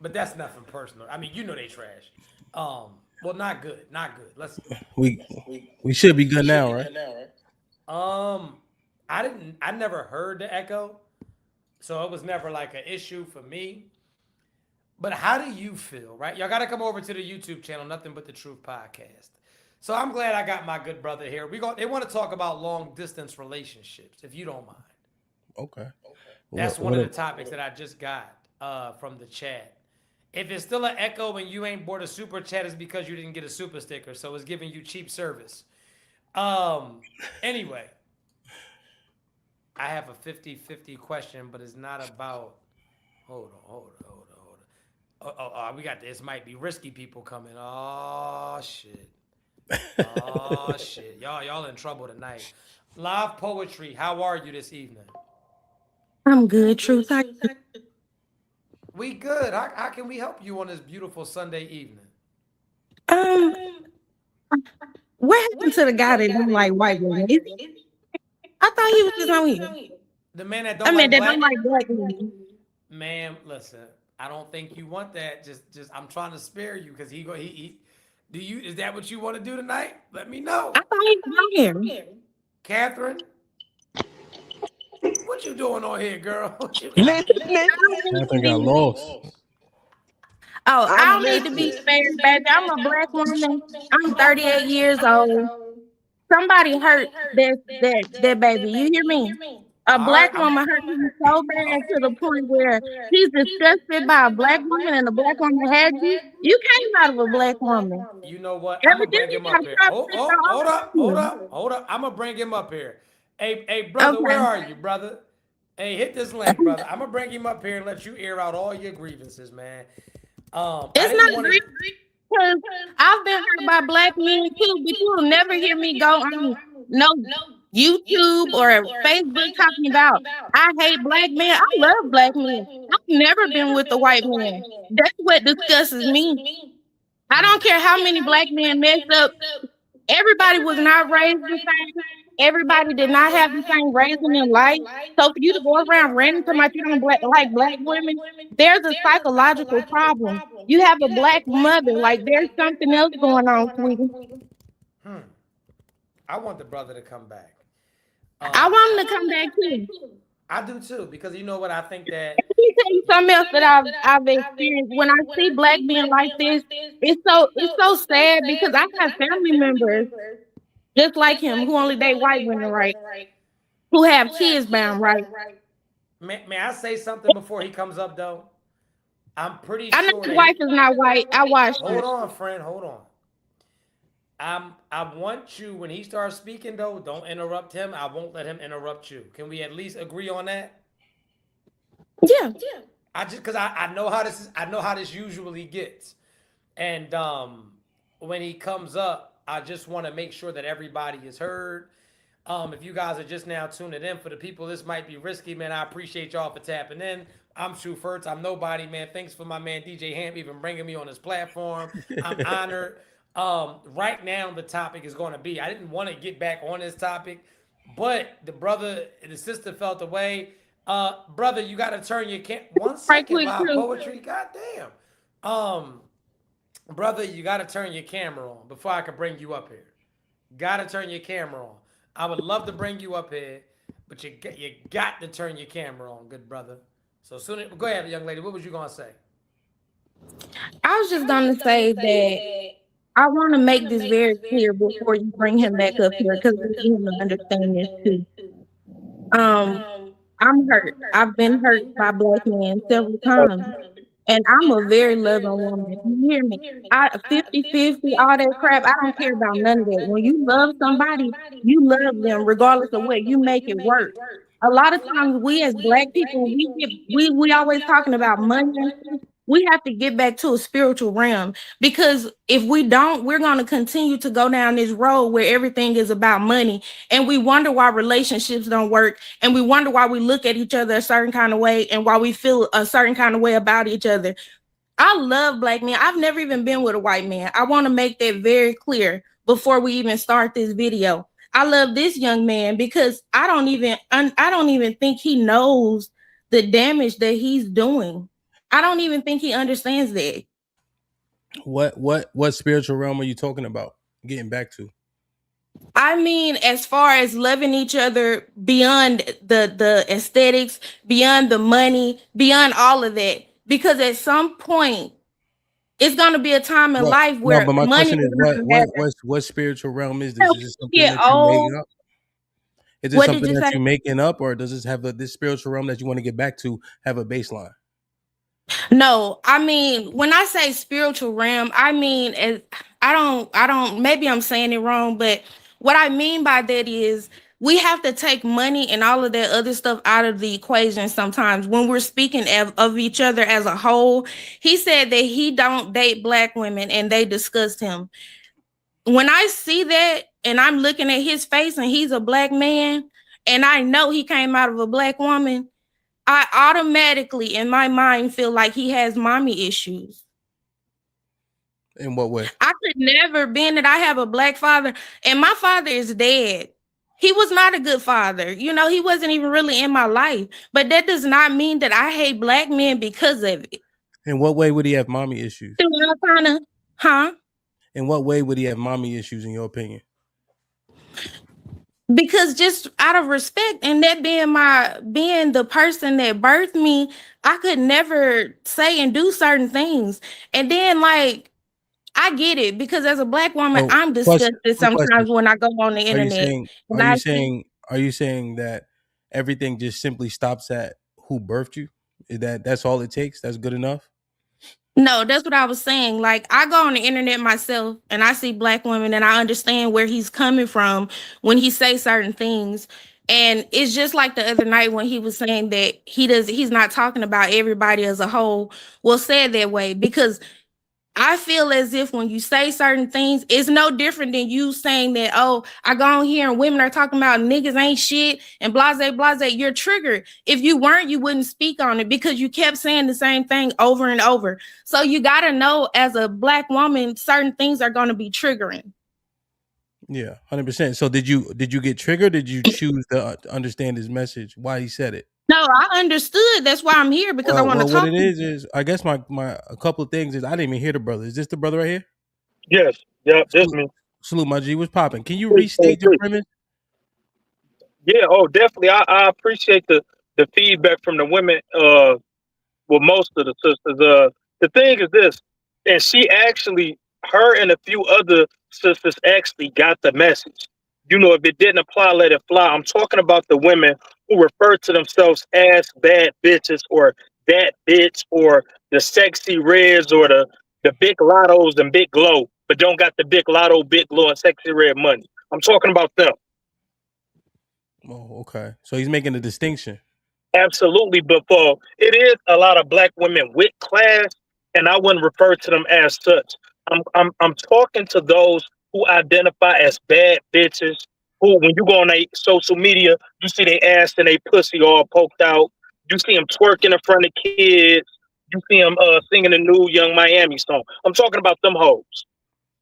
But that's nothing personal. I mean, you know they trash. Well, not good, not good. Let's. We we should be good now, right? Um, I never heard the echo, so it was never like an issue for me. But how do you feel, right? Y'all got to come over to the YouTube channel, Nothing But the Truth podcast. So I'm glad I got my good brother here. They want to talk about long distance relationships, if you don't mind. Okay. That's one of the What topics that I just got from the chat. If it's still an echo and you ain't bought a super chat, it's because you didn't get a super sticker, so it's giving you cheap service. Um, anyway, I have a 50-50 question, but it's not about. Hold on. We got this. Might be risky people coming. Oh shit. Oh shit. Y'all in trouble tonight. Live poetry. How are you this evening? I'm good, Truth. We good. How can we help you on this beautiful Sunday evening? Um, what happened to the guy that don't like white women? I thought he was just on here. The man that I don't mean, like that black don't like black women. man. Listen, I don't think you want that. Just I'm trying to spare you because he. Do you? Is that what you want to do tonight? Let me I know, thought he was on here. Catherine. What you doing on here, girl? What you got? Listening. Catherine got lost. Oh, I I'm don't need to be listening. spared, baby. I'm a black woman. I'm 38 years old. Somebody hurt that baby. You hear me? A All right, black woman hurt him so bad to the point where he's disgusted by a black woman and a black woman had you. You came out of a black woman. you know what? I'm gonna bring Evidently, him you got up a here. problem Oh, with oh, hold up, hold you. up, hold up. I'm gonna bring him up here. Hey, brother, where Okay. are you, brother? Hey, hit this link, brother. I'm gonna bring him up here and let you air out all your grievances, man. I It's didn't not want to. real because I've been hurt by black men too, but you will never hear me go on no YouTube or Facebook talking about I hate black men. I love black men. I've never been with a white man. That's what disgusts me. I don't care how many black men messed up. Everybody was not raised the same. Everybody did not have the same raising in life. So for you to go around ranting to my you don't like black women, there's a psychological problem. You have a black mother, like there's something else going on, sweetie. Hmm. I want the brother to come back. I Um, want him to come back too. I do too because you know what? I think that. Let me tell you something else that I've experienced. When I see black men like this, it's so sad because I have family members just like him who only date white women, right? Who have kids bound, right? May I say something before he comes up though? I'm pretty I know sure his that wife is not white. I watched Hold it. on, friend. Hold on. I want you when he starts speaking though. Don't interrupt him. I won't let him interrupt you. Can we at least agree on that? Yeah. I just because I know how this is, I know how this usually gets, and when he comes up, I just want to make sure that everybody is heard. If you guys are just now tuning in, for the people, this might be risky, man. I appreciate y'all for tapping in. I'm True Furts. I'm nobody, man. Thanks for my man DJ Hamp even bringing me on his platform. I'm honored. Right now, the topic is going to be. I didn't want to get back on this topic, but the brother, the sister felt the way. Brother, you got to turn your 1 second. Quick Live too. poetry. Goddamn. Um, brother, you got to turn your camera on before I can bring you up here. Got to turn your camera on. I would love to bring you up here, but you got to turn your camera on, good brother. So go ahead, young lady. What was you gonna say? I was just gonna say that I want to make this very clear before you bring him back up here because we need him to understand this too. Um, I'm hurt. I've been hurt by black men several times. And I'm a very loving woman. You hear me? 50-50, all that crap. I don't care about none of that. When you love somebody, you love them regardless of what you make it work. A lot of times we as black people, we always talking about money and stuff. We have to get back to a spiritual realm because if we don't, we're going to continue to go down this road where everything is about money and we wonder why relationships don't work and we wonder why we look at each other a certain kind of way and why we feel a certain kind of way about each other. I love black men. I've never even been with a white man. I want to make that very clear before we even start this video. I love this young man because I don't even think he knows the damage that he's doing. I don't even think he understands that. What spiritual realm are you talking about? Getting back to. I mean, as far as loving each other beyond the aesthetics, beyond the money, beyond all of that. Because at some point, it's gonna be a time in What? life No, where but my money question is is gonna matter. what spiritual realm is this? When Is this you something get that you make old, up? Is this what did something you that say? you making up, or does this have this spiritual realm that you want to get back to have a baseline? No, I mean, when I say spiritual realm, I mean, I don't, maybe I'm saying it wrong, but what I mean by that is we have to take money and all of that other stuff out of the equation sometimes when we're speaking of each other as a whole. He said that he don't date black women and they disgust him. When I see that and I'm looking at his face and he's a black man and I know he came out of a black woman, I automatically in my mind feel like he has mommy issues. In what way? I could never been that I have a black father and my father is dead. He was not a good father. You know, he wasn't even really in my life. But that does not mean that I hate black men because of it. In what way would he have mommy issues? So I'm kinda, huh? In what way would he have mommy issues in your opinion? Because just out of respect and that being the person that birthed me, I could never say and do certain things. And then like I get it because as a black woman, So I'm question, disgusted quick question. sometimes when I go on the Are you internet saying and I see. are you saying that everything just simply stops at who birthed you? Is that's all it takes? That's good enough? No, that's what I was saying. Like I go on the internet myself and I see black women and I understand where he's coming from when he say certain things. And it's just like the other night when he was saying that he's not talking about everybody as a whole. Well, said that way because I feel as if when you say certain things, it's no different than you saying that, oh, I go on here and women are talking about niggas ain't shit and blase, blase. You're triggered. If you weren't, you wouldn't speak on it because you kept saying the same thing over and over. So you got to know as a black woman, certain things are going to be triggering. Yeah, 100%. So did you get triggered? Did you choose to understand his message? Why he said it? No, I understood. That's why I'm here because I want to What talk it to you. is I guess my a couple of things is I didn't even hear the brother. Is this the brother right here? Yes, yep, that's Salute, me. salute my G. What's popping? Can you Three, restate your three. premise? Yeah, oh, definitely. I appreciate the feedback from the women. Well, most of the sisters. The thing is this, and she actually, her and a few other sisters actually got the message. You know, if it didn't apply, let it fly. I'm talking about the women who refer to themselves as bad bitches or that bitch or the sexy reds or the big lottos and big glow, but don't got the big lotto, big glow, and sexy red money. I'm talking about them. Oh, okay. So he's making a distinction. Absolutely, but for it is a lot of black women with class, and I wouldn't refer to them as such. I'm talking to those who identify as bad bitches. Who, when you go on a social media, you see they ass and they pussy all poked out. You see them twerking in front of kids. You see them singing the new Young Miami song. I'm talking about them hoes.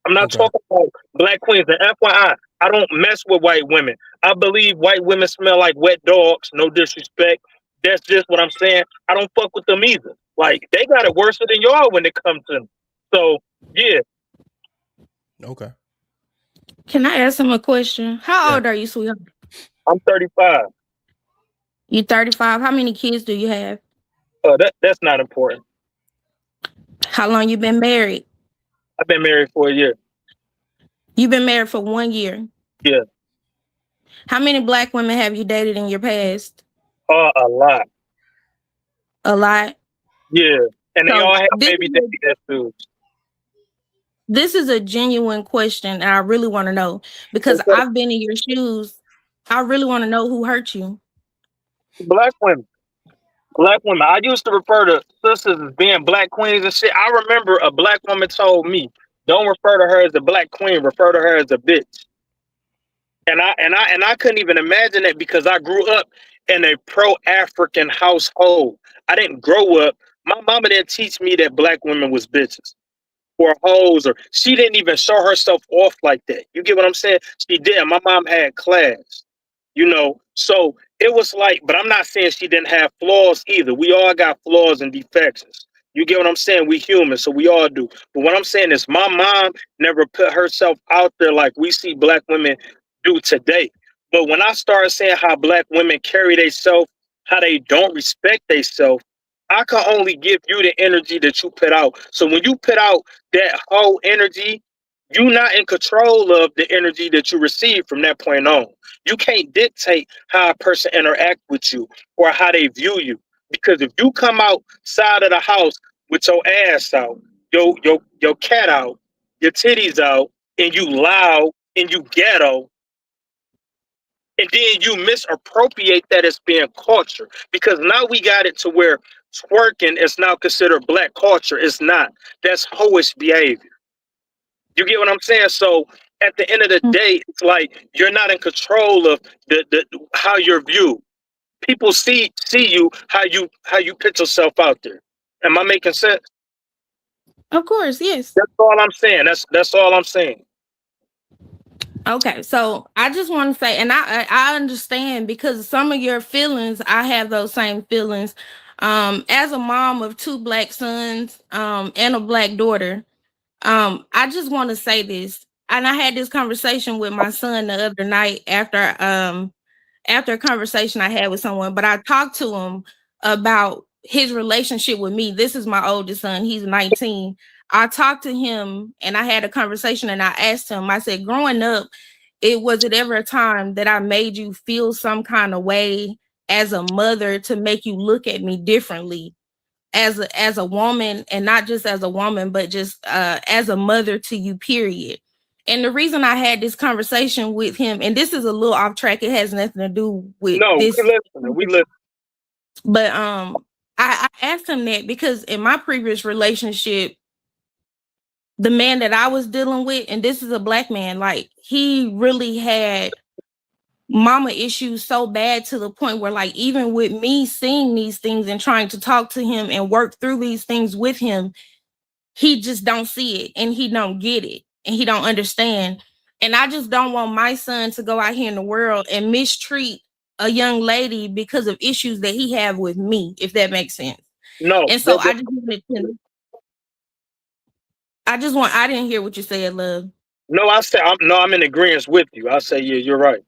I'm not Okay. talking about black queens. And FYI, I don't mess with white women. I believe white women smell like wet dogs. No disrespect. That's just what I'm saying. I don't fuck with them either. Like they got it worse than y'all when it comes to them. So yeah, Okay. Can I ask him a question? How Yeah. old are you, sweetheart? I'm 35. You 35. How many kids do you have? That's not important. How long you been married? I've been married for a year. You've been married for 1 year. Yeah, How many black women have you dated in your past? a lot. A lot. Yeah, and they So all have baby daddy issues. this is a genuine question, and I really want to know because Okay. I've been in your shoes. I really want to know who hurt you. Black women. Black women. I used to refer to sisters as being black queens and shit. I remember a black woman told me, "Don't refer to her as a black queen. Refer to her as a bitch." And I couldn't even imagine that because I grew up in a pro-African household. I didn't grow up. My mama didn't teach me that black women was bitches or hoes, or she didn't even show herself off like that. You get what I'm saying? She did. My mom had class, you know. So it was like, but I'm not saying she didn't have flaws either. We all got flaws and defections. You get what I'm saying? We human, so we all do. But what I'm saying is my mom never put herself out there like we see black women do today. But when I started saying how black women carry themselves, how they don't respect themselves, I can only give you the energy that you put out. So when you put out that whole energy, you're not in control of the energy that you receive from that point on. You can't dictate how a person interact with you or how they view you. Because if you come outside of the house with your ass out, your cat out, your titties out, and you loud and you ghetto, and then you misappropriate that as being culture. Because now we got it to where twerking is now considered black culture. It's not. That's hoish behavior. You get what I'm saying? So at the end of the day, it's like you're not in control of the how you're viewed. People see you how you put yourself out there. Am I making sense? Of course, yes. That's all I'm saying. That's all I'm saying. Okay, so I just want to say, and I understand because some of your feelings, I have those same feelings. As a mom of two black sons, and a black daughter, I just want to say this, and I had this conversation with my son the other night after a conversation I had with someone, but I talked to him about his relationship with me. This is my oldest son, he's 19. I talked to him and I had a conversation and I asked him, I said, growing up, was it ever a time that I made you feel some kind of way as a mother to make you look at me differently as a woman, and not just as a woman, but just as a mother to you, period. And the reason I had this conversation with him, and this is a little off track, it has nothing to do with No, we this, listening. We listen. but I asked him that because in my previous relationship, the man that I was dealing with, and this is a black man, like he really had mama issues so bad to the point where, like, even with me seeing these things and trying to talk to him and work through these things with him, he just don't see it and he don't get it and he don't understand. And I just don't want my son to go out here in the world and mistreat a young lady because of issues that he have with me, if that makes sense. No, And so I didn't hear what you said, love. no. I'm in agreement with you. I say yeah, you're right.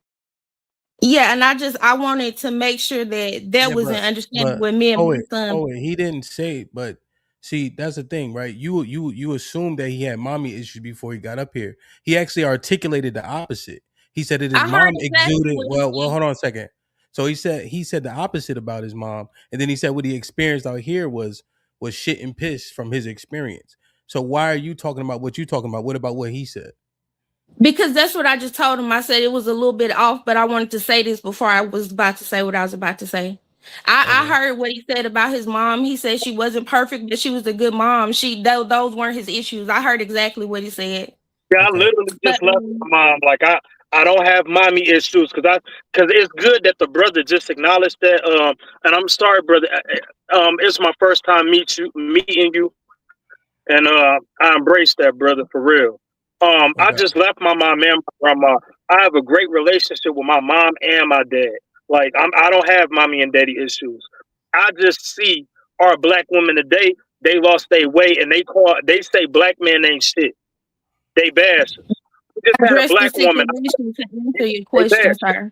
Yeah, and I wanted to make sure that Yeah, was an understanding but with me and oh my wait, son. he didn't say. But see, that's the thing, right? You assumed that he had mommy issues before he got up here. He actually articulated the opposite. He said that his I heard mom exactly exuded. what he Well, said. hold on a second. So he said the opposite about his mom, and then he said what he experienced out here was shit and piss from his experience. So why are you talking about what you talking about? What about what he said? Because that's what I just told him. I said it was a little bit off, but I wanted to say this before I was about to say what I was about to say. I Okay. heard what he said about his mom. He said she wasn't perfect, but she was a good mom. Those weren't his issues. I heard exactly what he said. Yeah, I Okay. literally But just left my mom. Like I don't have mommy issues because it's good that the brother just acknowledged that. And I'm sorry, brother. It's my first time meeting you, and I embrace that, brother, for real. I Okay. just left my mom and my grandma. I have a great relationship with my mom and my dad. Like I don't have mommy and daddy issues. I just see our black women today. They lost their way, and they say black men ain't shit. They bastards. We just had a address the black woman. situation to answer your They question, bastards. sir.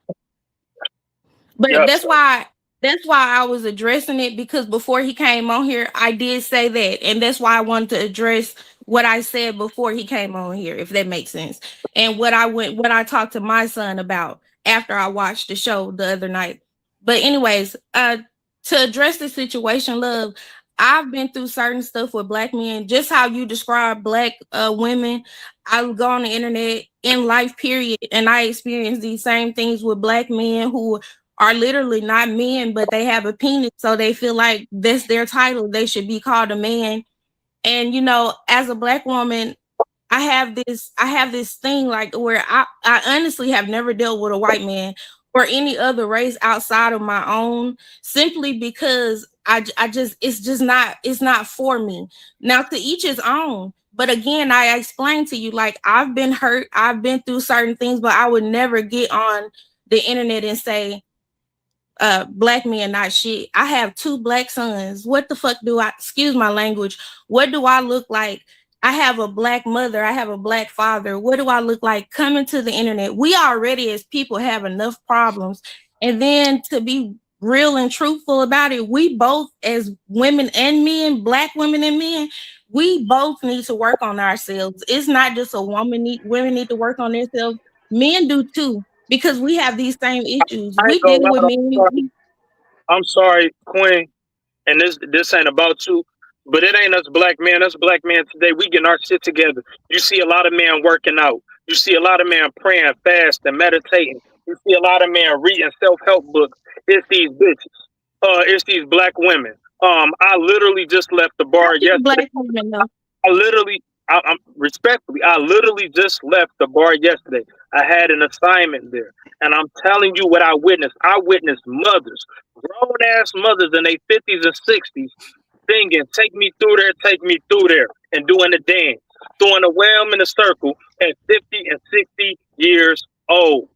But Yes, sir. that's why I was addressing it, because before he came on here, I did say that. And that's why I wanted to address what I said before he came on here, if that makes sense. And what I talked to my son about after I watched the show the other night. But anyways, to address the situation, love, I've been through certain stuff with black men, just how you describe black women. I would go on the internet in life, period, and I experienced these same things with black men who are literally not men, but they have a penis, so they feel like that's their title. They should be called a man. And as a black woman, I have this thing like where I honestly have never dealt with a white man or any other race outside of my own, simply because I just it's not for me. Now, to each his own. But again, I explained to you, like, I've been hurt, I've been through certain things, but I would never get on the internet and say black men not shit. I have 2 black sons. What the fuck do I, excuse my language, what do I look like? I have a black mother, I have a black father. What do I look like coming to the internet? We already as people have enough problems. And then to be real and truthful about it, we both as women and men, black women and men, we both need to work on ourselves. It's not just a women need to work on themselves. Men do too, because we have these same issues. I We ain't gonna dealing with lie. men. I'm sorry, Queen, and this ain't about you, but it ain't us black men. Us black men today, we getting our shit together. You see a lot of men working out. You see a lot of men praying, fasting, meditating. You see a lot of men reading self-help books. It's these bitches. It's these black women. I literally just left the bar yesterday. Black women though. I'm respectfully, I literally just left the bar yesterday. I had an assignment there, and I'm telling you what I witnessed. I witnessed mothers, grown ass mothers in their 50s and 60s, singing "Take Me Through There, Take Me Through There," and doing the dance, throwing a wham in a circle at 50 and 60 years old.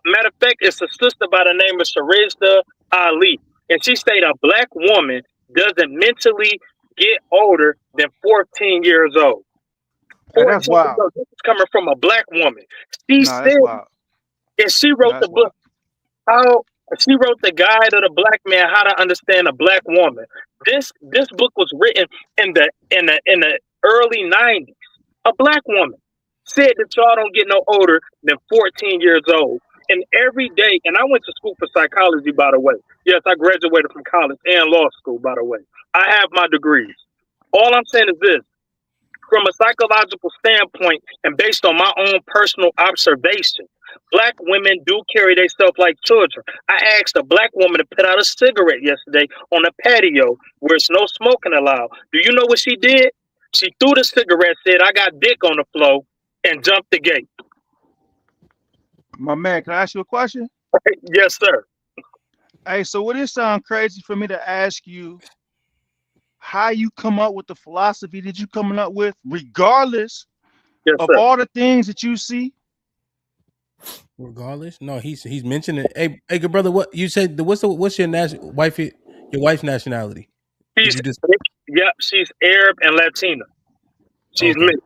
Matter of fact, it's a sister by the name of Sharizda Ali, and she said a black woman doesn't mentally get older than 14 years old. Hey, that's 14 years wild. old. This is coming from a black woman. She Nah, that's said, wild. and she Nah, wrote the that's book, wild. how she wrote the guide of the black man, how to understand a black woman. This book was written in the early 90s. A black woman said that y'all don't get no older than 14 years old. And every day, and I went to school for psychology, by the way. Yes, I graduated from college and law school, by the way. I have my degrees. All I'm saying is this: from a psychological standpoint and based on my own personal observation, black women do carry themselves like children. I asked a black woman to put out a cigarette yesterday on a patio where it's no smoking allowed. Do you know what she did? She threw the cigarette, said, "I got dick on the floor," and jumped the gate. My man, can I ask you a question? Yes, sir. Hey, so would it sound crazy for me to ask you how you come up with the philosophy that you coming up with, regardless Yes, of sir. all the things that you see? Regardless, no, he's mentioning. Hey, good brother, what you said? What's your your wife's nationality? Did She's, you just yep, she's Arab and Latina. She's okay? mixed.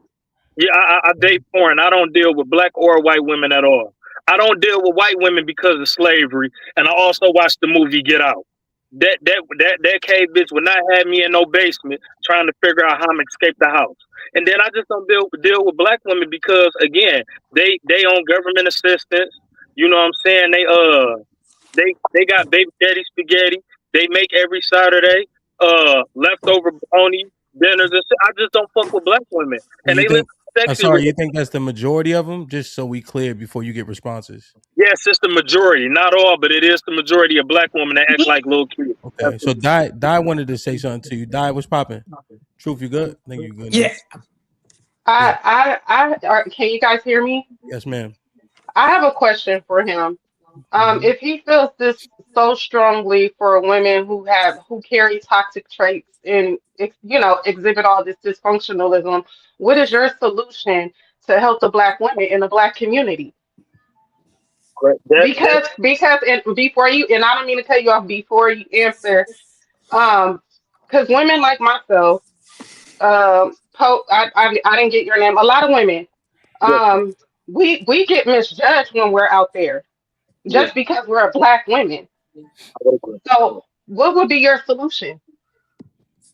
Yeah, I date foreign. I don't deal with black or white women at all. I don't deal with white women because of slavery, and I also watched the movie Get Out. That cave bitch would not have me in no basement trying to figure out how I'm escape the house. And then I just don't deal with black women because again, they own government assistance. You know what I'm saying? They got baby daddy spaghetti. They make every Saturday leftover bologna dinners and shit. I just don't fuck with black women, And and you they live think? sexy. Sorry, you think that's the majority of them? Just so we clear before you get responses. Yes, it's the majority, not all, but it is the majority of black women that act like little kids. Okay, so Die wanted to say something to you. Die, what's popping? Truth, you good? I think you good now. Yeah. Yeah. Can you guys hear me? Yes, ma'am. I have a question for him. Mm-hmm. If he feels this so strongly for women who carry toxic traits and exhibit all this dysfunctionalism, what is your solution to help the black women in the black community? But that Because and before you and I don't mean to cut you off before you answer, because women like myself, I didn't get your name. A lot of women, yes, um, we get misjudged when we're out there yeah, just because we're black women. I would agree. So, what would be your solution?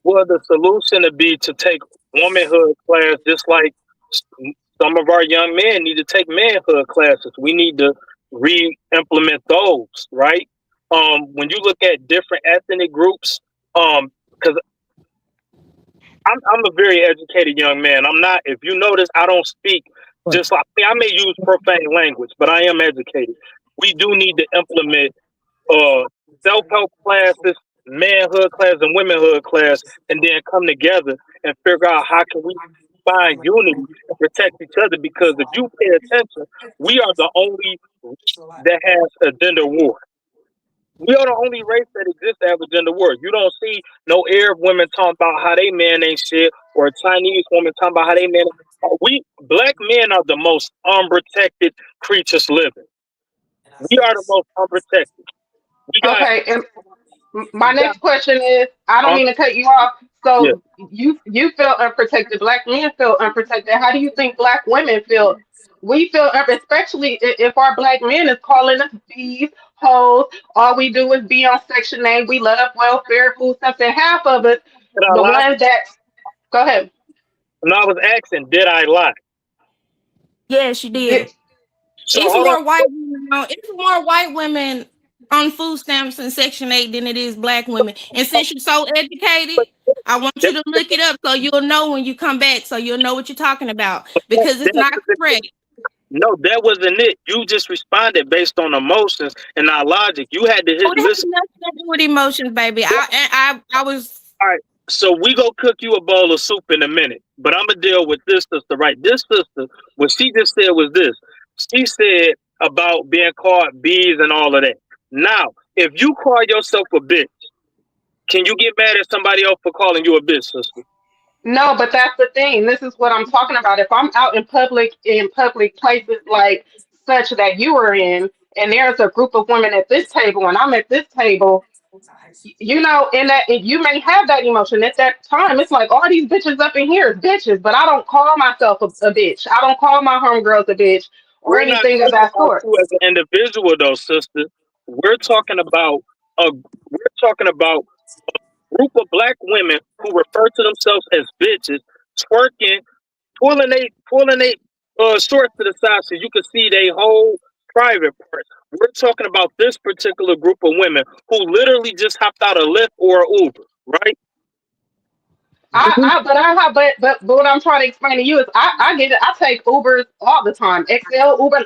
Well, the solution would be to take womanhood class, just like some of our young men need to take manhood classes. We need to re-implement those, right? When you look at different ethnic groups, because I'm a very educated young man. I'm not. If you notice, I don't speak just like I may use profane language, but I am educated. We do need to implement uh, self-help classes, manhood class, and womanhood class, and then come together and figure out how can we find unity and protect each other. Because if you pay attention, we are the only race that has a gender war. We are the only race that exists to have a gender war. You don't see no Arab women talking about how they man ain't shit, or a Chinese woman talking about how they man. We black men are the most unprotected creatures living. We are the most unprotected. We got, Okay, and my next question is, I don't um, mean to cut you off. yeah. So you feel unprotected. Black men feel unprotected. How do you think black women feel? We feel especially if our black men is calling us bees, hoes. All we do is be on Section 8. We love welfare, food stamps, and half of us, Did I the lie? ones that go ahead. And I was asking, did I lie? Yes, you did. Did, So It's hold on. more white women on. It's more white women on food stamps in Section 8 than it is black women. And since you're so educated, I want That, you to look it up so you'll know when you come back, so you'll know what you're talking about because it's that not wasn't it. correct. No, that wasn't it. You just responded based on emotions and not logic. You had to Oh, hit it has listen. nothing to do with emotions, baby. I was. All right. So we go cook you a bowl of soup in a minute. But I'm gonna deal with this sister, right? This sister, what she just said was this. She said about being called bees and all of that. Now, if you call yourself a bitch, can you get mad at somebody else for calling you a bitch, sister? no, but that's the thing. This is what I'm talking about. If I'm out in public places like such that you are in, and there's a group of women at this table, and I'm at this table, you know, in that and you may have that emotion at that time. It's like all these bitches up in here is bitches, but I don't call myself a bitch. I don't call my homegirls a bitch or We're not anything of talking that about sort. you as an individual, though, sister. We're talking about a we're talking about group of black women who refer to themselves as bitches, twerking, pulling they shorts to the side so you can see their whole private parts. We're talking about this particular group of women who literally just hopped out of Lyft or Uber, right? But I have, but what I'm trying to explain to you is, I get it. I take Ubers all the time. XL Uber.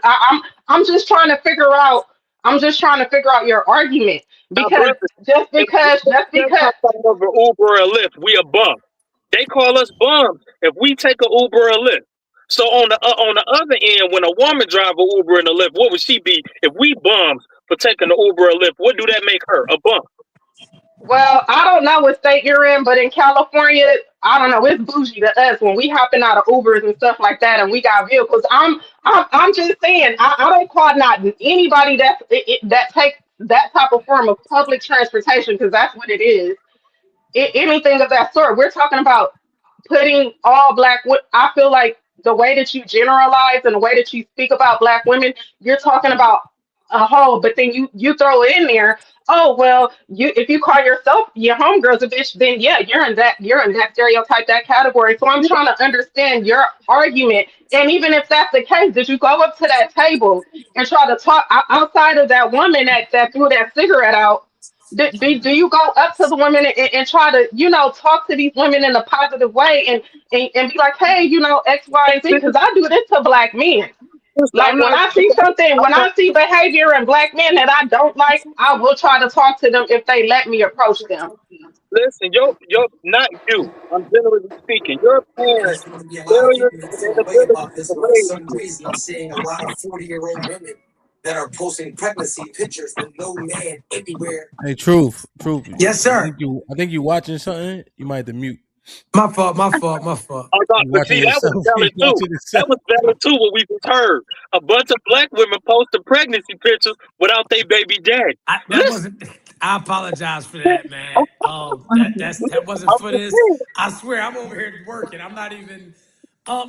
I'm just trying to figure out. I'm just trying to figure out your argument Now, because brother, just if we because just just because hop out of an Uber or a Lyft, we a bum. They call us bums if we take a Uber or a Lyft. So on the other end, when a woman drive a Uber and a Lyft, what would she be if we bums for taking the Uber or a Lyft? What do that make her? A bum. Well, I don't know what state you're in, but in California, I don't know. It's bougie to us when we hopping out of Ubers and stuff like that, and we got vehicles. I'm just saying, I don't call not anybody that takes that type of form of public transportation because that's what it is. Anything of that sort. We're talking about putting all I feel like the way that you generalize and the way that you speak about black women, you're talking about a whole, but then you throw it in there. Oh well, you if you call yourself your homegirl's a bitch, then yeah, you're in that stereotype, that category. So I'm trying to understand your argument. And even if that's the case, did you go up to that table and try to talk outside of that woman that threw that cigarette out? Do you go up to the women and try to, talk to these women in a positive way and be like, hey, X, Y, and Z? Because I do this to black men. I'm Like not. when I see something, I'm when not. I see behavior in black men that I don't like, I will try to talk to them if they let me approach them. Listen, not you. I'm generally speaking. Your parents, failure and inability to raise you. Seeing a lot of 40-year-old women that are posting pregnancy pictures with no man anywhere. Hey, truth. Yes, sir. I think you watching something. You might have to mute. My fault. My fault. My fault. Oh, no, You but watching see, that was yourself. You valid too. watching That yourself. was valid too. What we just heard, a bunch of black women posted pregnancy pictures without their baby daddy. That Listen, wasn't. I apologize for that, man. That wasn't I'm for just this. saying, I swear, I'm over here working. I'm not even.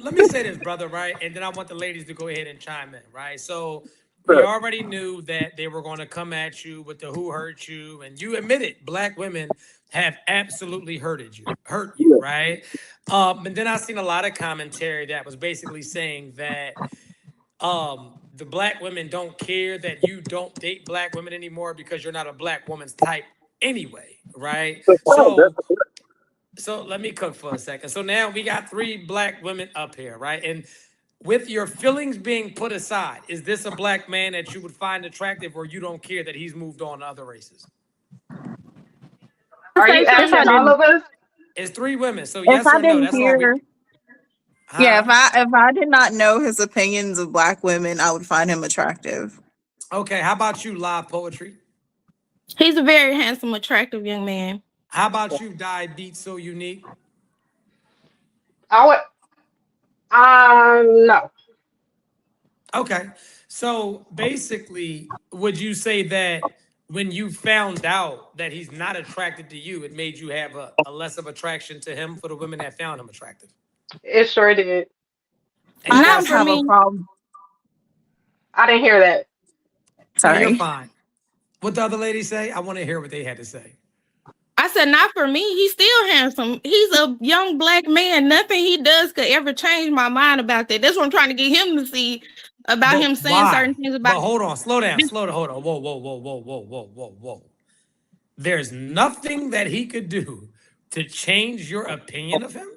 Let me say this, brother, right? And then I want the ladies to go ahead and chime in, right? So we sir. already knew that they were going to come at you with the "who hurt you," and you admitted black women have absolutely hurt you, Yeah. right? And then I seen a lot of commentary that was basically saying that the black women don't care that you don't date black women anymore because you're not a black woman's type anyway, right? So, fine, So let me cook for a second. So now we got three black women up here, right? And with your feelings being put aside, is this a black man that you would find attractive or you don't care that he's moved on to other races? To Are you say something. asking all of us? It's three women. So If yes I or no? didn't That's all we hear, Yeah, huh? if I did not know his opinions of black women, I would find him attractive. Okay, how about you, live poetry? he's a very handsome, attractive young man. How about you, die beat so unique? I would. No. Okay. So basically, would you say that when you found out that he's not attracted to you, it made you have a less of attraction to him for the women that found him attractive. It sure did. And I you don't Not got for have a me. problem. I didn't hear that. no, you're Sorry. fine. What the other lady say? I want to hear what they had to say. I said, not for me. He's still handsome. He's a young black man. Nothing he does could ever change my mind about that. That's what I'm trying to get him to see about But him saying why? certain things about But hold on, slow down, slow down, hold on. Whoa, whoa, whoa, whoa, whoa, whoa, whoa, whoa. There's nothing that he could do to change your opinion of him?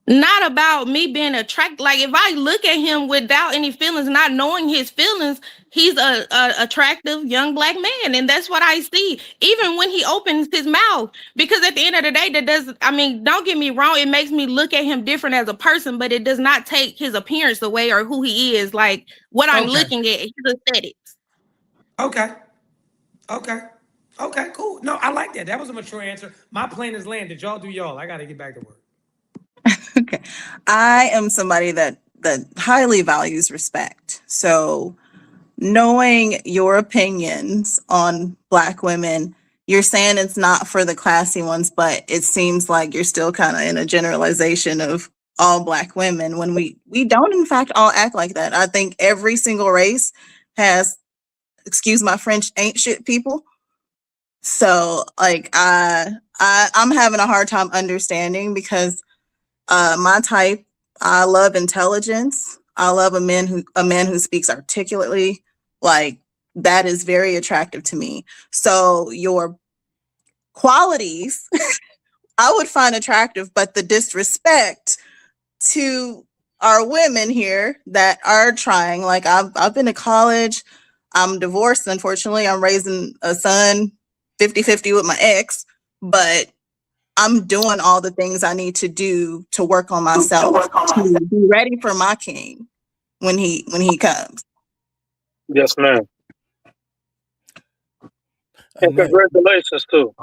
not about me being attracted. Like if I look at him without any feelings, not knowing his feelings, he's a attractive young black man, and that's what I see. Even when he opens his mouth, because at the end of the day, that does. I mean, don't get me wrong. It makes me look at him different as a person, but it does not take his appearance away or who he is. Like what I'm Okay. looking at, his aesthetics. Okay. Okay. Okay, cool. No, I like that. That was a mature answer. My plane is landed. Y'all do y'all. I got to get back to work. Okay. I am somebody that highly values respect. So knowing your opinions on Black women, you're saying it's not for the classy ones, but it seems like you're still kind of in a generalization of all Black women when we don't in fact all act like that. I think every single race has, excuse my French, ain't shit people. So like I'm having a hard time understanding because my type, I love intelligence. I love a man who speaks articulately. Like that is very attractive to me. So your qualities I would find attractive, but the disrespect to our women here that are trying, like I've been to college, I'm divorced, unfortunately. I'm raising a son 50-50 with my ex, but I'm doing all the things I need to do to work on myself to be ready for my king when he comes. Yes, ma'am. And That, congratulations too.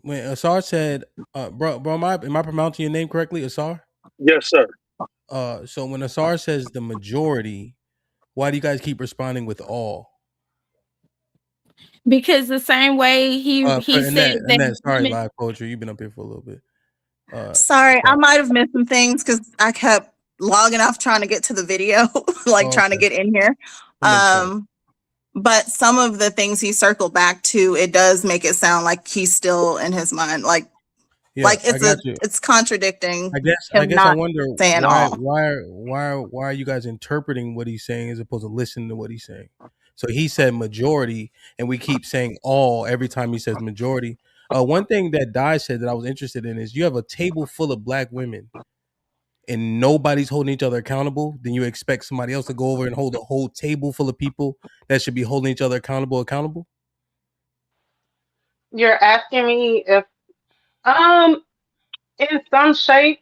when Asar said, bro, am I pronouncing your name correctly, Asar? Yes, sir. So when Asar says the majority, why do you guys keep responding with all? Because the same way he said that And that, sorry, women. live poetry. You've been up here for a little bit. Sorry, I Sorry. might have missed some things because I kept logging off trying to get to the video, like trying to Okay. get in here. That makes sense. But some of the things he circled back to, it does make it sound like he's still in his mind. Like Yeah, I it's got you. it's contradicting I him guess I not wonder saying all. why are you guys interpreting what he's saying as opposed to listening to what he's saying? So he said majority, and we keep saying all every time he says majority. One thing that Di said that I was interested in is you have a table full of Black women and nobody's holding each other accountable, then you expect somebody else to go over and hold a whole table full of people that should be holding each other accountable? You're asking me if in some shape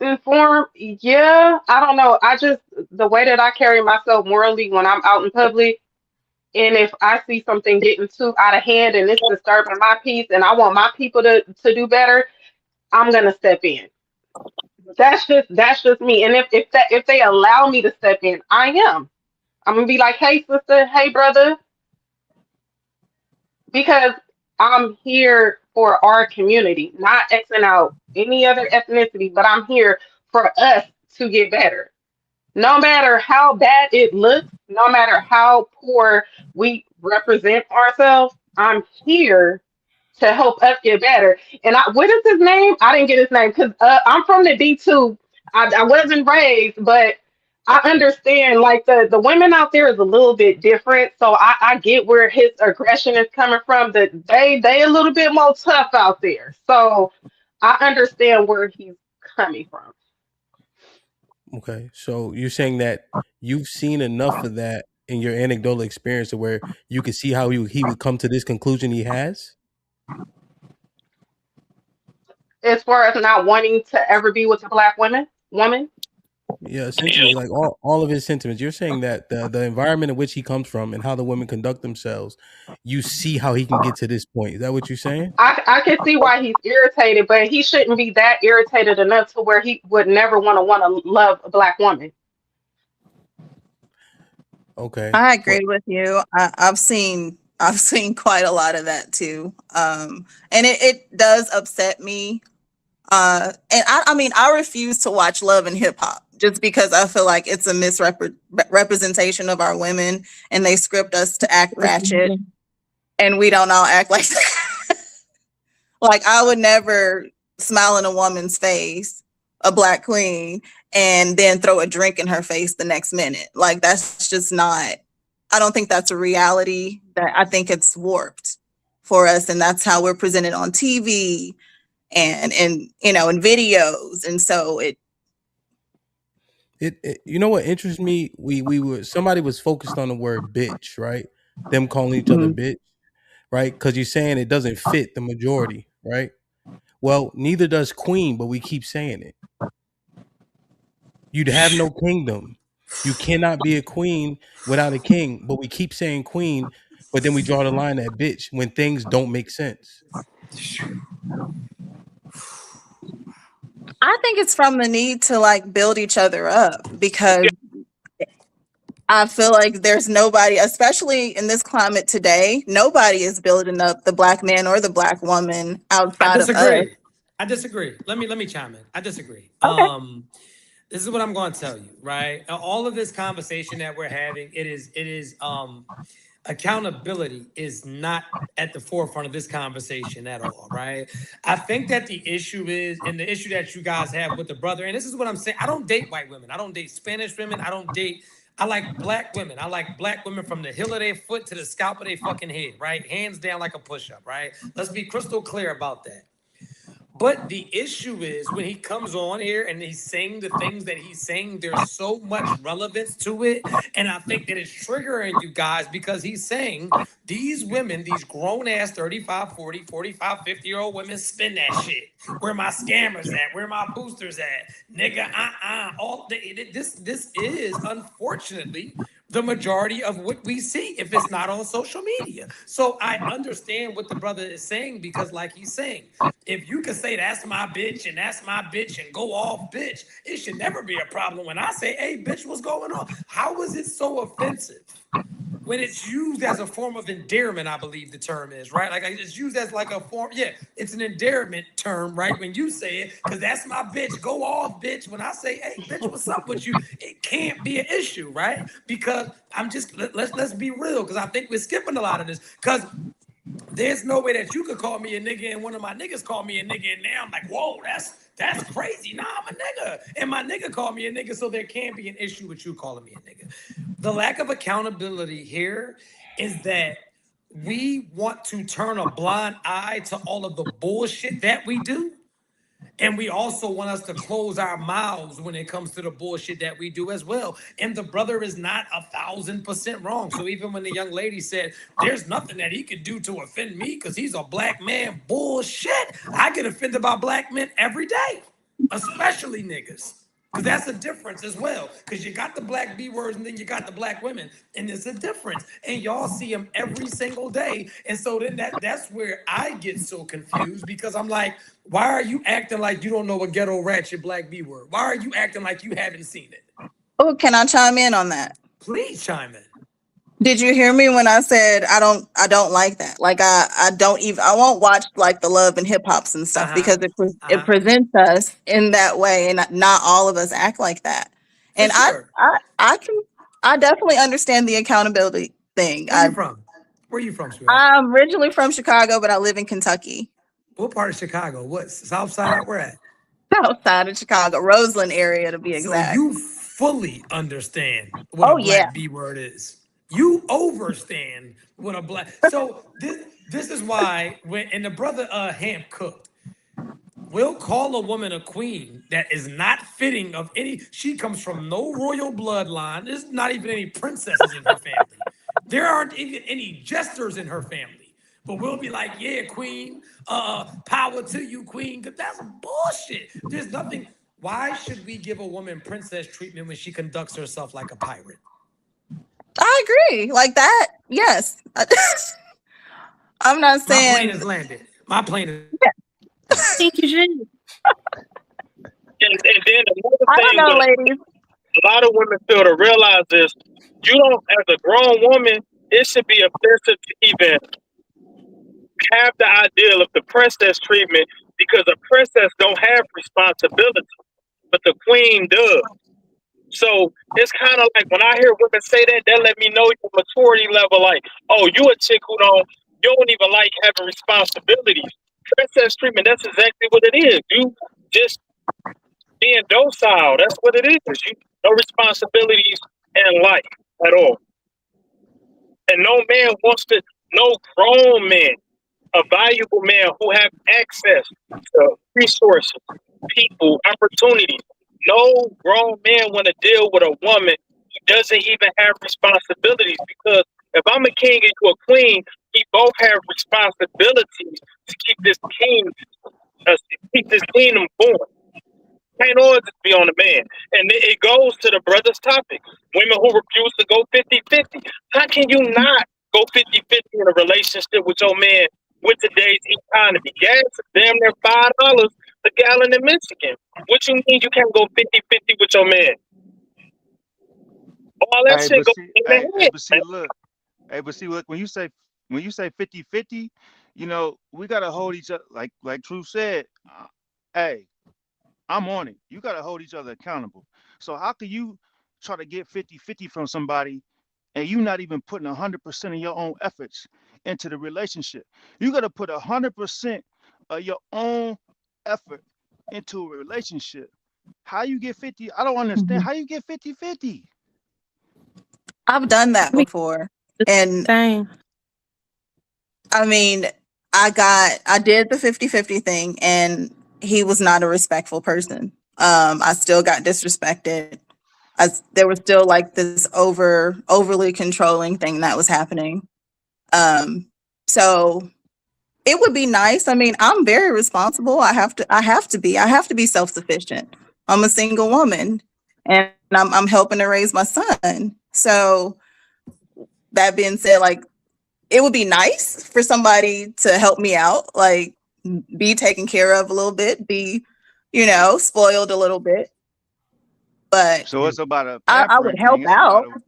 and form, yeah. I don't know. I just the way that I carry myself morally when I'm out in public, and if I see something getting too out of hand and it's disturbing my peace, and I want my people to do better, I'm gonna step in. That's just me. And if they allow me to step in, I am. I'm gonna be like, hey sister, hey brother, because I'm here for our community, not Xing out any other ethnicity, but I'm here for us to get better. No matter how bad it looks, no matter how poor we represent ourselves, I'm here to help us get better. And what is his name? I didn't get his name because I'm from the D2. I wasn't raised, but I understand like the women out there is a little bit different. So I get where his aggression is coming from. That they a little bit more tough out there. So I understand where he's coming from. Okay, so you're saying that you've seen enough of that in your anecdotal experience to where you can see how he would come to this conclusion he has? As far as not wanting to ever be with a black woman. Yeah, essentially, like all of his sentiments. You're saying that the environment in which he comes from and how the women conduct themselves, you see how he can get to this point. Is that what you're saying? I can see why he's irritated, but he shouldn't be that irritated enough to where he would never want to love a black woman. Okay. I agree with you. I've seen I've seen quite a lot of that too. And it does upset me. And I mean, I refuse to watch Love and Hip Hop just because I feel like it's a misrepresentation of our women, and they script us to act ratchet, and we don't all act like that. Like, I would never smile in a woman's face, a black queen, and then throw a drink in her face the next minute. Like, that's just not, I don't think that's a reality. That I think it's warped for us, and that's how we're presented on TV and you know, in videos. And so it you know what interests me? We were, somebody was focused on the word bitch, right? Them calling each other bitch, right? Because you're saying it doesn't fit the majority, right? Well, neither does queen, but we keep saying it. You'd have no kingdom. You cannot be a queen without a king, but we keep saying queen, but then we draw the line at bitch when things don't make sense. I think it's from the need to like build each other up, because I feel like there's nobody, especially in this climate today, nobody is building up the black man or the black woman outside of us. I disagree. Let me chime in. I disagree. Okay. This is what I'm going to tell you, right? All of this conversation that we're having, it is accountability is not at the forefront of this conversation at all, right? I think that the issue is, and the issue that you guys have with the brother, and this is what I'm saying, I don't date white women. I don't date Spanish women. I like black women. I like black women from the heel of their foot to the scalp of their fucking head, right? Hands down like a push-up, right? Let's be crystal clear about that. But the issue is when he comes on here and he's saying the things that he's saying, there's so much relevance to it. And I think that it's triggering you guys because he's saying these women, these grown ass 35, 40, 45, 50-year-old women spend that shit. Where my scammers at? Where my boosters at? Nigga, this is unfortunately the majority of what we see if it's not on social media. So I understand what the brother is saying because like he's saying, if you can say that's my bitch and go off bitch, it should never be a problem when I say, hey bitch, what's going on? How is it so offensive? When it's used as a form of endearment, I believe the term is, right? Like it's used as like a form, yeah, it's an endearment term, right? When you say it, because that's my bitch, go off, bitch. When I say, hey, bitch, what's up with you? It can't be an issue, right? Because let's be real, because I think we're skipping a lot of this. Because there's no way that you could call me a nigga and one of my niggas call me a nigga, and now I'm like, whoa, that's crazy. Nah, I'm a nigga. And my nigga called me a nigga, so there can't be an issue with you calling me a nigga. The lack of accountability here is that we want to turn a blind eye to all of the bullshit that we do. And we also want us to close our mouths when it comes to the bullshit that we do as well. And the brother is not 1,000% wrong. So even when the young lady said, there's nothing that he could do to offend me because he's a black man, bullshit. I get offended by black men every day, especially niggas. Because that's a difference as well. Because you got the black B words and then you got the black women. And there's a difference. And y'all see them every single day. And so then that's where I get so confused because I'm like, why are you acting like you don't know a ghetto ratchet black B word? Why are you acting like you haven't seen it? Oh, can I chime in on that? Please chime in. Did you hear me when I said I don't like that? Like I won't watch like the Love and Hip Hops and stuff because it presents us in that way, and not all of us act like that. And sure. I definitely understand the accountability thing. Where you from, sweetheart? I'm originally from Chicago, but I live in Kentucky. What part of Chicago? What, South side? Where at? South side of Chicago, Roseland area to be exact. So you fully understand what a black B word is. You overstand what a black. So this is why and the brother Hamp cooked. We'll call a woman a queen that is not fitting of any. She comes from no royal bloodline. There's not even any princesses in her family. There aren't even any jesters in her family. But we'll be like, yeah, queen, power to you, queen. Because that's bullshit. There's nothing. Why should we give a woman princess treatment when she conducts herself like a pirate? I agree. Like that, yes. I'm not saying. My plane has landed. My plane is. Thank you, Jen. And then another thing that ladies. a lot of women fail to realize is you don't, as a grown woman, it should be offensive to even have the ideal of the princess treatment because a princess don't have responsibility, but the queen does. So it's kind of like when I hear women say that, that let me know your maturity level. Like, oh, you a chick who you don't even like having responsibilities. Princess treatment, that's exactly what it is. You just being docile. That's what it is. You no responsibilities in life at all. And no grown man, a valuable man who have access to resources, people, opportunities. No grown man want to deal with a woman who doesn't even have responsibilities. Because if I'm a king and you a queen, we both have responsibilities to keep this kingdom going. Can't always be on the man. And it goes to the brother's topic. Women who refuse to go 50-50. How can you not go 50-50 in a relationship with your man with today's economy? Gas is damn near $5 a gallon in Michigan. What you mean you can't go 50-50 with your man? All that Hey, shit but goes see, in hey, the hey, head, but see, man. look, hey, but see, look, when you say 50-50, you know, we gotta hold each other like True said. Hey, I'm on it. You gotta hold each other accountable. So how can you try to get 50-50 from somebody and you not even putting 100% of your own efforts into the relationship? You gotta put 100% of your own effort into a relationship. How you get 50? I don't understand. Mhm. How you get 50-50? I've done that I mean, before. the And same. I mean, I did the 50-50 thing, and he was not a respectful person. I still got disrespected. There was still like this overly controlling thing that was happening. Um, so it would be nice. I mean, I'm very responsible. I have to be self-sufficient. I'm a single woman, and I'm helping to raise my son. So that being said, like, it would be nice for somebody to help me out, like be taken care of a little bit, be, spoiled a little bit. But So it's about a I would pampering thing. help It's about out. a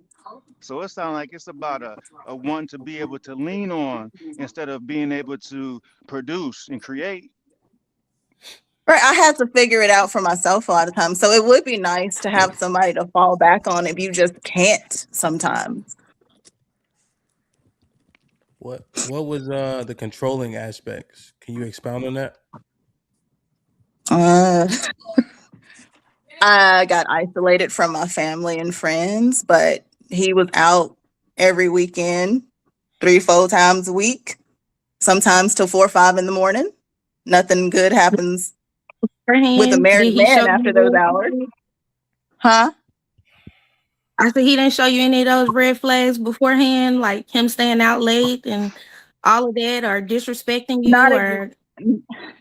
so it sounds like it's about a one to be able to lean on instead of being able to produce and create. Right. I had to figure it out for myself a lot of times. So it would be nice to have somebody to fall back on if you just can't sometimes. What was the controlling aspects? Can you expound on that? Uh, I got isolated from my family and friends, but he was out every weekend, 3, 4 times a week, sometimes till 4 or 5 in the morning. Nothing good happens with a Beforehand, married did he man show after those you? hours. Huh? I said he didn't show you any of those red flags beforehand, like him staying out late and all of that, or disrespecting Not you, ex- or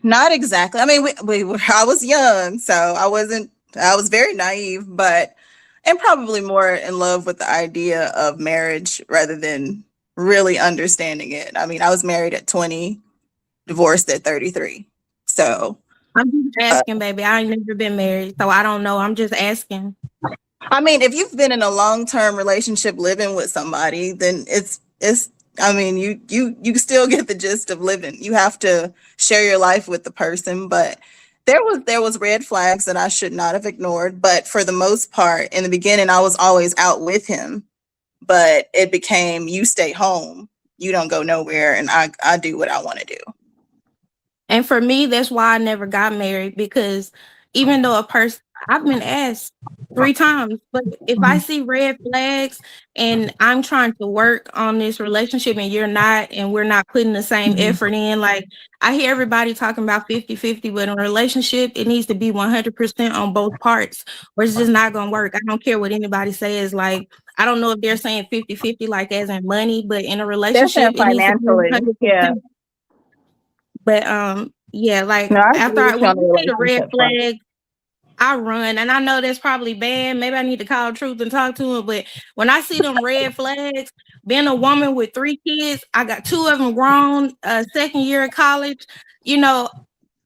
Not exactly. I mean, I was young, so I was very naive, but and probably more in love with the idea of marriage rather than really understanding it. I mean, I was married at 20, divorced at 33. So, I'm just uh, asking, baby. I ain't never been married, so I don't know. I'm just asking. I mean, if you've been in a long-term relationship living with somebody, then it's I mean, you still get the gist of living. You have to share your life with the person, but there was red flags that I should not have ignored, but for the most part, in the beginning I was always out with him, but it became you stay home, you don't go nowhere, and I do what I want to do. And for me, that's why I never got married, because even though a person, I've been asked 3 times, but if I see red flags and I'm trying to work on this relationship and you're not, and we're not putting the same Mhm. effort in, like I hear everybody talking about 50-50, but in a relationship, it needs to be 100% on both parts, or it's just not going to work. I don't care what anybody says. Like, I don't know if they're saying 50-50, like as in money, but in a They're saying relationship, it needs to be financially, yeah. 100%. But yeah, No, like I after agree with you when on the I see the red relationship part. flag, I run. And I know that's probably bad. Maybe I need to call Truth and talk to him. But when I see them red flags, being a woman with 3 kids, I got 2 of them grown, second year of college, you know,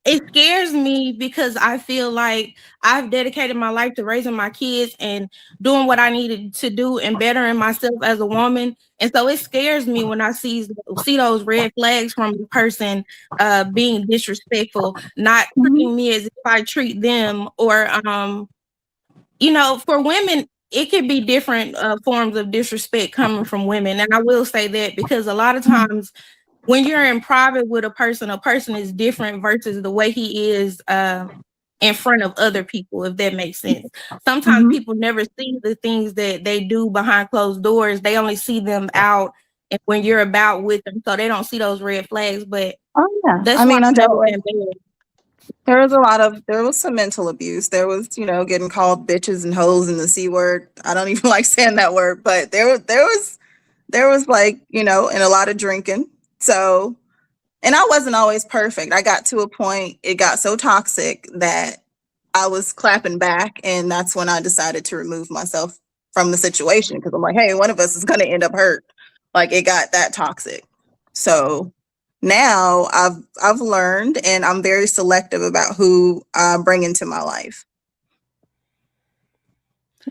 it scares me because I feel like I've dedicated my life to raising my kids and doing what I needed to do and bettering myself as a woman. And so it scares me when I see those red flags from the person being disrespectful, not treating me as if I treat them, or for women, it could be different forms of disrespect coming from women. And I will say that because a lot of times when you're in private with a person is different versus the way he is in front of other people, if that makes sense. Sometimes people never see the things that they do behind closed doors. They only see them out and when you're about with them, so they don't see those red flags. But that's why I've never been bad. There was some mental abuse. There was, getting called bitches and hoes and the C word. I don't even like saying that word, but there was like, and a lot of drinking. So, and I wasn't always perfect. I got to a point, it got so toxic that I was clapping back. And that's when I decided to remove myself from the situation. Cause I'm like, hey, one of us is going to end up hurt. Like it got that toxic. So now I've learned, and I'm very selective about who I bring into my life.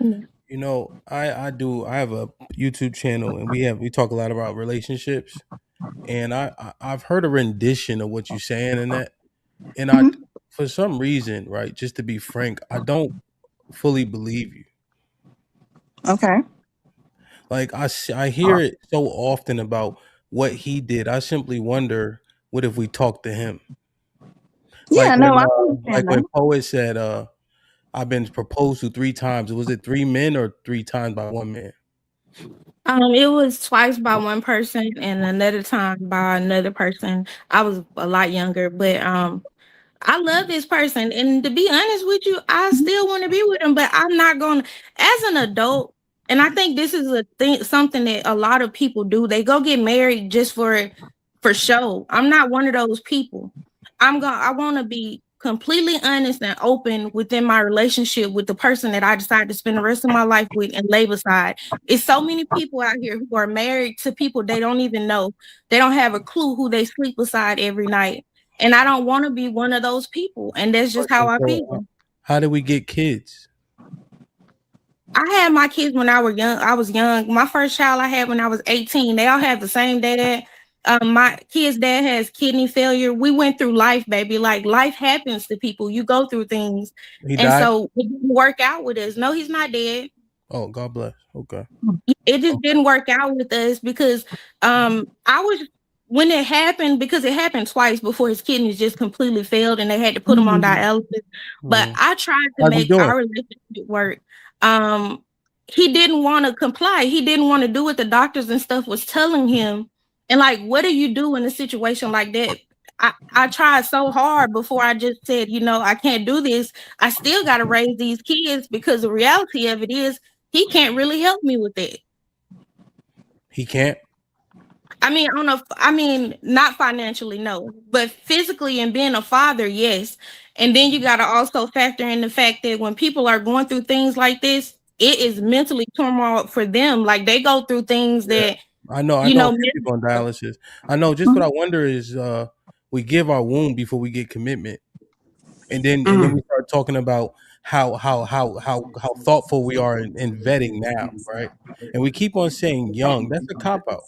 I have a YouTube channel, and we talk a lot about relationships, and I've heard a rendition of what you're saying in that, and I, for some reason, right, just to be frank, I don't fully believe you. Okay. Like I hear it so often about what he did. I simply wonder, what if we talk to him? Yeah, Like no, I when understand Poet said, I've been proposed to 3 times. Was it 3 men or 3 times by 1 man? It was twice by one person and another time by another person. I was a lot younger, but I love this person, and to be honest with you, I still want to be with him, but I'm not going to, as an adult. And I think this is something that a lot of people do. They go get married just for show. I'm not one of those people. I want to be completely honest and open within my relationship with the person that I decide to spend the rest of my life with and lay beside. It's so many people out here who are married to people they don't even know. They don't have a clue who they sleep beside every night. And I don't want to be one of those people. And that's just how I feel. How do we get kids? I had my kids when I was young. My first child I had when I was 18. They all have the same dad. My kid's dad has kidney failure. We went through life, baby. Like life happens to people. You go through things. He And died? so it didn't work out with us. No, he's not dead. Oh, God bless. Okay. It just didn't work out with us because I was, when it happened, because it happened twice before his kidneys just completely failed and they had to put him on dialysis. But I tried to make our relationship work. He didn't want to comply. He didn't want to do what the doctors and stuff was telling him. And like, what do you do in a situation like that? I tried so hard before I just said, I can't do this. I still got to raise these kids because the reality of it is he can't really help me with it. He can't? I mean, not financially, no, but physically and being a father, yes. And then you got to also factor in the fact that when people are going through things like this, it is mentally turmoil for them. Like they go through things that I know people on dialysis. I know. Just what I wonder is, we give our womb before we get commitment, and then we start talking about how thoughtful we are in vetting now, right? And we keep on saying young. That's a cop out.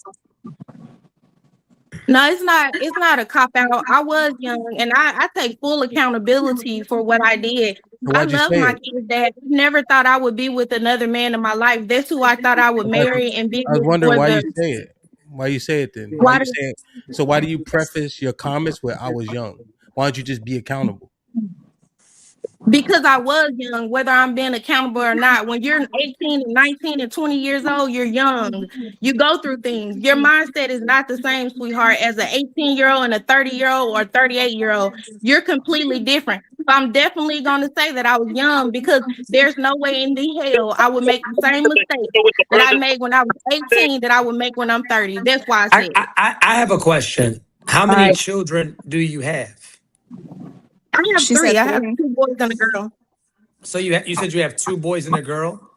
No, it's not a cop out. I was young and I take full accountability for what I did. I love my kids' dad. Never thought I would be with another man in my life. That's who I thought I would marry and be I was with. wondering why you say it. Why you say it then? Why you say it? So why do you preface your comments with "I was young"? Why don't you just be accountable? Because I was young, whether I'm being accountable or not. When you're 18 and 19 and 20 years old, you're young. You go through things. Your mindset is not the same, sweetheart, as an 18-year-old and a 30-year-old or 38-year-old. You're completely different. So I'm definitely going to say that I was young because there's no way in the hell I would make the same mistake that I made when I was 18 that I would make when I'm 30. That's why I said it. I have a question. How many children do you have? I have 3. I have 2 boys and a girl. So you said you have 2 boys and a girl?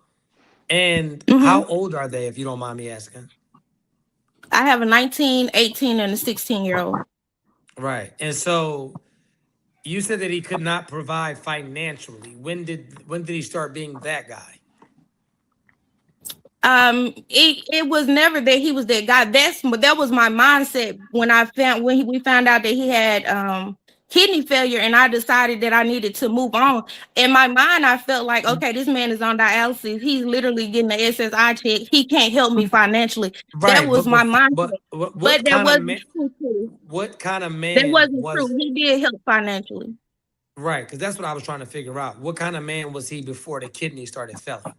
And how old are they, if you don't mind me asking? I have a 19, 18, and a 16-year-old. Right. And so You said that he could not provide financially. When did he start being that guy? It was never that he was that guy. That was my mindset we found out that he had kidney failure, and I decided that I needed to move on. In my mind, I felt like, okay, this man is on dialysis. He's literally getting an SSI check. He can't help me financially. That Right, was my mindset. what But that kind of wasn't man? true. What kind of That man wasn't true. was? He did help financially. Right, because that's what I was trying to figure out. What kind of man was he before the kidney started failing?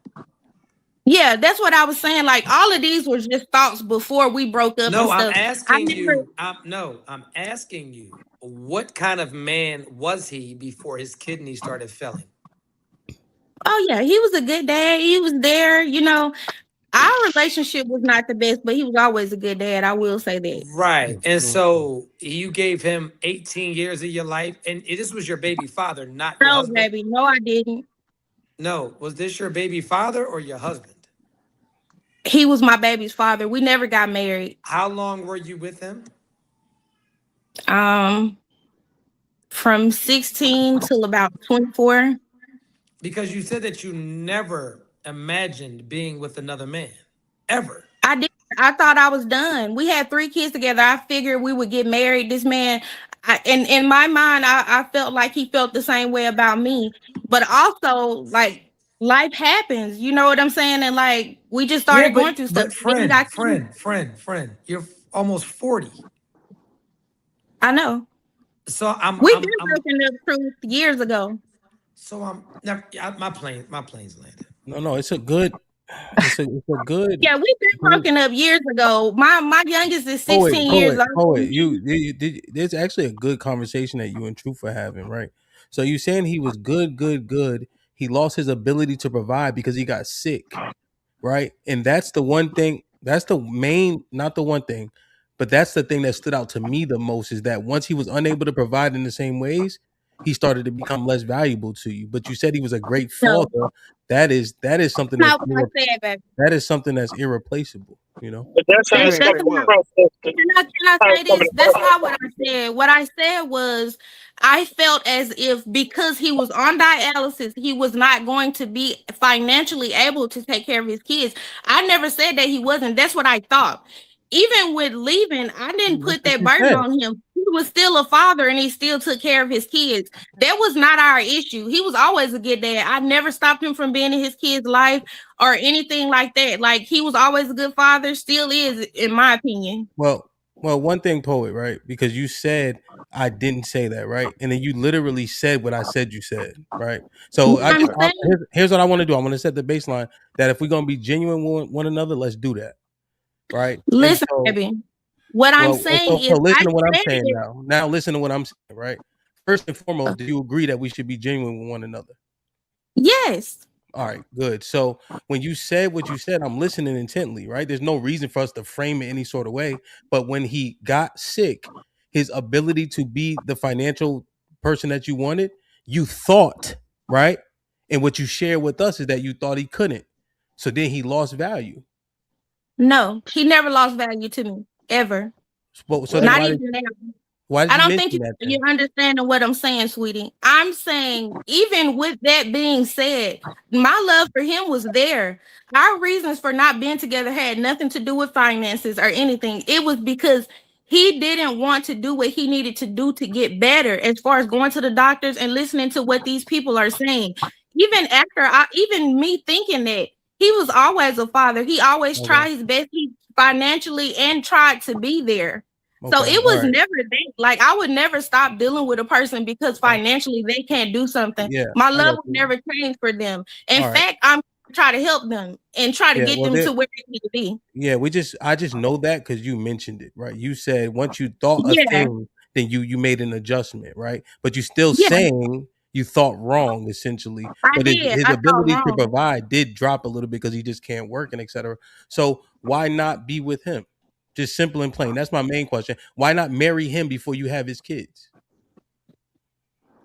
Yeah, that's what I was saying. Like, all of these were just thoughts before we broke up and No, I'm stuff. I asking never. you. I'm asking you. What kind of man was he before his kidney started failing? Oh yeah, he was a good dad. He was there. Our relationship was not the best, but he was always a good dad. I will say that. Right, and Mhm. so you gave him 18 years of your life, and this was your baby father, not your No, husband. baby, no, I didn't. No, was this your baby father or your husband? He was my baby's father. We never got married. How long were you with him? Um, from 16 till about 24. Because you said that you never imagined being with another man, ever. I did. I thought I was done. We had 3 kids together. I figured we would get married. This man, in my mind, I felt like he felt the same way about me. But also, like, life happens. You know what I'm saying? And like, we just Yeah, started going through stuff. Then we got kids. friend. You're almost 40. I know. So We've been broken up truth years ago. so I'm never, my plane's landed. No, it's a good. It's a good. Yeah, we've been broken up years ago. My youngest is 16 years old. Poet. There's actually a good conversation that you and Truth are having, right? So you saying he was good. He lost his ability to provide because he got sick, right? And that's the one thing. That's the main, not the one thing, but that's the thing that stood out to me the most is that once he was unable to provide in the same ways, he started to become less valuable to you. But you said he was a great No, father. That is something not what I said, baby. that is something that's irreplaceable. You know. But that's how That's it's that's going not. to Can I say this? That's not what I said. What I said was I felt as if because he was on dialysis, he was not going to be financially able to take care of his kids. I never said that he wasn't. That's what I thought. Even with leaving, I didn't That's put what that you burden said. on him. He was still a father and he still took care of his kids. That was not our issue. He was always a good dad. I never stopped him from being in his kids' life or anything like that. Like, he was always a good father, still is, in my opinion. Well, one thing, Poet, right? Because you said I didn't say that, right? And then you literally said what I said you said, right? So I'm saying, here's what I want to do. I want to set the baseline that if we're gonna be genuine with one another, let's do that, right? And listen, so, baby. What I'm well, saying so is, listen I to what I'm said saying it. now. Now listen to what I'm saying, right? First and foremost, do you agree that we should be genuine with one another? Yes. All right, good. So when you said what you said, I'm listening intently, right? There's no reason for us to frame it any sort of way. But when he got sick, his ability to be the financial person that you wanted, you thought, right? And what you share with us is that you thought he couldn't. So then he lost value. No, he never lost value to me, ever. So then Not why even now. did I you don't think mention that then? you're understanding what I'm saying, sweetie. I'm saying, even with that being said, my love for him was there. Our reasons for not being together had nothing to do with finances or anything. It was because he didn't want to do what he needed to do to get better, as far as going to the doctors and listening to what these people are saying. Even me thinking that he was always a father, he always Okay. tried his best, he financially and tried to be there. So Okay. it All was right. never that. Like, I would never stop dealing with a person because financially they can't do something. Yeah, My I love got would you. never change for them. In All right. fact, I'm trying to help them and try to Yeah. get Well, them to where they need to be. yeah, I just know that because you mentioned it, right? You said once you thought a Yeah, thing, then you made an adjustment, right? But you still yeah, saying you thought wrong essentially. I But did. his I thought ability to wrong. provide did drop a little bit because he just can't work and etc. So why not be with him? Just simple and plain. That's my main question. Why not marry him before you have his kids?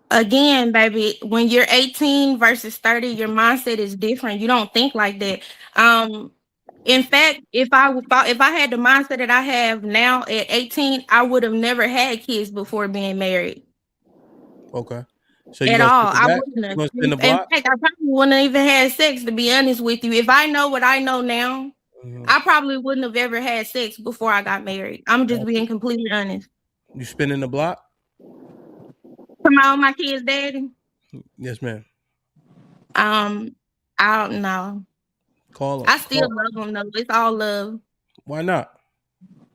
Again, baby, when you're 18 versus 30, your mindset is different. You don't think like that. Um, in fact, if I had the mindset that I have now at 18, I would have never had kids before being married. Okay. So you at gonna all. spin the I back? wouldn't You have. gonna spin the In block? fact, I probably wouldn't have even had sex, to be honest with you. If I know what I know now, I probably wouldn't have ever had sex before I got married. I'm just being completely honest. You spinning the block? Come on, my kid's daddy. Yes, ma'am. I don't know. Call him. I still love him though. It's all love. Why not?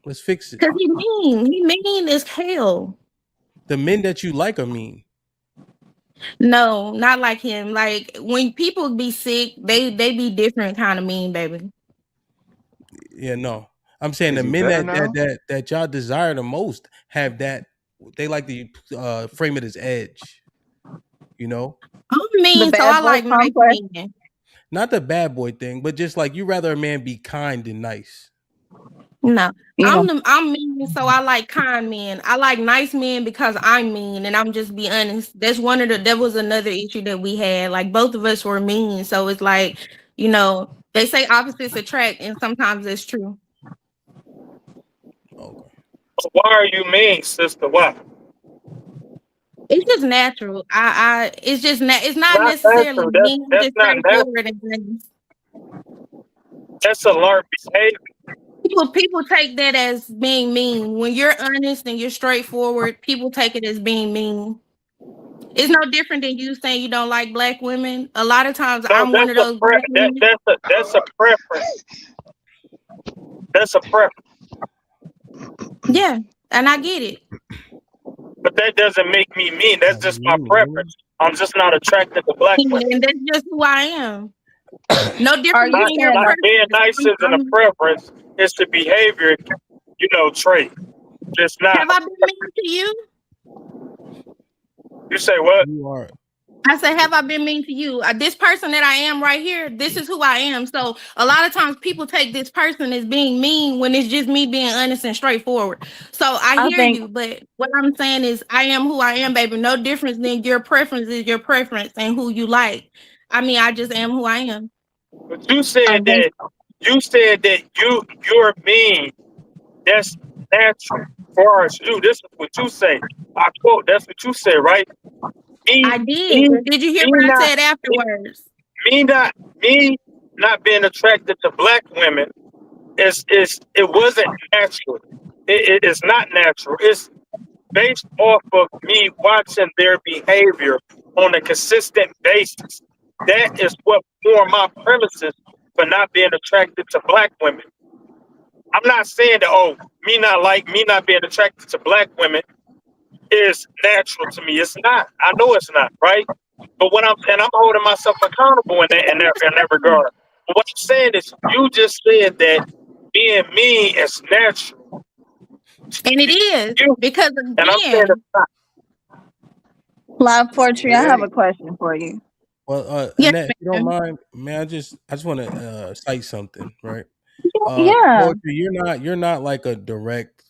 Let's fix it. Cause he mean. He mean as hell. The men that you like are mean. No, not like him. Like when people be sick, they be different kind of mean, baby. Yeah, no. I'm saying Is the he men better that now? that y'all desire the most have that. They like to frame it as edge. You know, I'm The mean, so bad I boy like nice complex. men. not the bad boy thing, but just like you rather a man be kind than nice. No, Yeah. I'm mean, so I like kind men. I like nice men because I'm mean, and I'm just be honest. That was another issue that we had. Like both of us were mean, so it's like, they say opposites attract, and sometimes it's true. Okay. Why are you mean, sister? Why? It's just natural. It's just it's not Not necessarily natural. That's mean. I'm that's just not natural. straightforward and honest. That's a learned behavior. People take that as being mean. When you're honest and you're straightforward, people take it as being mean. It's no different than you saying you don't like black women. A lot of times No, I'm one that's of a those black women. that's a preference. That's a preference. Yeah, and I get it. But that doesn't make me mean. That's Like just my mean. preference. I'm just not attracted to black women. And that's just who I am. No Are different you than Not your saying not being preference. nice isn't a preference. It's the behavior, trait. Just not. Have I been mean to you? You say what? You are. I said, have I been mean to you? This person that I am right here, this is who I am. So a lot of times people take this person as being mean when it's just me being honest and straightforward. So I I hear think you, but what I'm saying is I am who I am, baby. No difference than your preference is your preference and who you like. I mean, I just am who I am. But you I said think that you're mean. That's natural for us. This is what you say. I quote. That's what you said, right? Me, I did. me, Did you hear me what I not, said afterwards? me not being attracted to black women it wasn't natural. It is not natural. It's based off of me watching their behavior on a consistent basis. That is what formed my premises for not being attracted to black women. I'm not saying that me not being attracted to black women is natural to me. It's not. I know it's not, right? But I'm holding myself accountable in that regard. But what I'm saying is, you just said that being mean is natural. And it is You because and I'm saying it's again, not. live poetry. It I have a ain't. question for you. Well, yes, Annette, if you don't ma'am. mind, man, I just want to cite something, right? Yeah. Poetry, you're not like a direct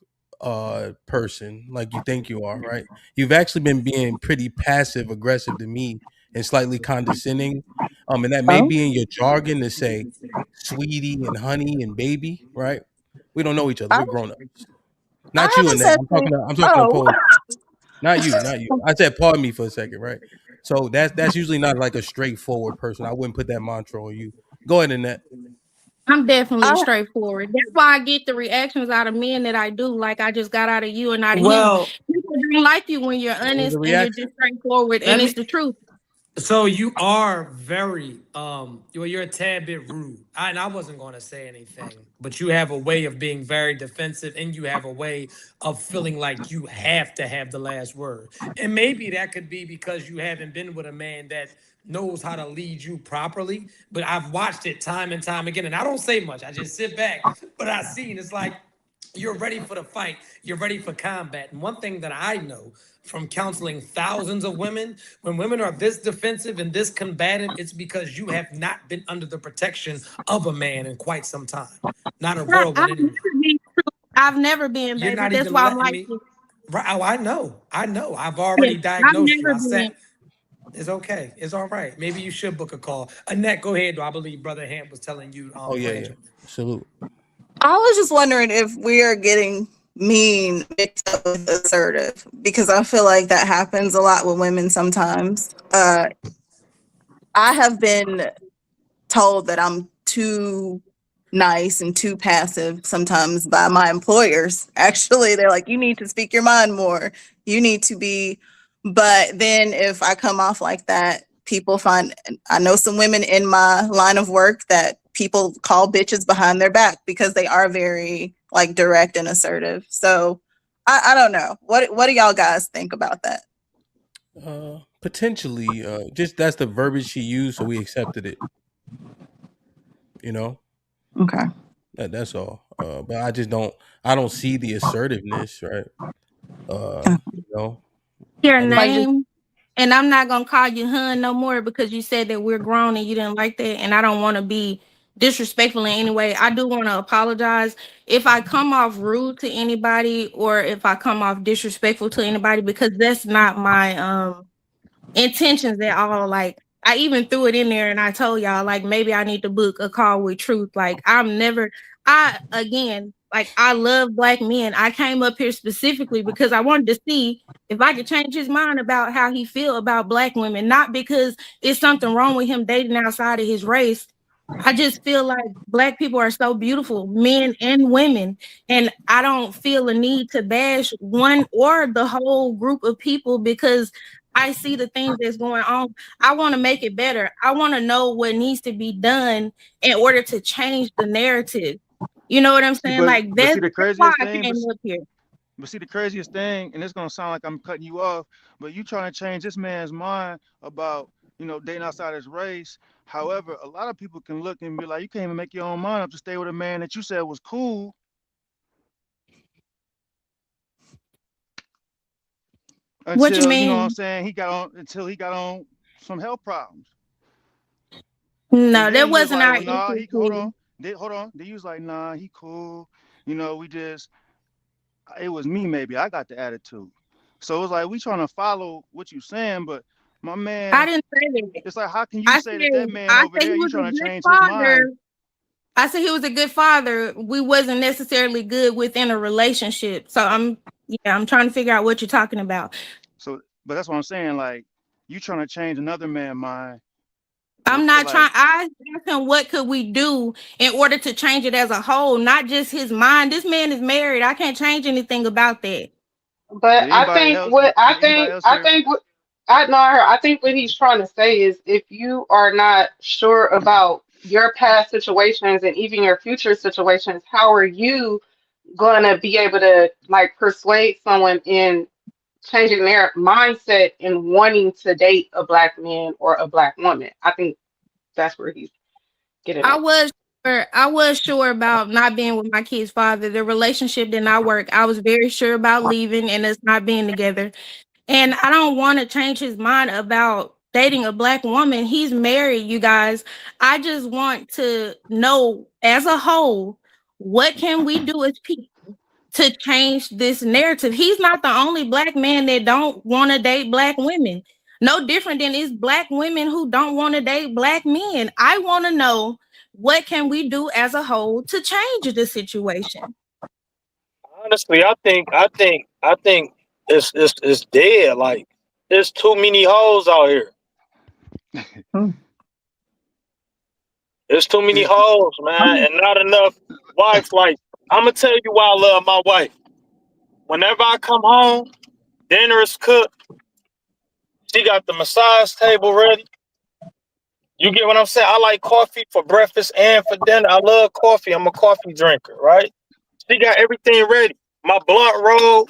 person like you think you are, right? You've actually been being pretty passive aggressive to me and slightly condescending. And that may Oh, be in your jargon to say sweetie and honey and baby, right? We don't know each other. I, We're grown ups. Not I you, haven't Annette. said I'm sweet. talking to Oh, poetry. Not you, not you. I said pardon me for a second, right? So that's usually not like a straightforward person. I wouldn't put that mantra on you. Go ahead, Annette. I'm definitely I straightforward. That's why I get the reactions out of men that I do, like I just got out of you and out of him. Well, People don't like you when you're What was honest the and you're reaction? just straightforward, and let it's me. the truth. So you are very you're a tad bit rude. And I wasn't going to say anything, but you have a way of being very defensive, and you have a way of feeling like you have to have the last word. And maybe that could be because you haven't been with a man that knows how to lead you properly. But I've watched it time and time again, and I don't say much. I just sit back, but I see, and it's like you're ready for the fight. You're ready for combat. And one thing that I know from counseling thousands of women, when women are this defensive and this combative, it's because you have not been under the protection of a man in quite some time. Not a real one, I've anyway. never been, I've never been, You're baby. not That's even why I'm letting like me. this. Right? Oh, I know. I know. I've Yeah, already I've diagnosed you. never I been. said, it's okay. It's all right. Maybe you should book a call. Annette, go ahead. Though I believe Brother Hamp was telling you, Oh yeah, Grand yeah. Jury. Salute. was just wondering if we are getting mean mixed up with assertive, because I feel like that happens a lot with women sometimes. I have been told that I'm too nice and too passive sometimes by my employers. Actually, they're like, you need to speak your mind more. You need to be. But then if I come off like that, people find, I know some women in my line of work that people call bitches behind their back because they are very like direct and assertive. So I don't know. What do y'all guys think about that? Potentially, just that's the verbiage she used, so we accepted it. You know, Okay. that's all. But I don't see the assertiveness, right? You know, Your I mean, Like just name, and I'm not gonna call you hun no more because you said that we're grown and you didn't like that, and I don't want to be disrespectful in any way. I do want to apologize if I come off rude to anybody or if I come off disrespectful to anybody, because that's not my intentions at all. Like, I even threw it in there and I told y'all, like, maybe I need to book a call with Truth. Like, again, like, I love black men. I came up here specifically because I wanted to see if I could change his mind about how he feel about black women, not because it's something wrong with him dating outside of his race. I just feel like black people are so beautiful, men and women, and I don't feel a need to bash one or the whole group of people because I see the things that's going on. I want to make it better. I want to know what needs to be done in order to change the narrative. You know what I'm See, saying? Like but see that's the why craziest I thing, came up here. but see the craziest thing, and it's gonna sound like I'm cutting you off, but you trying to change this man's mind about, dating outside his race. However, a lot of people can look and be like, you can't even make your own mind up to stay with a man that you said was cool What you until, you know what I'm mean? saying, he got on some health problems. And No, that then you was wasn't like, our well, nah, issue, he hold Kitty. on. Hold on. Then you was like, nah, he cool. We just it was me maybe. I got the attitude. So it was like we trying to follow what you saying, but my I man, didn't say that. it's like how can you I say that said man I over said he there, you was a trying to good change his mind? father. I said he was a good father. We wasn't necessarily good within a relationship. So I'm trying to figure out what you're talking about. So but that's what I'm saying, like you trying to change another man's mind I'm with not like trying. I asked him what could we do in order to change it as a whole, not just his mind. This man is married. I can't change anything about that. But did I anybody think else what did anybody else I hear? think what I know I heard, I think what he's trying to say is if you are not sure about your past situations and even your future situations, how are you gonna be able to like persuade someone in changing their mindset and wanting to date a black man or a black woman? I think that's where he's getting I at. was I was sure about not being with my kid's father. The relationship did not work. I was very sure about leaving and us not being together. And I don't want to change his mind about dating a black woman. He's married, you guys. I just want to know as a whole, what can we do as people to change this narrative? He's not the only black man that don't want to date black women. No different than it's black women who don't want to date black men. I want to know what can we do as a whole to change the situation. Honestly, I think it's dead. Like there's too many hoes out here. Hmm. There's too many Is hoes, man, and not enough wives. Like I'm gonna tell you why I love my wife. Whenever I come home, dinner is cooked. She got the massage table ready. You get what I'm saying? I like coffee for breakfast and for dinner. I love coffee. I'm a coffee drinker, right? She got everything ready. My blunt roll,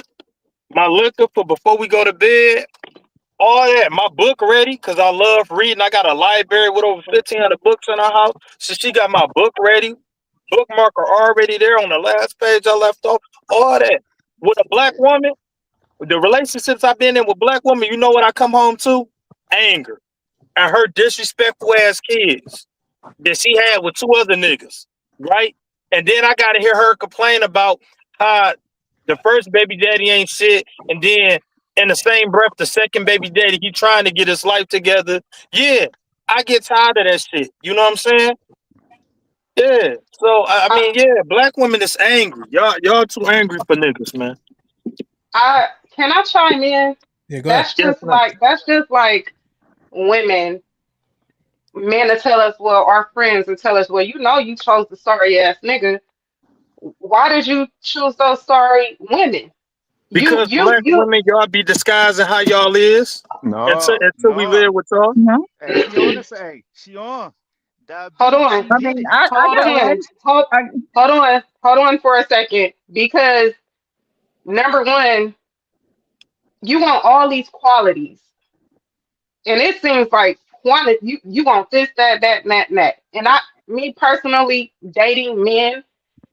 my liquor for before we go to bed, all that. My book ready because I love reading. I got a library with over 1,500 books in our house. So she got my book ready, bookmarker already there on the last page I left off. All that. With a black woman, the relationships I've been in with black women, you know what I come home to? Anger. And her disrespectful ass kids that she had with two other niggas, right? And then I gotta hear her complain about how the first baby daddy ain't shit, and then in the same breath, the second baby daddy, he trying to get his life together. Yeah, I get tired of that shit. You know what I'm saying? Yeah. So I I, mean, yeah, black women is angry. Y'all too angry for niggas, man. I can I chime in? Yeah, go ahead. That's Yes, just man. like women, men to tell us, well, our friends to tell us, well, you know, you chose the sorry ass nigga. Why did you choose those sorry women? Because black You. women, y'all be disguising how y'all is No, until we no. live with y'all. No, Hey, she on the say she on Hold diabetes. on, She I get mean, it. I hold got on, rights. I, hold on for a second, because number one, you want all these qualities, and it seems like quantity. You want this, that, and me personally, dating men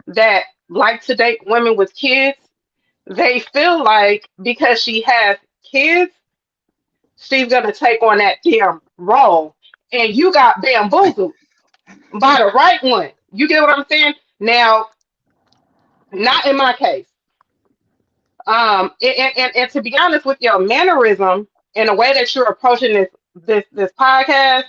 that like to date women with kids, they feel like because she has kids, she's gonna take on that damn role, and you got bamboozled by the right one. You get what I'm saying? Now, not in my case. And to be honest with your mannerism and the way that you're approaching this podcast,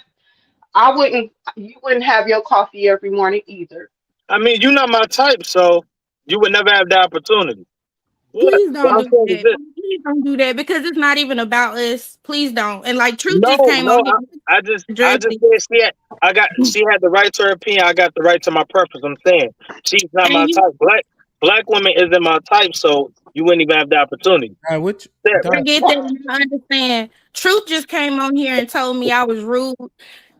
I wouldn't you wouldn't have your coffee every morning either. I mean, you're not my type, so you would never have the opportunity. please What don't I'm do saying is that. this. Please don't do that because it's not even about us. Please don't. And like Truth just No, came on no, here I addressed just it. said she had the right to her opinion. I got the right to my preference. I'm saying she's not And my you type. Black women isn't my type, so you wouldn't even have the opportunity. All right, which Yeah, I Dot? get that. And I understand. Truth just came on here and told me I was rude.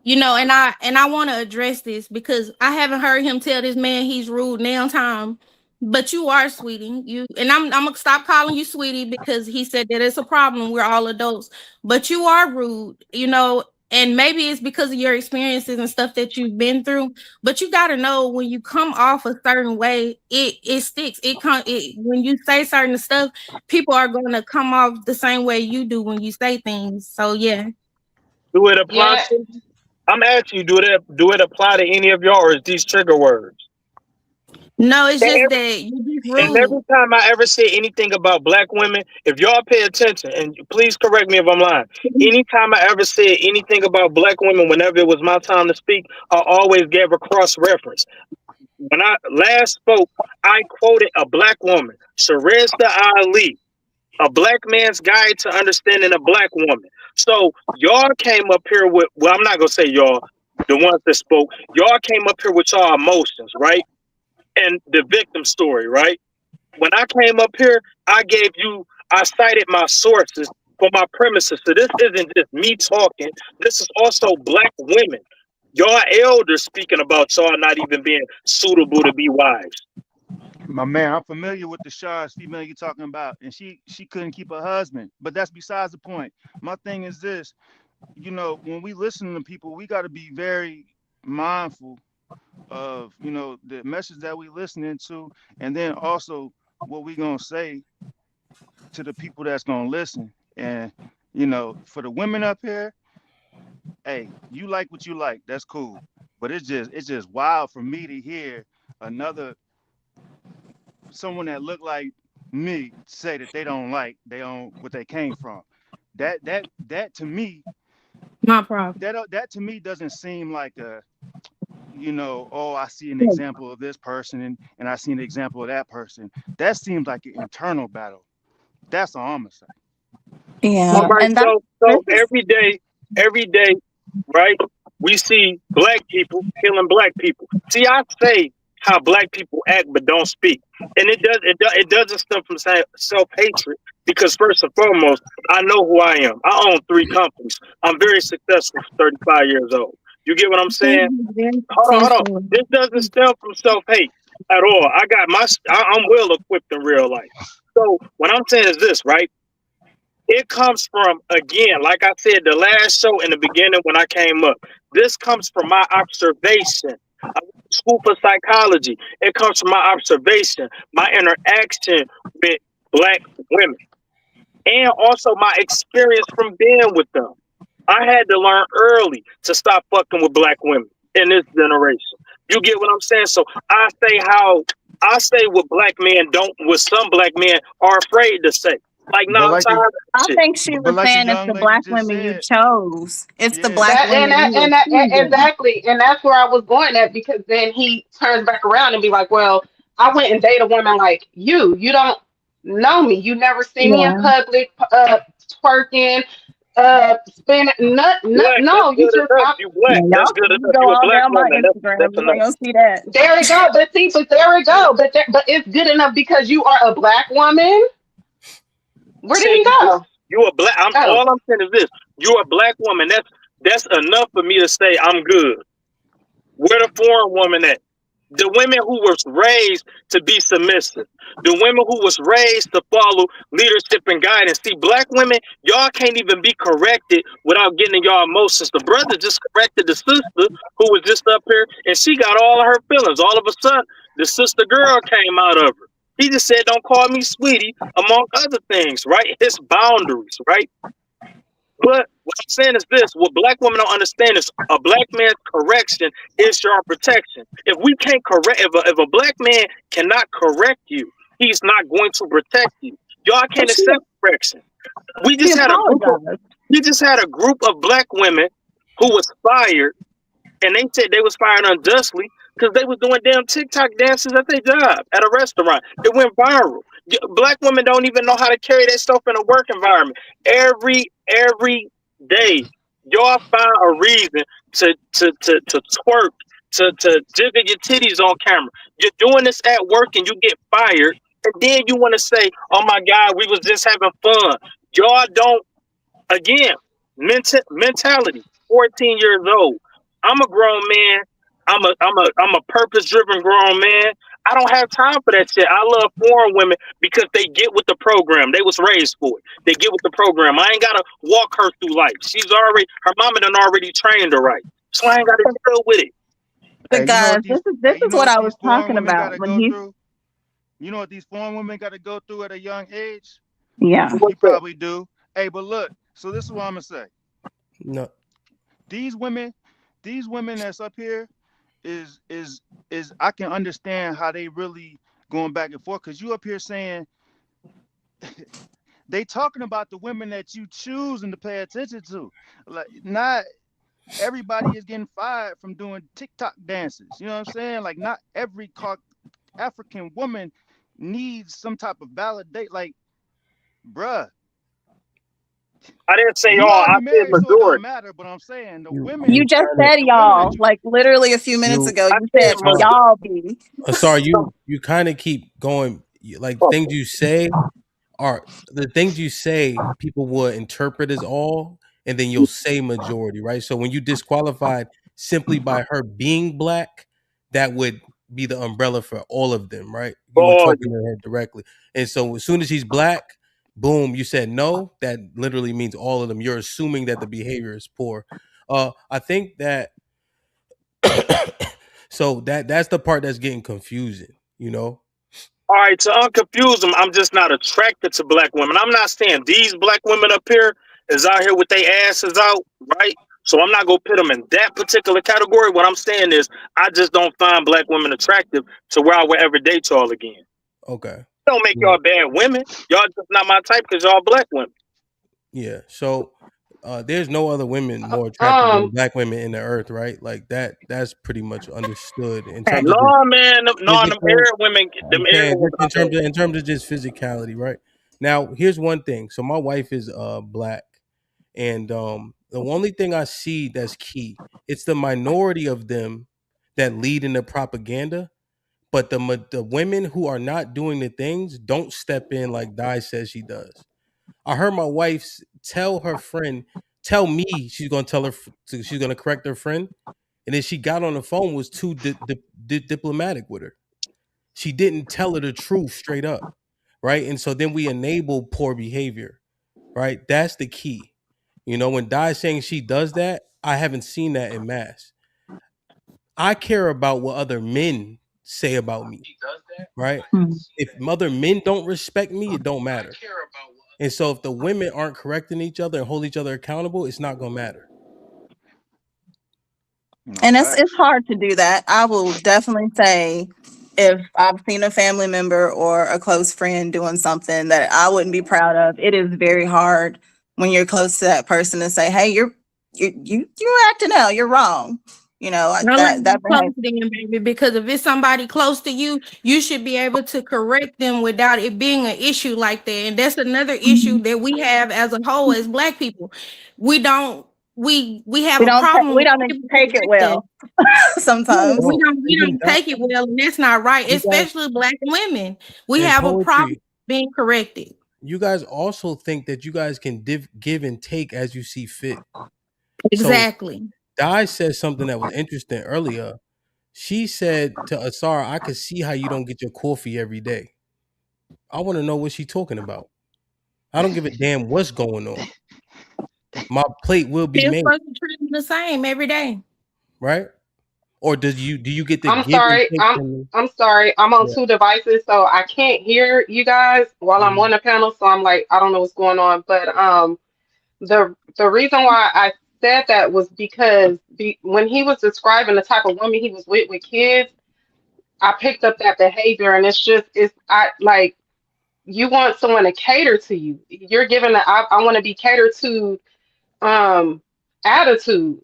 And I want to address this because I haven't heard him tell this man he's rude now time. But you are, sweetie. I'm gonna stop calling you sweetie because he said that it's a problem. We're all adults. But you are rude, and maybe it's because of your experiences and stuff that you've been through. But you gotta know when you come off a certain way, it sticks. It when you say certain stuff, people are gonna come off the same way you do when you say things. So yeah. do it apply Yeah, to? I'm asking you, do it apply to any of y'all, or is these trigger words? No, it's And just every, that you just and every rude. time I ever say anything about black women, if y'all pay attention, and please correct me if I'm lying, anytime I ever said anything about black women, whenever it was my time to speak, I always gave a cross reference. When I last spoke, I quoted a black woman, Sharista Ali, A Black Man's Guide to Understanding a Black Woman. So y'all came up here with, well, I'm not gonna say y'all, the ones that spoke, y'all came up here with y'all emotions, right? And the victim story, right? When I came up here, I cited my sources for my premises. So this isn't just me talking. This is also black women. Y'all elders speaking about y'all not even being suitable to be wives. My man, I'm familiar with the Shard's female you're talking about, and she couldn't keep her husband. But that's besides the point. My thing is this, when we listen to people, we got to be very mindful of, the message that we listening to, and then also what we gonna say to the people that's gonna listen. And for the women up here, hey, you like what you like, that's cool. But it's just wild for me to hear another someone that look like me say that they don't like they own what they came from. That to me, My problem. that to me doesn't seem like oh, I see an example of this person and I see an example of that person. That seems like an internal battle. That's all I'm gonna say. All Yeah, right, and that so this is every day, right? We see black people killing black people. See, I say how black people act but don't speak, and it doesn't stem from self hatred because first and foremost, I know who I am. I own 3 companies. I'm very successful for 35 years old. You get what I'm saying? Very Hold on. successful. This doesn't stem from self hate at all. I'm well equipped in real life. So what I'm saying is this, right? It comes from, again, like I said, the last show in the beginning when I came up. This comes from my observation. I went to school for psychology. It comes from my observation, my interaction with black women, and also my experience from being with them. I had to learn early to stop fucking with black women in this generation. You get what I'm saying? So I say what black men don't, what some black men are afraid to say. Like, no, But I'm like the tired of that I shit. think she was like the saying it's young the lady black just women you said, chose. It's the yeah. black women you were choosing. Exactly, and that's where I was going at, because then he turns back around and be like, "Well, I went and dated a woman like you. You don't know me. You never see me in Yeah. public, twerking, spinning. Black, that's No, you good just enough. You black. That's Yup. good You enough. go You a all black down my woman. Instagram, That's you ain't enough. gonna see that. there we go. But see, but there we go. But it's good enough because you are a black woman. Where did Saying he you go? you a black. Oh, All I'm saying is this: you're a black woman. That's enough for me to say I'm good. Where the foreign woman at? The women who was raised to be submissive. The women who was raised to follow leadership and guidance. See, black women, y'all can't even be corrected without getting in y'all emotions. The brother just corrected the sister who was just up here, and she got all of her feelings. All of a sudden, the sister girl came out of her. He just said, "Don't call me sweetie," among other things, right? His boundaries, right? But what I'm saying is this: what black women don't understand is a black man's correction is your protection. If we can't correct, if a black man cannot correct you, he's not going to protect you. Y'all But can't accept correction. We she just had a group of apologized. we just had a group of black women who was fired, and they said they was fired unjustly because they was doing damn TikTok dances at their job at a restaurant. It went viral. Black women don't even know how to carry that stuff in a work environment. Every day, y'all find a reason to twerk, to jiggle your titties on camera. You're doing this at work and you get fired, and then you want to say, "Oh my God, we was just having fun." Y'all don't. Again, mentality. 14 years old. I'm a grown man. I'm a purpose driven grown man. I don't have time for that shit. I love foreign women because they get with the program. They was raised for it. They get with the program. I ain't gotta walk her through life. Her mama done already trained her right. So I ain't gotta deal with it. But Hey, you know guys, what this these is this hey, you is know what what I was these foreign talking women about gotta when go he through? You know what these foreign women gotta go through at a young age? yeah. What's You that? probably do. Hey, but look, so this is what I'm gonna say. No, These women, these women that's up here is is is I can understand how they really going back and forth because you up here saying they talking about the women that you choosing to pay attention to. Like not everybody is getting fired from doing TikTok dances. You know what I'm saying? Like not every African woman needs some type of validate. Like, bruh, I didn't say you all. I already said married, so it don't majority. matter. But I'm saying the You women, just kind of said the women y'all, that you like literally a few minutes you. ago, I you said said Uh, majority. y'all be. sorry, you kind of keep going. Like things you say are the things you say. People will interpret as all, and then you'll say majority, right? So when you disqualified simply by her being black, that would be the umbrella for all of them, right? You were Oh, talking to her directly, and so as soon as she's black, boom, you said no. That literally means all of them. You're assuming that the behavior is poor. I think that so that's the part that's getting confusing, you know. all right, to unconfuse them, I'm just not attracted to black women. I'm not saying these black women up here is out here with their asses out, right? So I'm not gonna put them in that particular category. What I'm saying is, I just don't find black women attractive to where I would ever date y'all again. Okay. Don't make Yeah. y'all bad women. Y'all just not my type because y'all black women. Yeah. So there's no other women more attractive than um, black women in the earth, right? Like that's pretty much understood in Okay. terms of just No, man, no, them physical. Arab women, them I'm Arab saying women. just in terms of just physicality, right? Now, here's one thing. So my wife is black, and the only thing I see that's key, it's the minority of them that lead in the propaganda, but the women who are not doing the things don't step in like Di says she does. I heard my wife tell her friend, tell me she's gonna tell her she's gonna correct her friend, and then she got on the phone was too diplomatic with her. She didn't tell her the truth straight up, right? And so then we enable poor behavior, right? That's the key. You know, when Di saying she does that, I haven't seen that in mass. I care about what other men say about me, right? Hmm. If other men don't respect me, it don't matter. And so if the women aren't correcting each other and hold each other accountable, it's not gonna matter. no And it's facts. hard to do that. I will definitely say if I've seen a family member or a close friend doing something that I wouldn't be proud of, it is very hard when you're close to that person to say, "Hey, you're acting out. You're wrong." You know, Don't let that them that close behavior. to them, baby, because if it's somebody close to you, you should be able to correct them without it being an issue like that. And that's another issue that we have as a whole as Black people. We don't we have a problem We with don't people take it correct us. well sometimes. We No, even don't that, take it well, and that's not right, you guys especially Black women. We in have a problem poetry, being corrected. you guys also think that you guys can give and take as you see fit. So Exactly. Di said something that was interesting earlier. She said to Asara, I could see how you don't get your coffee every day. I want to know what she's talking about. I don't give a damn what's going on. My plate will be Still made, supposed to treat them the same every day. right? Or do you get to I'm give and sorry. take I'm from me? I'm sorry. I'm on Yeah. two devices, so I can't hear you guys while I'm Mhm. on the panel. So I'm like, I don't know what's going on. But the reason why I said that was because when he was describing the type of woman he was with kids, I picked up that behavior, and it's I like you want someone to cater to you. You're given the I want to be catered to um attitude.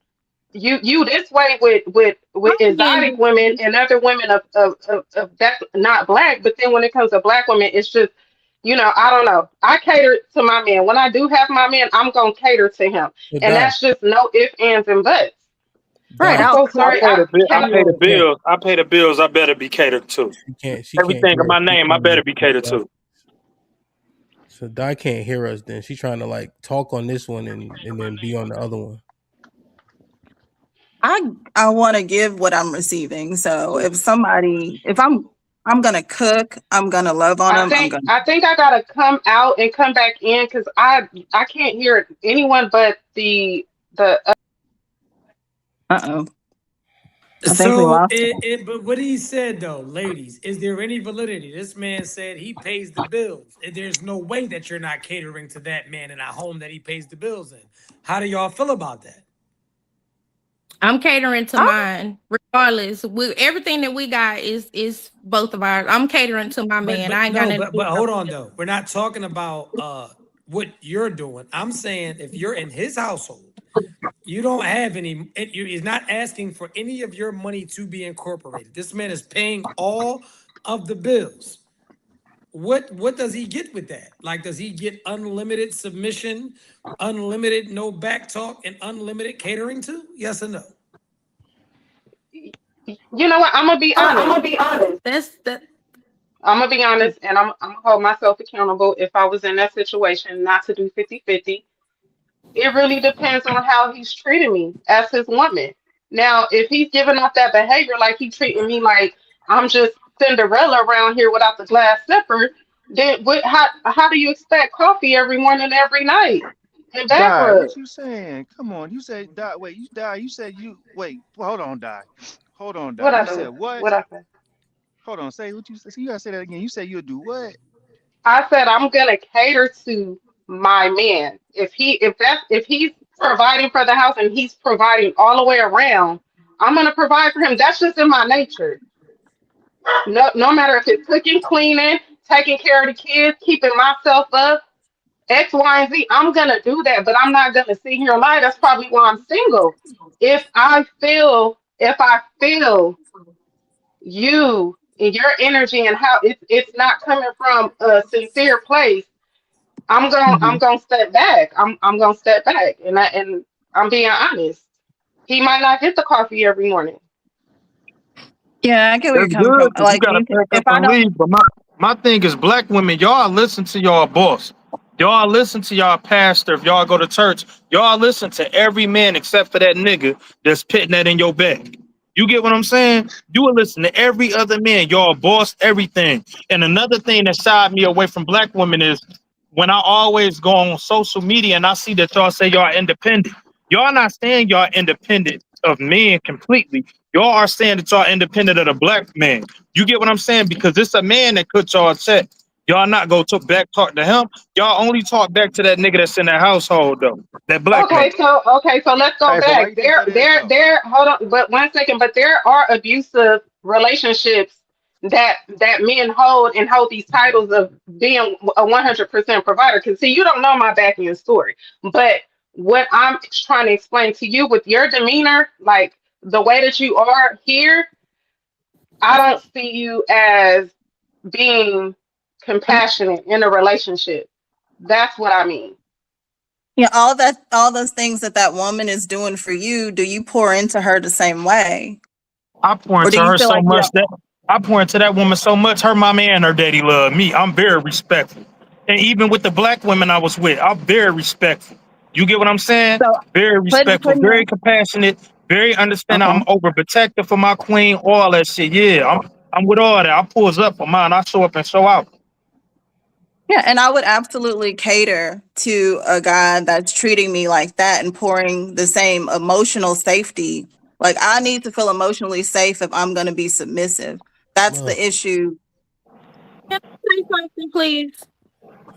You this way with I'm exotic getting women and other women of that's not black, but then when it comes to black women, it's just I don't know. I cater to my man. When I do have my man, I'm gonna cater to him, So and Die, that's just no ifs, ands, and buts. right. Die, I'm I'll so cook. sorry. I Can I? pay the yeah, bills. I pay the bills. I better be catered to. she can't Everything hear in us. my She's name, I trying to better be catered like, to. so Die can't hear us. Then she's trying to like talk on this one and then be on the other one. I want to give what I'm receiving. So if I'm gonna cook, I'm gonna love on them. I'm gonna. I think I gotta come out and come back in because I can't hear anyone but the Uh-oh. I think we So, lost her. but what he said though, ladies, is there any validity? This man said he pays the bills. And there's no way that you're not catering to that man in a home that he pays the bills in. How do y'all feel about that? I'm catering to I, mine, regardless. Everything that we got is both of ours. I'm catering to my man. I But ain't got no, nothing to do but with hold on nobody else. though. We're not talking about what you're doing. I'm saying if you're in his household, you don't have any. He's not asking for any of your money to be incorporated. This man is paying all of the bills. What does he get with that? Like, does he get unlimited submission, unlimited no back talk, and unlimited catering too? Yes or no? you know what? I'm gonna be honest. That's that. I'm gonna be honest, and I'm gonna hold myself accountable if I was in that situation not to do 50-50. It really depends on how he's treating me as his woman. Now, if he's giving off that behavior like he treating me like I'm just Cinderella around here without the glass slipper, then how do you expect coffee every morning, every night, and back Die. rub? What you saying? Come on. You said die. Wait, you die. You said you wait. Hold on, die. Hold on, die. What I You do? said what? What I say? Hold on. Say what you said. You gotta say that again. You said you'll do what? I said I'm gonna cater to my man. If he's providing for the house and he's providing all the way around, I'm gonna provide for him. That's just in my nature. No matter if it's cooking, cleaning, taking care of the kids, keeping myself up, X, Y, and Z, I'm gonna do that, but I'm not gonna sit here and lie. That's probably why I'm single. If I feel you and your energy and how it's not coming from a sincere place, I'm gonna step back. I'm gonna step back, and I'm being honest. He might not get the coffee every morning. yeah, I get where you're That's coming from. good because you Like gotta pack if up I and don't. leave. But my thing is, black women, y'all listen to y'all boss. Y'all listen to y'all pastor. If y'all go to church, y'all listen to every man except for that nigga that's pitting that in your back. You get what I'm saying? You will listen to every other man. Y'all boss everything. And another thing that shied me away from black women is when I always go on social media and I see that y'all say y'all independent. Y'all not saying y'all independent of men completely. Y'all are saying that y'all independent of the black man. You get what I'm saying? Because it's a man that cut y'all a check. Y'all not go to back talk to him. Y'all only talk back to that nigga that's in that household though. That black man. Okay, so let's go Hey, so why back. you think that is though? There. Hold on, but 1 second. But there are abusive relationships that men hold these titles of being a 100% provider. Because see, you don't know my back end story, but what I'm trying to explain to you with your demeanor, like the way that you are here, I don't see you as being compassionate in a relationship. That's what I mean. Yeah, all those things that woman is doing for you, do you pour into her the same way? I pour Or do into you her feel so like you much don't? that I pour into that woman so much. Her mama and her daddy love me. I'm very respectful, and even with the black women I was with, I'm very respectful. You get what I'm saying? So Very respectful, putting her very compassionate, very understanding. okay. I'm overprotective for my queen. All that shit. Yeah, I'm with all that. I pulls up for mine. I show up and show out. Yeah, and I would absolutely cater to a guy that's treating me like that and pouring the same emotional safety. Like I need to feel emotionally safe if I'm going to be submissive. That's Ugh, the issue. Can I say something, please?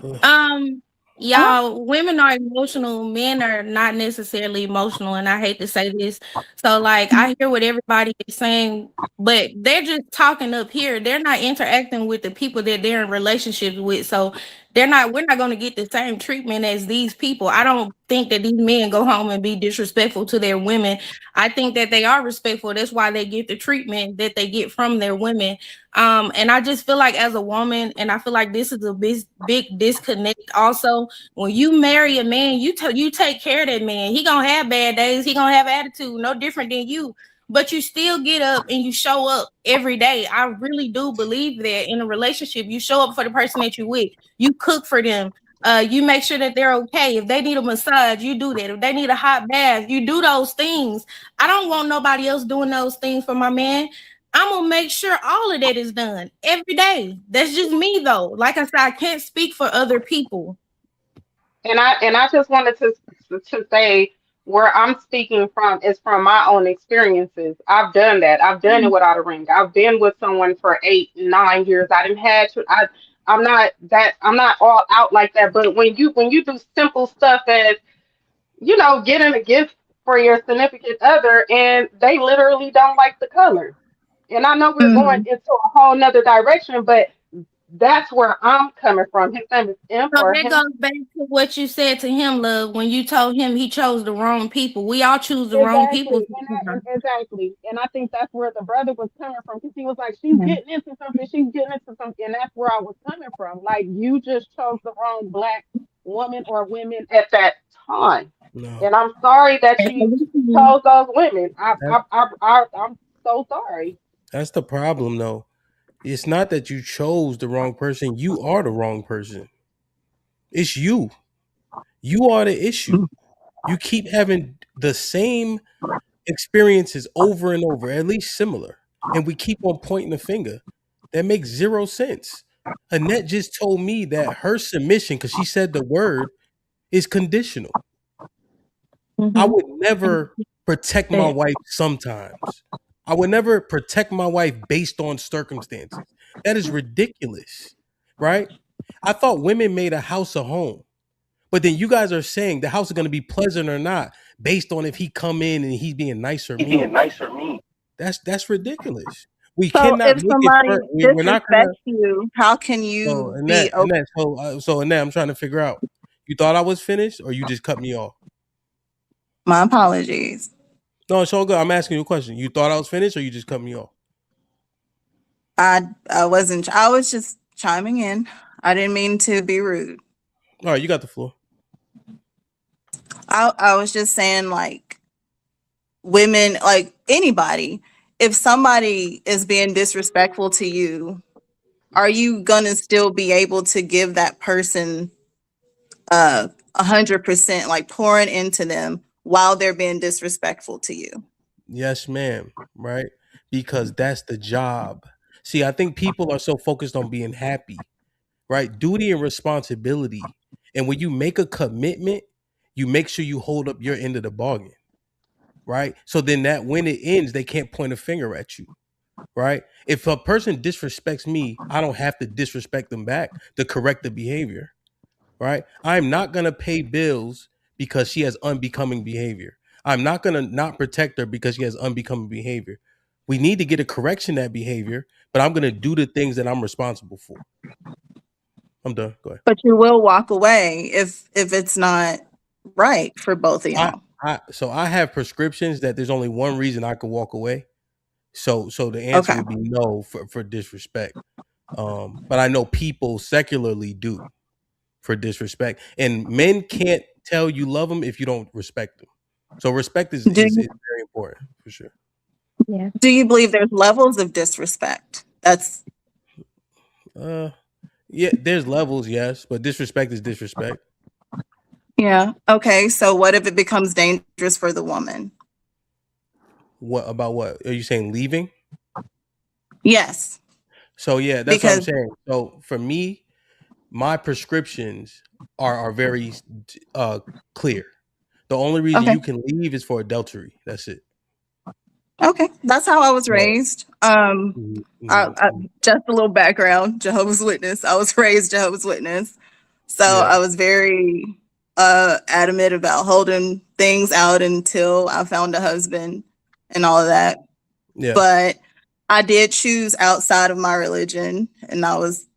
ugh. Um, y'all, women are emotional, men are not necessarily emotional, and I hate to say this. So, like, I hear what everybody is saying, but they're just talking up here. They're not interacting with the people that they're in relationships with. So we're not gonna get the same treatment as these people. I don't think that these men go home and be disrespectful to their women. I think that they are respectful. That's why they get the treatment that they get from their women. And I just feel like as a woman, and I feel like this is a big disconnect also. When you marry a man, you take care of that man. He gonna have bad days, he gonna have attitude, no different than you. But you still get up and you show up every day. I really do believe that in a relationship, you show up for the person that you with. You cook for them. You make sure that they're okay. If they need a massage, you do that. If they need a hot bath, you do those things. I don't want nobody else doing those things for my man. I'm gonna make sure all of that is done every day. That's just me though. Like I said, I can't speak for other people. And I just wanted to say where I'm speaking from is from my own experiences. I've done that. I've done it without a ring. I've been with someone for 8, 9 years. I didn't have to. I'm not all out like that. But when you do simple stuff as getting a gift for your significant other, and they literally don't like the color. And I know we're going Mhm. into a whole nother direction, but that's where I'm coming from. His name is Imp So or that him. goes back to what you said to him, love, when you told him he chose the wrong people. We all choose the wrong people Exactly, sometimes. exactly, and I think that's where the brother was coming from because he was like, "She's getting into something, she's getting into something," and that's where I was coming from. Like, you just chose the wrong black woman or women at that time, No, and I'm sorry that you chose those women. that, I'm so sorry. that's the problem, though. It's not that you chose the wrong person. You are the wrong person. It's you. You are the issue. You keep having the same experiences over and over, at least similar, and we keep on pointing the finger. That makes zero sense. Annette just told me that her submission, because she said the word, is conditional. I Mhm. would never protect my wife sometimes. I would never protect my wife based on circumstances. That is ridiculous, right? I thought women made a house a home. But then you guys are saying the house is going to be pleasant or not based on if he come in and he's being nice or mean. That's ridiculous. We So cannot if make it somebody we're not gonna. disrespects you, how can So you be Annette, okay? Annette, I'm trying to figure out. You thought I was finished, or you just cut me off? My apologies. No, it's all good. I'm asking you a question. You thought I was finished, or you just cut me off? I wasn't. I was just chiming in. I didn't mean to be rude. All right, you got the floor. I was just saying, like, women, like anybody, if somebody is being disrespectful to you, are you gonna still be able to give that person 100%, like pouring into them while they're being disrespectful to you? Yes, ma'am. Right? Because that's the job. See, I think people are so focused on being happy, right? Duty and responsibility. And when you make a commitment, you make sure you hold up your end of the bargain, right? So then that when it ends, they can't point a finger at you, right? If a person disrespects me, I don't have to disrespect them back to correct the behavior, right? I'm not going to pay bills because she has unbecoming behavior. I'm not going to not protect her because she has unbecoming behavior. We need to get a correction that behavior, but I'm gonna do the things that I'm responsible for. I'm done. Go ahead. But you will walk away if it's not right for both of y'all. So I have prescriptions that there's only one reason I could walk away. So the answer Okay. would be no for disrespect. But I know people secularly do for disrespect, and men can't tell you love them if you don't respect them. So respect is very important for sure. Yeah. Do you believe there's levels of disrespect? That's Yeah, there's levels, yes, but disrespect is disrespect. yeah. Okay. So what if it becomes dangerous for the woman? What about what? Are you saying leaving? Yes. So yeah, that's what I'm saying. So for me, my prescriptions are very clear. The only reason Okay. you can leave is for adultery. That's it. Okay. That's how I was raised. Just a little background, Jehovah's Witness. I was raised Jehovah's Witness. So I was very adamant about holding things out until I found a husband and all of that. Yeah. But I did choose outside of my religion, and I was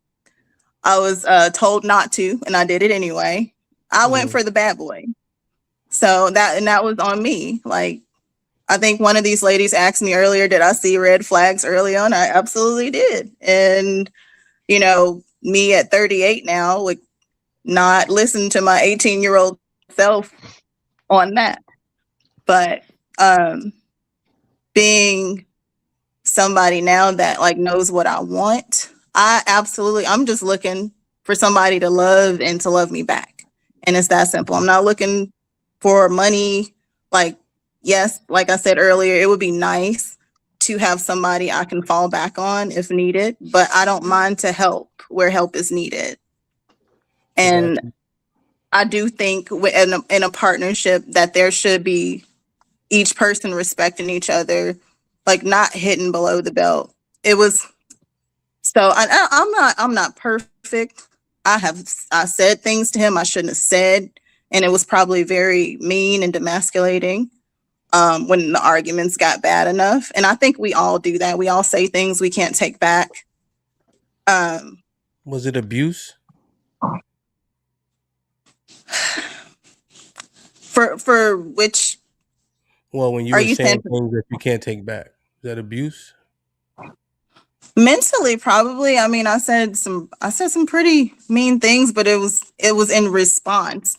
told not to, and I did it anyway. I went for the bad boy. So that was on me. Like, I think one of these ladies asked me earlier, did I see red flags early on? I absolutely did. And, you know, me at 38 now would not listen to my 18-year-old self on that. But being somebody now that like knows what I want, I'm just looking for somebody to love and to love me back. And it's that simple. I'm not looking for money. Like, yes, like I said earlier, it would be nice to have somebody I can fall back on if needed, but I don't mind to help where help is needed. And I do think in a partnership that there should be each person respecting each other, like not hitting below the belt. It was so I'm not perfect. I said things to him I shouldn't have said, and it was probably very mean and demasculating when the arguments got bad enough. And I think we all do that. We all say things we can't take back. Was it abuse? For which? Well, when you were saying things that you can't take back, is that abuse? Mentally, probably. I mean, I said some pretty mean things, but it was in response.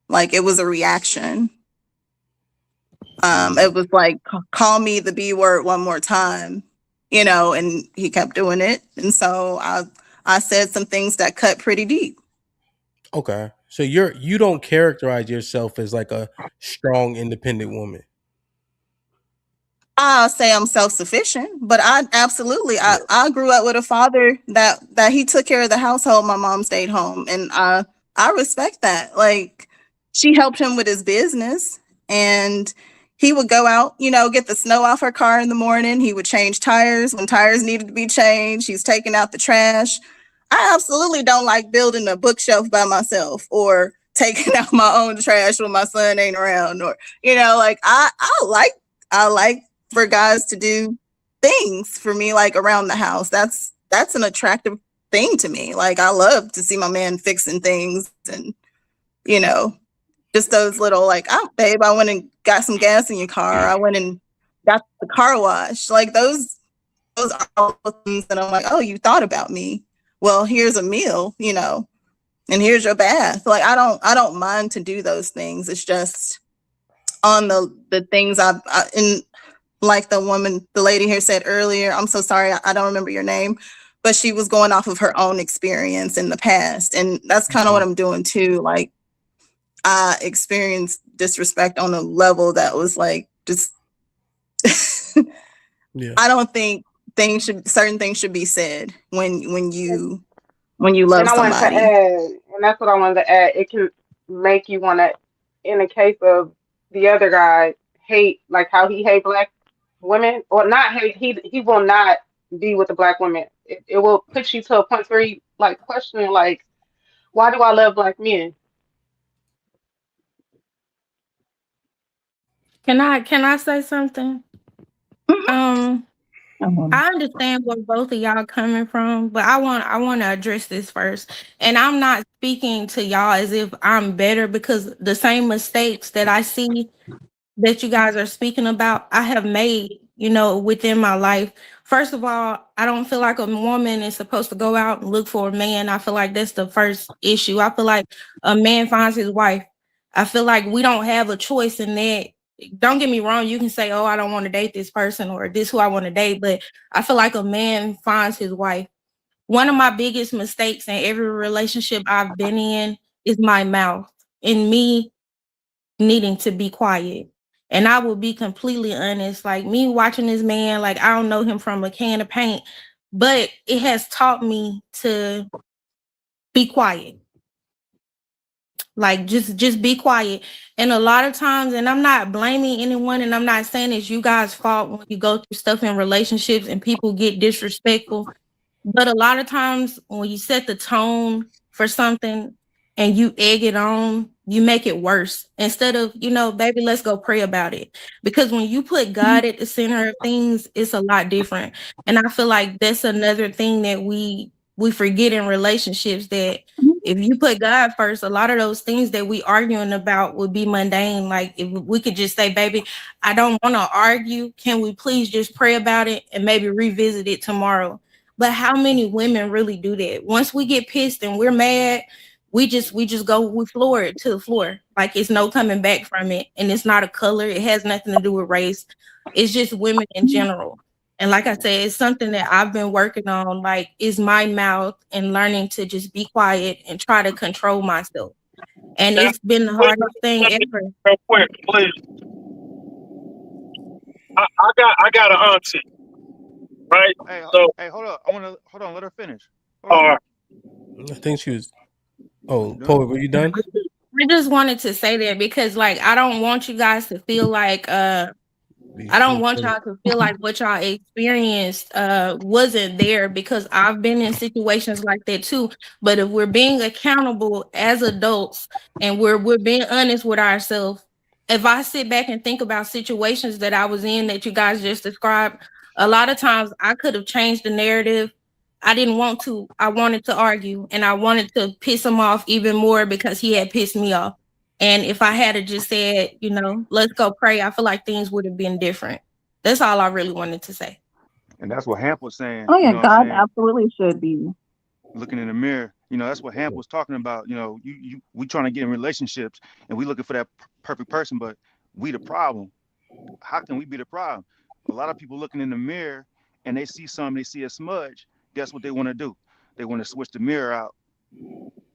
Like, it was a reaction. It was like, call me the B word one more time, you know, and he kept doing it. And so I said some things that cut pretty deep. Okay. So you don't characterize yourself as like a strong, independent woman. I'll say I'm self-sufficient, but I grew up with a father that he took care of the household. My mom stayed home, and I respect that. Like, she helped him with his business, and he would go out, you know, get the snow off her car in the morning. He would change tires when tires needed to be changed. He's taking out the trash. I absolutely don't like building a bookshelf by myself or taking out my own trash when my son ain't around, or, you know, like I like for guys to do things for me, like around the house. That's an attractive thing to me. Like, I love to see my man fixing things, and, you know, just those little like, oh, babe, I went and got some gas in your car. I went and got the car wash. Like, those are all things that I'm like, oh, you thought about me. Well, here's a meal, you know, and here's your bath. Like, I don't mind to do those things. It's just on the things in, like the lady here said earlier, I'm so sorry, I don't remember your name, but she was going off of her own experience in the past. And that's kind of what I'm doing too. Like, I experienced disrespect on a level that was like, just, yeah. I don't think certain things should be said when you love and I wanted to somebody. add, and that's what I wanted to add. It can make you want to, in the case of the other guy, hate, like how he hate black women, or not hate. He will not be with the black women. It will put you to a point where you like questioning, like, why do I love black men? Can I say something? I understand where both of y'all coming from, but I want to address this first. And I'm not speaking to y'all as if I'm better, because the same mistakes that I see that you guys are speaking about, I have made, within my life. First of all, I don't feel like a woman is supposed to go out and look for a man. I feel like that's the first issue. I feel like a man finds his wife. I feel like we don't have a choice in that. Don't get me wrong, you can say, oh, I don't want to date this person or this who I want to date, but I feel like a man finds his wife. One of my biggest mistakes in every relationship I've been in is my mouth and me needing to be quiet. And I will be completely honest, like me watching this man, like I don't know him from a can of paint, but it has taught me to be quiet. Like just be quiet. And a lot of times, and I'm not blaming anyone, and I'm not saying it's you guys' fault when you go through stuff in relationships and people get disrespectful. But a lot of times when you set the tone for something and you egg it on, you make it worse. Instead of, baby, let's go pray about it. Because when you put God at the center of things, it's a lot different. And I feel like that's another thing that we forget in relationships, that if you put God first, a lot of those things that we arguing about would be mundane. Like if we could just say, baby, I don't want to argue. Can we please just pray about it and maybe revisit it tomorrow? But how many women really do that? Once we get pissed and we're mad, we floor it to the floor. Like it's no coming back from it. And it's not a color. It has nothing to do with race. It's just women in general. And like I said, it's something that I've been working on, like is my mouth and learning to just be quiet and try to control myself. And Now, it's been the please, hardest thing ever. real quick, please. I got an auntie, right? Hey, So, hey, hold up. I want to hold on. Let her finish. Hold on. uh, I think she was. Oh, You done? Poet, were you done? I just wanted to say that because like I don't want you guys to feel like I don't want y'all to feel like what y'all experienced wasn't there, because I've been in situations like that too. But if we're being accountable as adults and we're being honest with ourselves, if I sit back and think about situations that I was in that you guys just described, a lot of times I could have changed the narrative. I didn't want to. I wanted to argue and I wanted to piss him off even more because he had pissed me off. And if I had just said, let's go pray, I feel like things would have been different. That's all I really wanted to say. And that's what Hamp was saying. Oh You yeah, know what I'm God saying? absolutely should be. Looking in the mirror. That's what Hamp was talking about. We trying to get in relationships and we looking for that perfect person, but we the problem. How can we be the problem? A lot of people looking in the mirror and they see something, they see a smudge. Guess what they want to do? They want to switch the mirror out.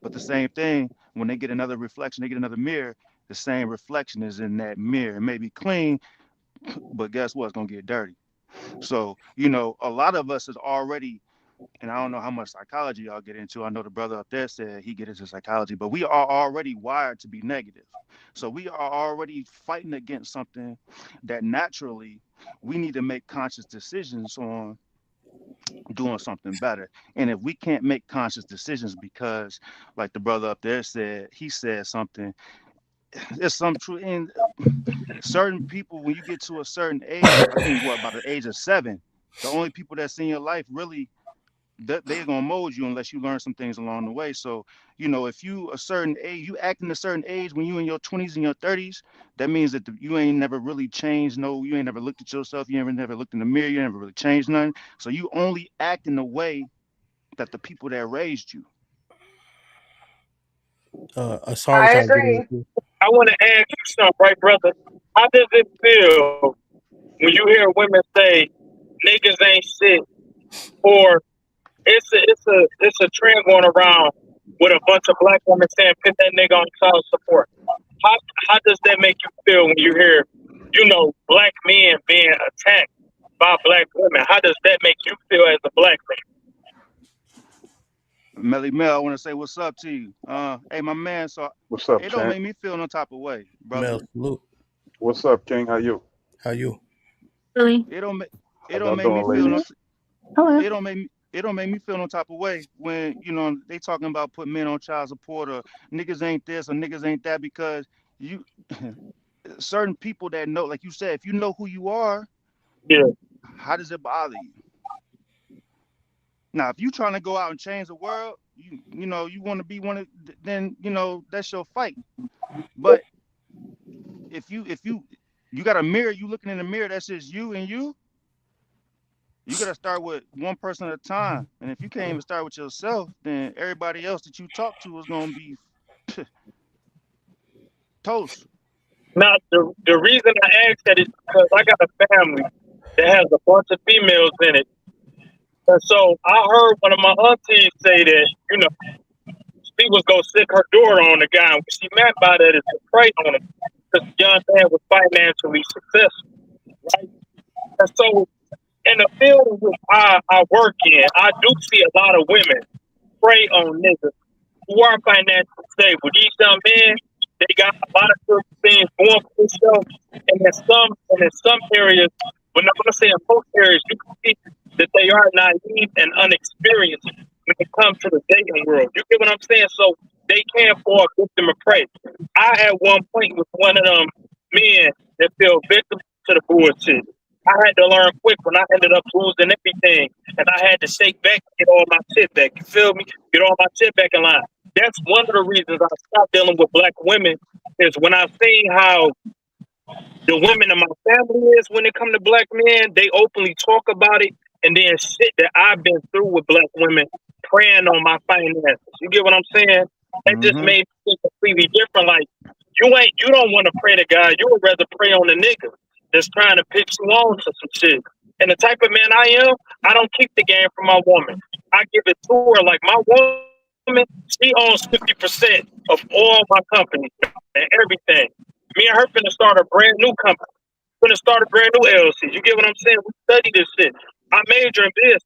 But the same thing, when they get another reflection, they get another mirror, the same reflection is in that mirror. It may be clean, but guess what? It's going to get dirty. So, a lot of us is already, and I don't know how much psychology y'all get into. I know the brother up there said he get into psychology, but we are already wired to be negative. So we are already fighting against something that naturally we need to make conscious decisions on doing something better. And if we can't make conscious decisions because, like the brother up there said, he said something, there's some truth in certain people. When you get to a certain age, I think what, about the age of 7, the only people that's in your life really that they're gonna mold you unless you learn some things along the way. So, if you a certain age, you act in a certain age when you in your 20s and your 30s, that means that you ain't never really changed. No, you ain't never looked at yourself. You ain't never looked in the mirror. You never really changed nothing. So you only act in the way that the people that raised you. Asar was I trying to get agree. in. I want to ask you something, right, brother? How does it feel when you hear women say niggas ain't shit, or it's a trend going around with a bunch of black women saying put that nigga on child support? How how does that make you feel when you hear, black men being attacked by black women? How does that make you feel as a black man? Melly Mel, I want to say what's up to you. Hey, my man. So What's up, it don't champ? make me feel no type of way, brother. Mel, salute. What's up, King? How you? How you? Really? It don't make How it don't y'all make me doing, feel no. ladies? Hello. It don't make me feel no type of way when they talking about putting men on child support or niggas ain't this or niggas ain't that, because you certain people that know, like you said, if you know who you are, Yeah. how does it bother you? Now, if you trying to go out and change the world, you know you want to be one of, then you know that's your fight. But if you got a mirror, you looking in the mirror that says you and you got to start with one person at a time. And if you can't even start with yourself, then everybody else that you talk to is gonna be toast. Now, the reason I ask that is because I got a family that has a bunch of females in it. And so I heard one of my aunties say that, she was going to stick her door on the guy. And what she meant by that is to prey on him because the young man was financially successful, right? And so in the field in which I work in, I do see a lot of women prey on niggas who are financially stable. These young men, they got a lot of good things going for themselves, and in some areas, but not gonna say in most areas, you can see that they are naive and unexperienced when it comes to the dating world. You get what I'm saying? So they can fall victim of prey. I at one point was one of them men that fell victim to the bullshit. I had to learn quick when I ended up losing everything, and I had to shake back and get all my shit back. You feel me? Get all my shit back in line. That's one of the reasons I stopped dealing with black women is when I seen how the women in my family is when it come to black men, they openly talk about it, and then shit that I've been through with black women preying on my finances. You get what I'm saying? That just Mm-hmm. made me completely different. Like you don't want to pray to God. You would rather pray on the nigga that's trying to pitch you on to some shit. And the type of man I am, I don't keep the game for my woman. I give it to her. Like my woman, she owns 50% of all my companies and everything. Me and her finna start a brand new company. Finna start a brand new LLC. You get what I'm saying? We study this shit. I major in business.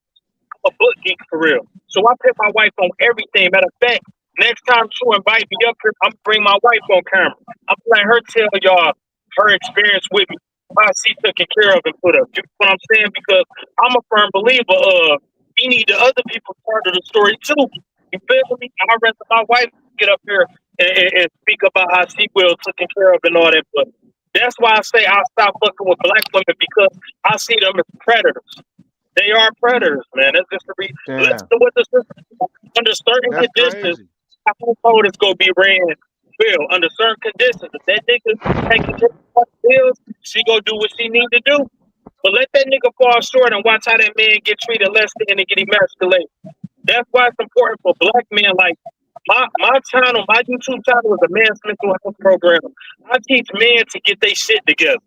I'm a book geek for real. So I put my wife on everything. Matter of fact, next time she invite me up here, I'm gonna bring my wife on camera. I'm gonna let her tell y'all her experience with me, how she taken care of and put up. You know what I'm saying? Because I'm a firm believer of we need the other people's part of the story too. You feel me? I'd rather my wife get up here and speak about how she will taken care of and all that. But that's why I say I stop fucking with black women because I see them as predators. They are predators, man. That's just the reason. Listen Damn, to what the system under certain that's conditions, crazy. I household is gonna be ran well under certain conditions. If that nigga taking care of her bills, she gonna do what she need to do. But let that nigga fall short and watch how that man get treated less than and get emasculated. That's why it's important for black men. Like my channel, my YouTube channel is a man's mental health program. I teach men to get their shit together.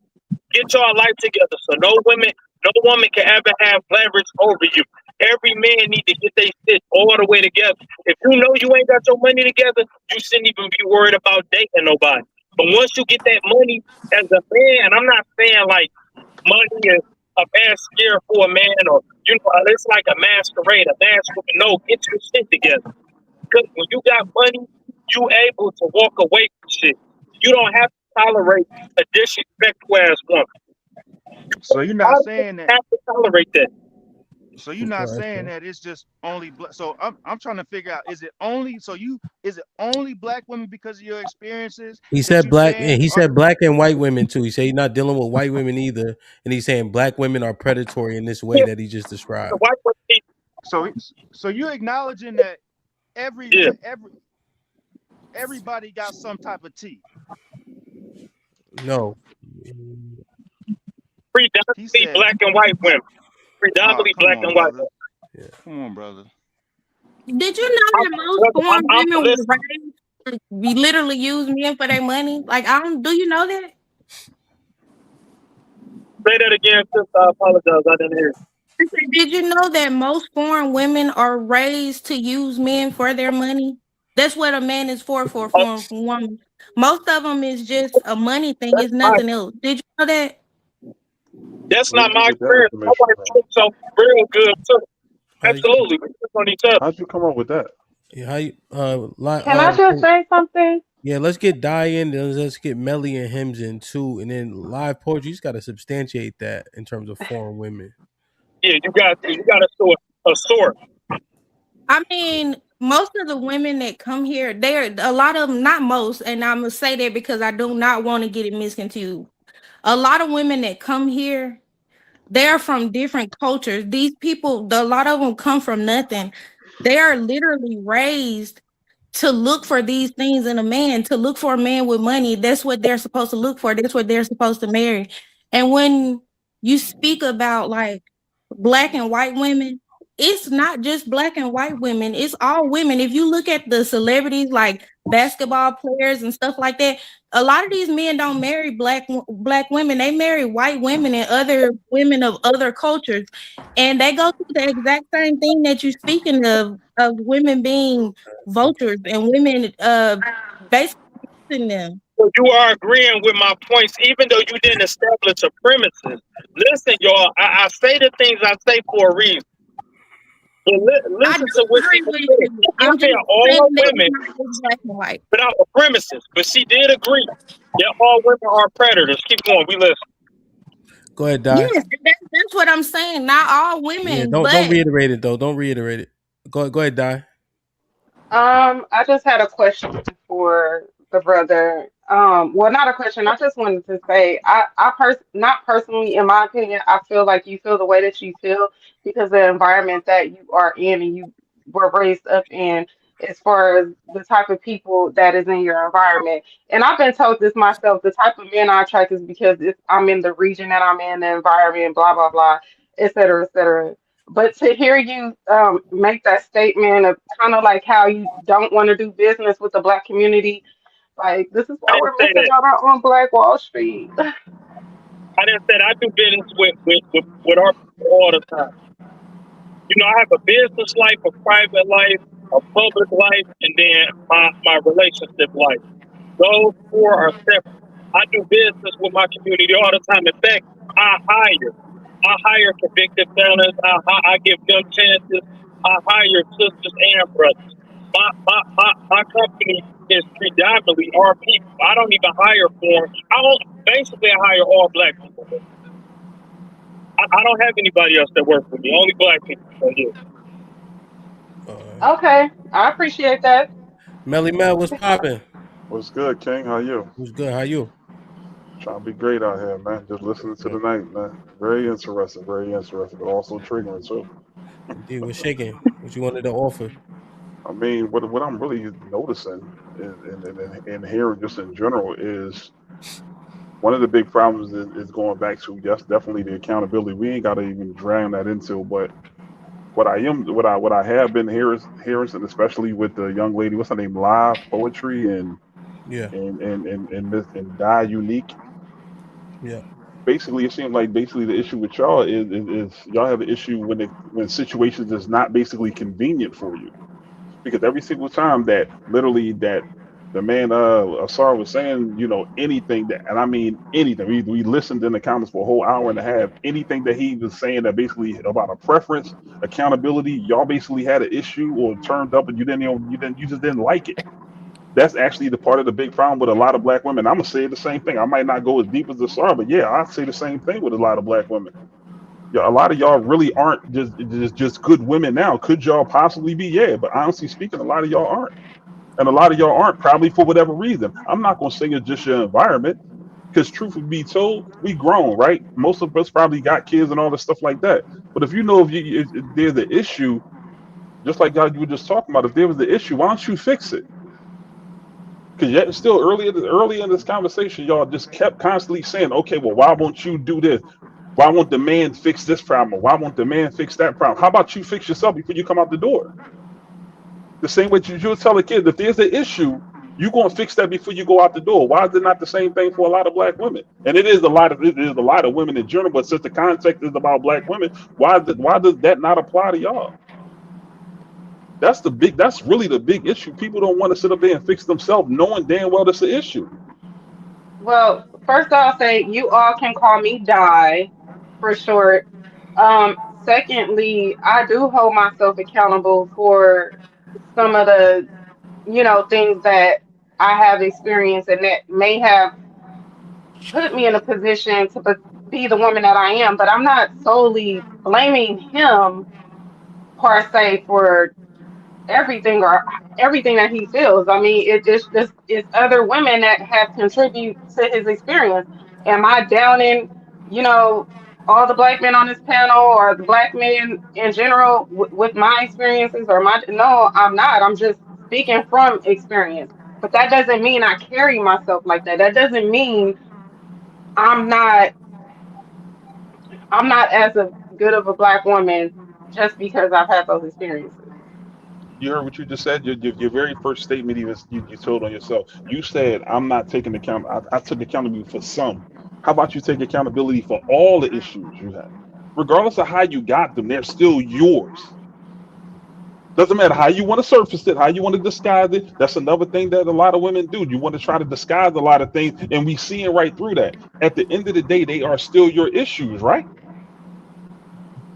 Get your life together. So no woman can ever have leverage over you. Every man need to get their shit all the way together. If you know you ain't got your money together, you shouldn't even be worried about dating nobody. But once you get that money as a man, I'm not saying like money is a bad scare for a man or it's like a masquerade, a masquerade. No, get your shit together. Because when you got money, you able to walk away from shit. You don't have to tolerate a disrespectful ass woman. So you're I not don't saying that. have to tolerate that. So you're not Okay, saying so that it's just only black. So I'm trying to figure out, is it only black women because of your experiences he that said you black, saying and he are said black and white women too. He said he's not dealing with white women either, and he's saying black women are predatory in this way Yeah, that he just the described. white women, so you're acknowledging that every yeah, every everybody got some type of tea. No, He predominantly said, black and white women. "Oh, Predominantly come black on, and white brother. women. yeah. Come on, brother." Did you know that most foreign I'm women were listening. raised to be literally use men for their money? Like, I don't. Do you know that? Say that again, sister. I apologize. I didn't hear. I said, did you know that most foreign women are raised to use men for their money? That's what a man is for a Oh, foreign woman. Most of them is just a money thing. that's It's my. nothing else. Did you know that? That's Where not did you my get that experience. My information wife from? cooks so real good too. How you, Absolutely, we cook on each other. How'd you come up with that? how you, Can I just say something? yeah, let's get Die in, then let's get Melly and Hims in too, and then live poetry. You just got to substantiate that in terms of foreign women. Yeah, you got to show a source. I mean, most of the women that come here, they're a lot of them, not most, and I'm gonna say that because I do not want to get it misconstrued. A lot of women that come here, they're from different cultures. These people, a lot of them come from nothing. They are literally raised to look for these things in a man, to look for a man with money. That's what they're supposed to look for. That's what they're supposed to marry. And when you speak about like black and white women, it's not just black and white women, it's all women. If you look at the celebrities like basketball players and stuff like that, a lot of these men don't marry black women. They marry white women and other women of other cultures. And they go through the exact same thing that you're speaking of women being vultures and women basically using them. So you are agreeing with my points, even though you didn't establish a premises. Listen, y'all, I say the things I say for a reason. But I listen do to what she agree just with said. you. She I'm just said saying all that it's women not just black and white. without the premises, but she did agree that all women are predators. Keep going. We listen. Go ahead, Die. Yes, that's what I'm saying. Not all Yeah, women, don't but reiterate it though. Don't reiterate it. Go ahead, Die. I just had a question for the brother. Well, not a question. I just wanted to say, not personally, in my opinion, I feel like you feel the way that you feel because the environment that you are in and you were raised up in, as far as the type of people that is in your environment. And I've been told this myself. The type of men I attract is because I'm in the region that I'm in, the environment, blah blah blah, et cetera, et cetera. But to hear you make that statement of kind of like how you don't want to do business with the black community, like this is I why didn't we're say missing that. out on Black Wall Street. I didn't say that. I do business with our people all the time. You know, I have a business life, a private life, a public life, and then my relationship life. Those four are separate. I do business with my community all the time. In fact, I hire. I hire convicted felons. I give them chances. I hire sisters and brothers. My company is predominantly our people. I don't even hire foreign. Basically, I hire all black people. I don't have anybody else that works with me. Only black people are here. Okay, I appreciate that. Melly Mel, what's popping? What's good, King? How you? Who's good? How you? Trying to be great out here, man. Just listening to the Good. night, man. Very interesting, but also triggering too. Indeed, what's shaking? What you wanted to offer? I mean, what I'm really noticing and hearing just in general is one of the big problems is going back to, yes, definitely the accountability. We ain't got to even drown that into, but what I have been hearing, and especially with the young lady, what's her name, Live Poetry Yeah, and Die Unique. yeah, Basically, it seems like basically the issue with y'all is y'all have an issue when situations is not basically convenient for you, because every single time that literally that the man Asar was saying, anything that, and I mean anything, we listened in the comments for a whole hour and a half, anything that he was saying that basically about a preference, accountability, y'all basically had an issue or turned up and you just didn't like it. That's actually the part of the big problem with a lot of black women. I'm gonna say the same thing. I might not go as deep as the Asar, but yeah, I say the same thing with a lot of black women. Yeah, a lot of y'all really aren't just good women now. Could y'all possibly be? Yeah, but honestly speaking, a lot of y'all aren't, and a lot of y'all aren't probably for whatever reason. I'm not gonna say it's just your environment, because truth be told, we grown, right? Most of us probably got kids and all this stuff like that. But if you know if there's an issue, just like God you were just talking about, if there was the issue, why don't you fix it? Because yet still early in this conversation, y'all just kept constantly saying, okay, well, why won't you do this? Why won't the man fix this problem? Or why won't the man fix that problem? How about you fix yourself before you come out the door? The same way you'll tell a kid, if there's an issue, you're going to fix that before you go out the door. Why is it not the same thing for a lot of black women? And it is a lot of women in general, but since the context is about black women, why does that not apply to y'all? That's really the big issue. People don't want to sit up there and fix themselves, knowing damn well that's an issue. Well, first I'll say you all can call me Di for short. Secondly, I do hold myself accountable for some of the, things that I have experienced and that may have put me in a position to be the woman that I am. But I'm not solely blaming him per se for everything or everything that he feels. I mean, just it's other women that have contributed to his experience. Am I downing, you know? all the black men on this panel or the black men in general with my experiences or my no, I'm not. I'm just speaking from experience. But that doesn't mean I carry myself like that. That doesn't mean I'm not I'm not as a good of a black woman just because I've had those experiences. You heard what you just said. Your very first statement, even you told on yourself. You said, "I'm not taking account. I took accountability for some." How about you take accountability for all the issues you have, regardless of how you got them? They're still yours. Doesn't matter how you want to surface it, how you want to disguise it. That's another thing that a lot of women do. You want to try to disguise a lot of things, and we see it right through that. At the end of the day, they are still your issues, right?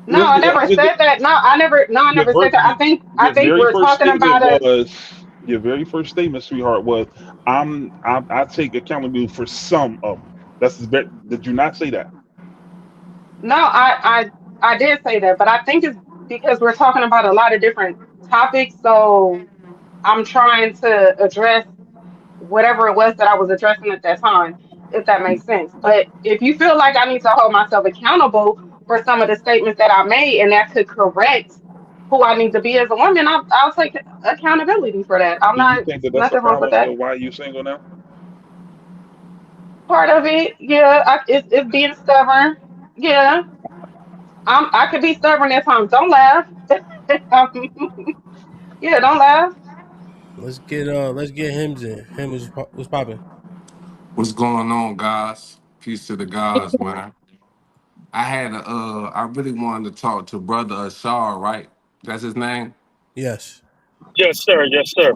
No, I never Was said that. No, I your, never said that. I your think very we're first talking statement about a was your very first statement, sweetheart, was I take accountability for some of them. Did you not say that? no, I did say that, but I think it's because we're talking about a lot of different topics, so I'm trying to address whatever it was that I was addressing at that time, if that makes sense. But if you feel like I need to hold myself accountable for some of the statements that I made and that could correct who I need to be as a woman, I'll take accountability for that. I'm Do you not think that that's a nothing wrong with problem that. with why you single now? Part of it, yeah, it's being stubborn. Yeah, I could be stubborn at times. Don't laugh. Um, yeah, don't laugh. Let's get Hims in. Him was popping. What's going on, guys? Peace to the guys, man. I really wanted to talk to brother Ashar, right? That's his name? Yes. Yes, sir. Yes, sir.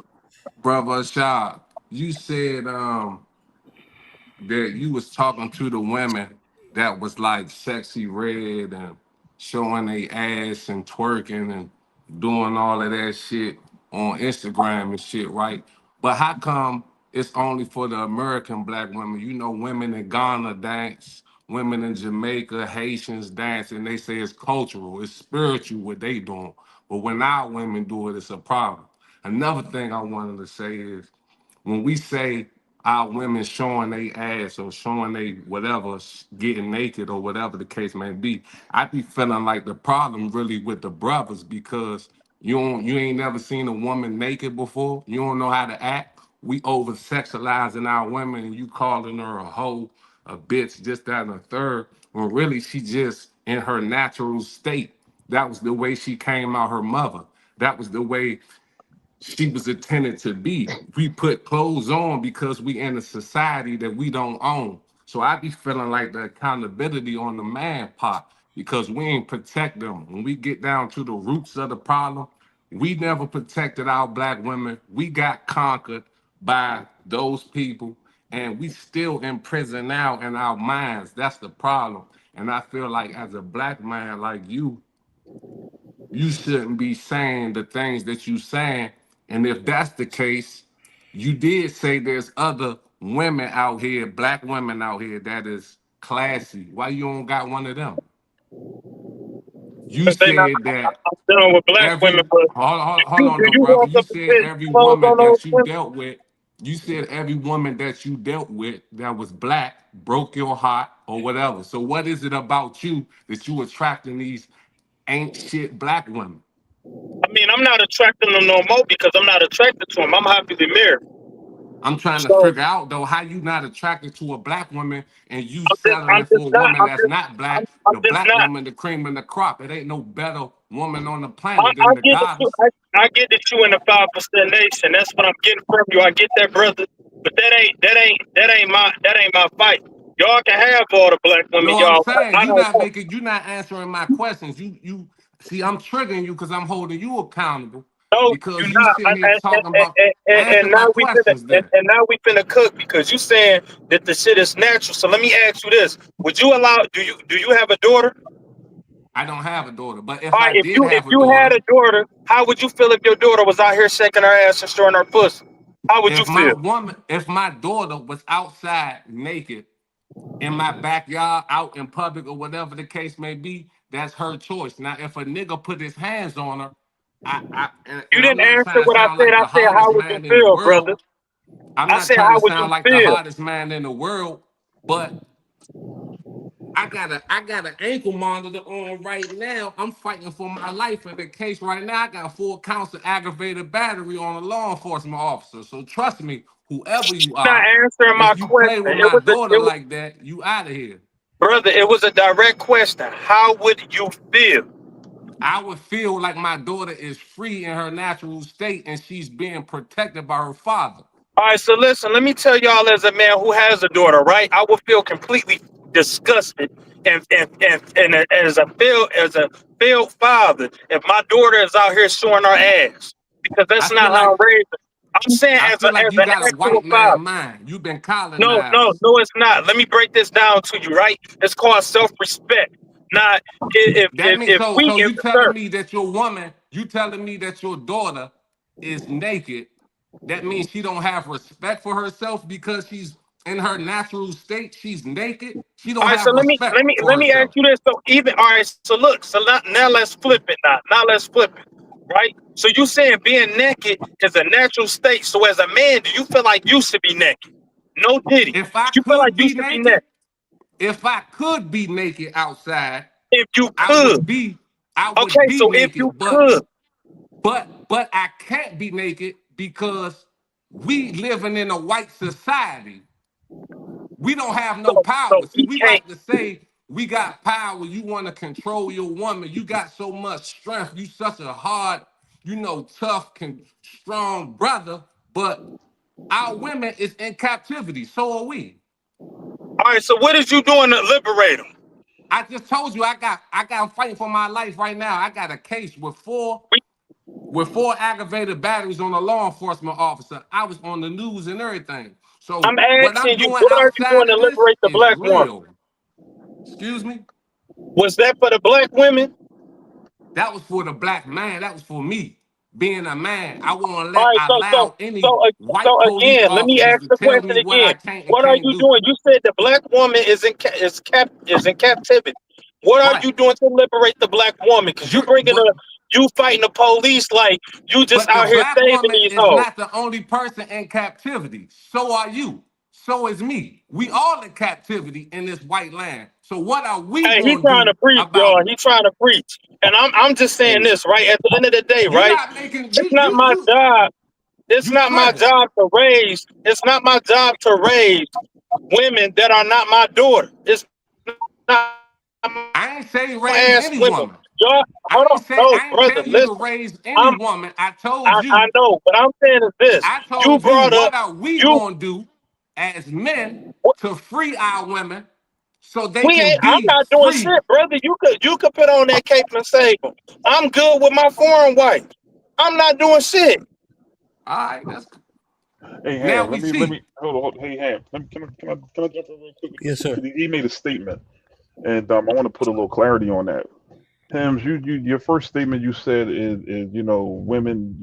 Brother Ashar, you said that you was talking to the women that was like sexy red and showing their ass and twerking and doing all of that shit on Instagram and shit, right? But how come it's only for the American black women? You know, women in Ghana dance, women in Jamaica, Haitians dance, and they say it's cultural, it's spiritual what they doing. But when our women do it, it's a problem. Another thing I wanted to say is when we say our women showing their ass or showing they whatever, getting naked or whatever the case may be, I be feeling like the problem really with the brothers because you ain't never seen a woman naked before. You don't know how to act. We over sexualizing our women and you calling her a hoe, a bitch, just that and a third. When really she just in her natural state. That was the way she came out her mother. That was the way she was intended to be. We put clothes on because we in a society that we don't own. So I be feeling like the accountability on the man part because we ain't protect them. When we get down to the roots of the problem, we never protected our black women. We got conquered by those people and we still in prison now in our minds. That's the problem. And I feel like as a black man like you shouldn't be saying the things that you saying. And if that's the case, you did say there's other women out here, black women out here that is classy. Why you don't got one of them? You Because they not said that I'm dealing with black women, every but hold on do though, you brother. want You them to said put every clothes woman on those that you women? dealt with, you said every woman that you dealt with that was black broke your heart or whatever. So what is it about you that you attracting these ain't shit black women? I mean, I'm not attracting them no more because I'm not attracted to them. I'm happily married. I'm trying to So figure out though how you not attracted to a black woman and you I'm settling just for a not. woman that's not black. I'm The just black not. woman, the cream in the crop. It ain't no better woman on the I, planet I than the get that you. goddess. I get that you in the 5% nation. That's what I'm getting from you. I get that, brother. But that ain't my fight. Y'all can have all the black women, No, I'm y'all. saying I don't want. you not answering my questions. You see, I'm triggering you because I'm holding you accountable No, you because you not. sitting here talking about And answer my now we finna questions then. and now we finna cook because you saying that the shit is natural. So let me ask you this: would you allow? Do you have a daughter? I don't have a daughter, but if All right, I if did you if have a you had daughter, a daughter, how would you feel if your daughter was out here shaking her ass and showing her pussy? How would you feel? if my daughter was outside naked in my backyard, out in public, or whatever the case may be, that's her choice. Now, if a nigga put his hands on her, You and I'm didn't not answer trying to what I sound said. like I the said, how hottest would you man in the feel, brother? world. I'm I not said, trying how to would you sound like the feel? hottest man in the world, but I got an ankle monitor on right now. I'm fighting for my life in the case right now. I got 4 counts of aggravated battery on a law enforcement officer. So trust me, whoever you Not are, answering my if you question. play with my daughter like that, you out of here. Brother, it was a direct question. How would you feel? I would feel like my daughter is free in her natural state and she's being protected by her father. All right, so listen, let me tell y'all as a man who has a daughter, right? I would feel completely disgusted and as a failed father if my daughter is out here showing her ass. Because I that's feel not how like I'm raised. I'm saying I feel like as you an got a actual white man father. mind. You've been No, no, colonized. no, it's not. Let me break this down to you, right? It's called self-respect. Not That means we so if you telling sir. me that your woman, you telling me that your daughter is naked. That means she don't have respect for herself because she's in her natural state. She's naked. She All don't right, so have respect for let me ask herself. you this. So even all right, so look, so now let's flip it now let's flip it. Right? So you saying being naked is a natural state. So as a man, do you feel like you should be naked? No diddy. If I Do you feel like could you be should be naked, naked? if I could be naked outside, If you I could. would be I would Okay, be so if you naked, could. but I can't be naked because we living in a white society. We don't have no So power. See, he we can't. like to say we got power. You want to control your woman. You got so much strength. You such a hard, tough, strong brother. But our women is in captivity. So are we. All right, so what is you doing to liberate him? I just told you I'm fighting for my life right now. I got a case with 4 aggravated batteries on a law enforcement officer. I was on the news and everything. So I'm what I'm asking you, doing what are you doing outside to of this liberate the is black woman? real. Excuse me? Was that for the black women? That was for the black man. That was for me being a man. I won't All right, allow any white so police again, let me officers ask to the tell question me what I again. can't and What are can't you do. doing? You said the black woman is in captivity. What are Right. you doing to liberate the black woman? Because You're but you fighting the police like you just but the out here black saving woman these is hoes. not the only person in captivity. So are you. So is me. We all in captivity in this white land. So what are we Hey, he gonna trying to do preach, about y'all. it? He trying to preach, and I'm just saying Hey, this right at the end of the day, You're right? not making It's not you my you job. It's you not my clear. job to raise. It's not my job to raise women that are not my daughter. It's not my I ain't say raise ass any women. woman. Y'all, hold on, no, I ain't brother, tell you to listen. raise any I'm, woman. I told I you know. What I'm saying is this: I you told you brought up what are we you. gonna do as men to free our women so they We can ain't. I'm be not doing free. shit, brother. You could put on that cape and save them. I'm good with my foreign wife. I'm not doing shit. All right, that's hey, now Ham, we let me see. hold on. Hey, Ham, can I jump in real quick? Yes, sir. Because he made a statement, and I want to put a little clarity on that. Hams, your first statement you said is women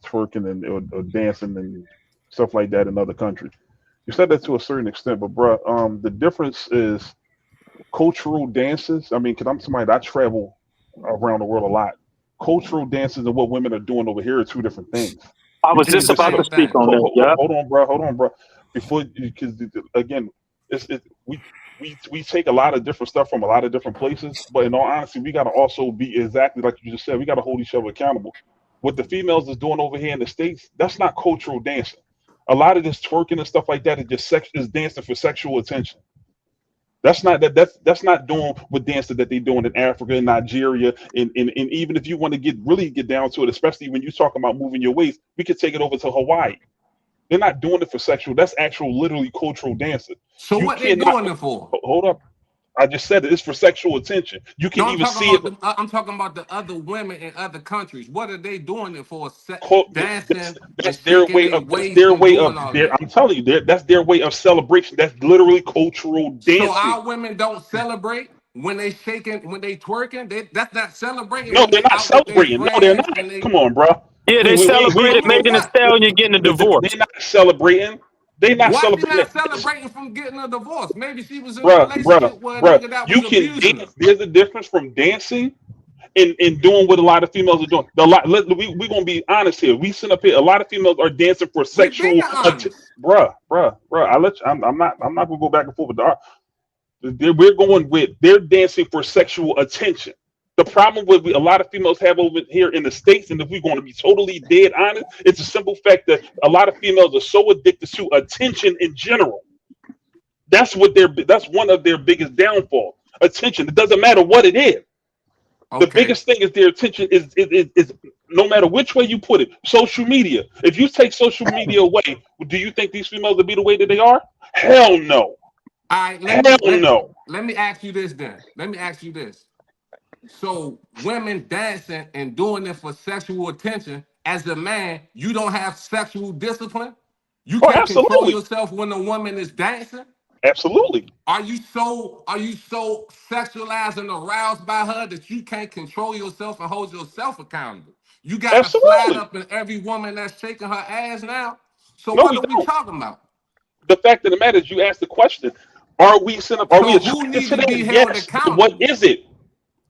twerking and or dancing and stuff like that in other countries. You said that to a certain extent, but bruh, the difference is cultural dances. I mean, because I'm somebody that I travel around the world a lot. Cultural dances and what women are doing over here are two different things. I You was can't It's just the just about to same speak thing. on that. Yeah. hold on, bro. Before, because again, we take a lot of different stuff from a lot of different places, but in all honesty, we got to also be exactly like you just said. We got to hold each other accountable. What the females is doing over here in the states, that's not cultural dancing. A lot of this twerking and stuff like that is just is dancing for sexual attention. That's not doing what dancing that they doing in Africa and Nigeria and even if you want to really get down to it, especially when you're talking about moving your waist, we could take it over to Hawaii. They're not doing it for sexual. That's actual, literally cultural dancing. So You what they cannot doing it for? hold up. I just said it. It's for sexual attention. You No, can even see it. I'm talking about the other women in other countries. What are they doing it for? That's, Dancing and that's their shaking way their of. That's waist their and way doing of. all of that. I'm telling you, that's their way of celebration. That's literally cultural So dancing. our women don't celebrate when they shaking, when they twerking. That's not celebrating No, when they're they not out with their celebrating. No, they're friends not. and they. Come on, bro. Yeah, they We celebrated So Megan Thee what? Stallion getting a divorce. they're not celebrating. They're not Why she celebrating not it. celebrating from getting a divorce? Maybe she was in a Bruh. relationship with a Bruh. nigga that You was can abusing her. dance. There's a difference from dancing and doing what a lot of females are doing. We're gonna be honest here. We sit up here. A lot of females are dancing for We been sexual. honest. Bruh. I let you. I'm not gonna go back and forth with the. We're going with they're dancing for sexual attention. The problem with a lot of females have over here in the States, and if we're going to be totally dead honest, it's a simple fact that a lot of females are so addicted to attention in general. That's one of their biggest downfalls. Attention. It doesn't matter what it is. The Okay. biggest thing is their attention is no matter which way you put it. Social media. If you take social media away, do you think these females would be the way that they are? Hell no. All right. Let Hell me let no. let me ask you this then. Let me ask you this. So women dancing and doing it for sexual attention, as a man, you don't have sexual discipline. You Oh, can't control absolutely. yourself when a woman is dancing. Absolutely. Are you so sexualized and aroused by her that you can't control yourself and hold yourself accountable? You gotta slide Absolutely. up in every woman that's shaking her ass now. So No, what we are we don't. talking about? The fact of the matter is you asked the question, are we So who attracted need to to that? be held Yes. But what accountable? is it?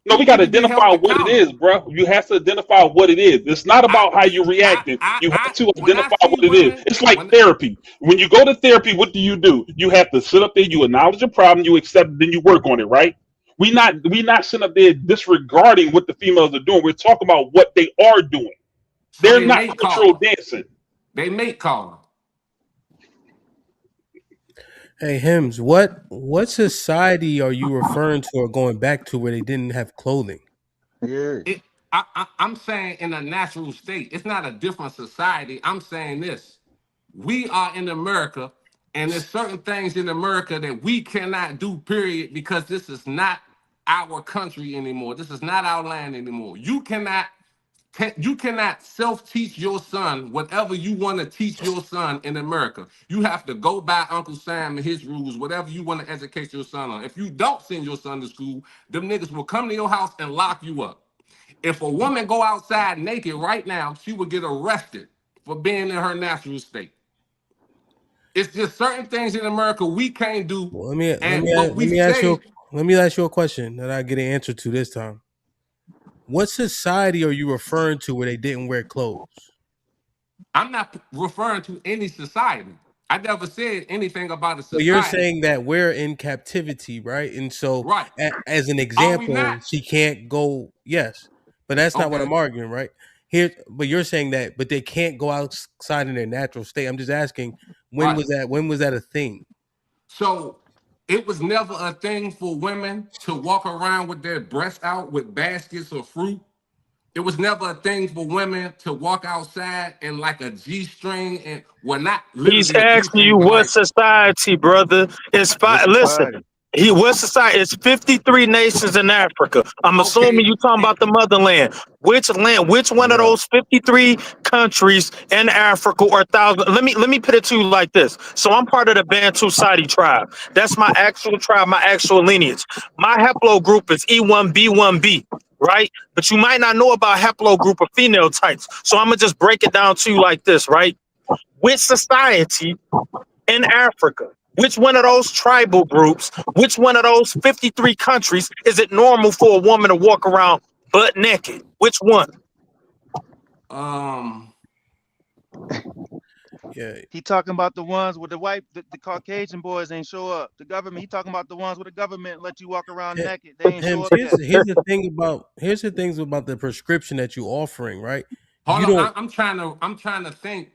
No, Who we got need to to be identify held what it is, accountable? bro. You have to identify what it is. It's not I about how you're I reacting. You have I to when I identify see what it is. women, It's like when therapy. When you go to therapy, what do? You have to sit up there, you acknowledge a problem, you accept it, then you work on it, right? We not sitting up there disregarding what the females are doing. We're talking about what they are doing. so They're they not mate cultural calling. dancing. They mate calling. Hey, Hims, what society are you referring to or going back to where they didn't have clothing? Yeah. I'm saying in a natural state. It's not a different society. I'm saying this. We are in America, and there's certain things in America that we cannot do, period, because this is not our country anymore. This is not our land anymore. You cannot self-teach your son whatever you want to teach your son in America. You have to go by Uncle Sam and his rules, whatever you want to educate your son on. If you don't send your son to school, them niggas will come to your house and lock you up. If a woman go outside naked right now, she would get arrested for being in her natural state. It's just certain things in America we can't do, Well, let me let and me what let we me ask you say, let me ask you a question that I get an answer to this time. What society are you referring to where they didn't wear clothes? I'm not referring to any society. I never said anything about a So you're society. saying that we're in captivity, right? And so, Right. as an Are we not? example, she can't go. Yes, but that's not what Okay. I'm arguing, right? Here, but you're saying that, but they can't go outside in their natural state. I'm just asking, when Right. was that? When was that a thing? So it was never a thing for women to walk around with their breasts out with baskets of fruit. It was never a thing for women to walk outside in like a G string, and well, not He's literally a G asking string, you but what like society, brother. It's What five. Listen, society? what society? It's 53 nations in Africa. I'm assuming okay, you talking about the motherland. Which land? Which one of Yeah. those 53 countries in Africa or thousand? Let me put it to you like this. So I'm part of the Bantu Sadi tribe. That's my actual tribe, my actual lineage. My haplogroup is E1B1B. Right? But you might not know about haplogroup of female types. So I'm gonna just break it down to you like this, right? Which society in Africa, which one of those tribal groups, which one of those 53 countries is it normal for a woman to walk around butt naked? Which one? um, Yeah, He talking about the ones with the Caucasian boys ain't show up. The government. He talking about the ones with the government let you walk around Hi- naked. They ain't show Hims, up yet. here's the things about the prescription that you're offering, right? hold You on, don't I'm trying to think.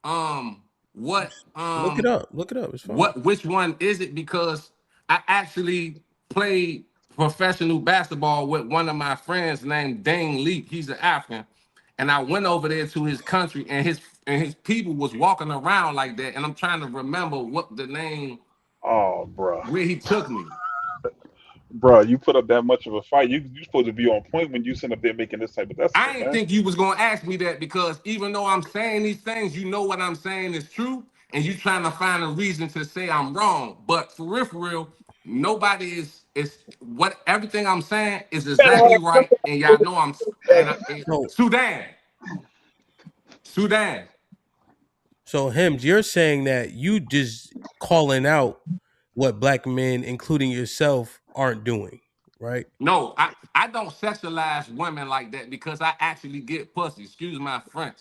Um, what look it up. Look it up. It's fine. which one is it? Because I actually played professional basketball with one of my friends named Dane Leak. He's an African, and I went over there to his country, and his people was walking around like that. And I'm trying to remember what the name Oh, bro. where he took me. Bro, you put up that much of a fight. You supposed to be on point when you sit up there making this type of I estimate, didn't man. think you was gonna ask me that because even though I'm saying these things, you know what I'm saying is true, and you trying to find a reason to say I'm wrong. But for real, nobody is what everything I'm saying is exactly right, and y'all know So Sudan, Sudan. so Hims, you're saying that you just calling out what black men, including yourself, aren't doing, right? No, I don't sexualize women like that because I actually get pussy. Excuse my French.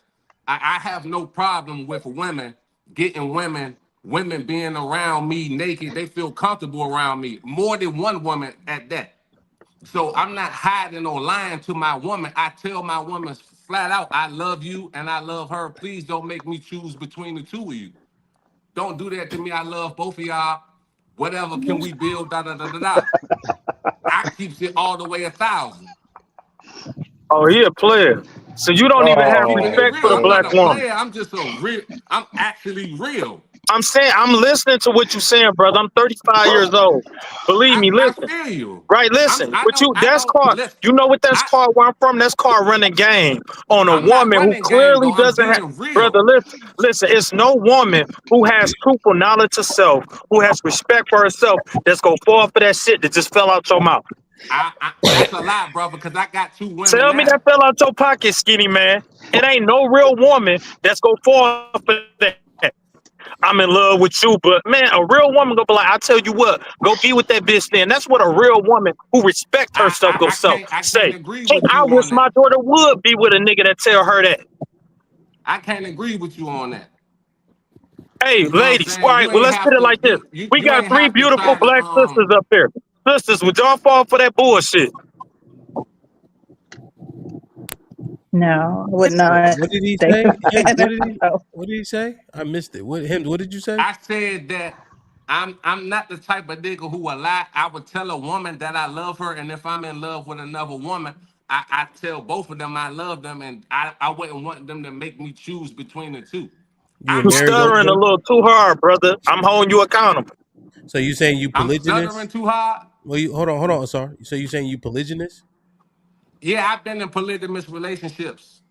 I have no problem with women getting women women being around me naked. They feel comfortable around me. More than one woman at that. So I'm not hiding or lying to my woman. I tell my woman flat out, I love you and I love her. Please don't make me choose between the two of you. Don't do that to me. I love both of y'all. Whatever can we build? Da da da da da. I keeps it all the way 1,000. Oh, he a player. So you don't even I'm have keeping it Oh respect real. for the I'm not black a man. woman. player. I'm just a real. I'm actually real. I'm saying, I'm listening to what you're saying, brother. I'm 35 years old. Believe me, I listen. feel you. Right, listen. I But don't. you, I that's don't. called, Listen. you know what that's I called where I'm from? That's called running game on a I'm not woman who running game clearly though. I'm doesn't have, being brother, real. listen, it's no woman who has truthful knowledge of self, who has respect for herself, that's going to fall for that shit that just fell out your mouth. That's a lie, brother. Because I got two women Tell me that now. fell out your pocket, skinny man. It ain't no real woman that's going to fall for that. I'm in love with you, but man, a real woman gonna be like, I tell you what, go be with that bitch then. That's what a real woman who respect herself go I say. can't agree Hey, with I you wish on that. my daughter would be with a nigga that tell her that. I can't agree with you on that. Hey, You know what I'm ladies, all saying? right, You well, ain't let's put have it to. like this. We You got ain't three have to beautiful try to black sisters up here. Sisters, would y'all fall for that bullshit? No, I would What, not what did he say say? Him? that. No. What did he say? I missed it. What him? What did you say? I said that I'm not the type of nigga who will lie. I would tell a woman that I love her, and if I'm in love with another woman, I tell both of them I love them, and I wouldn't want them to make me choose between the two. You would I'm You marry both of stuttering a actually them? little too hard, brother. I'm holding you accountable. So you saying you I'm stuttering polygynist? too hard. Well, you hold on, sorry. So you saying you polygynist? Yeah, I've been in polygamous relationships.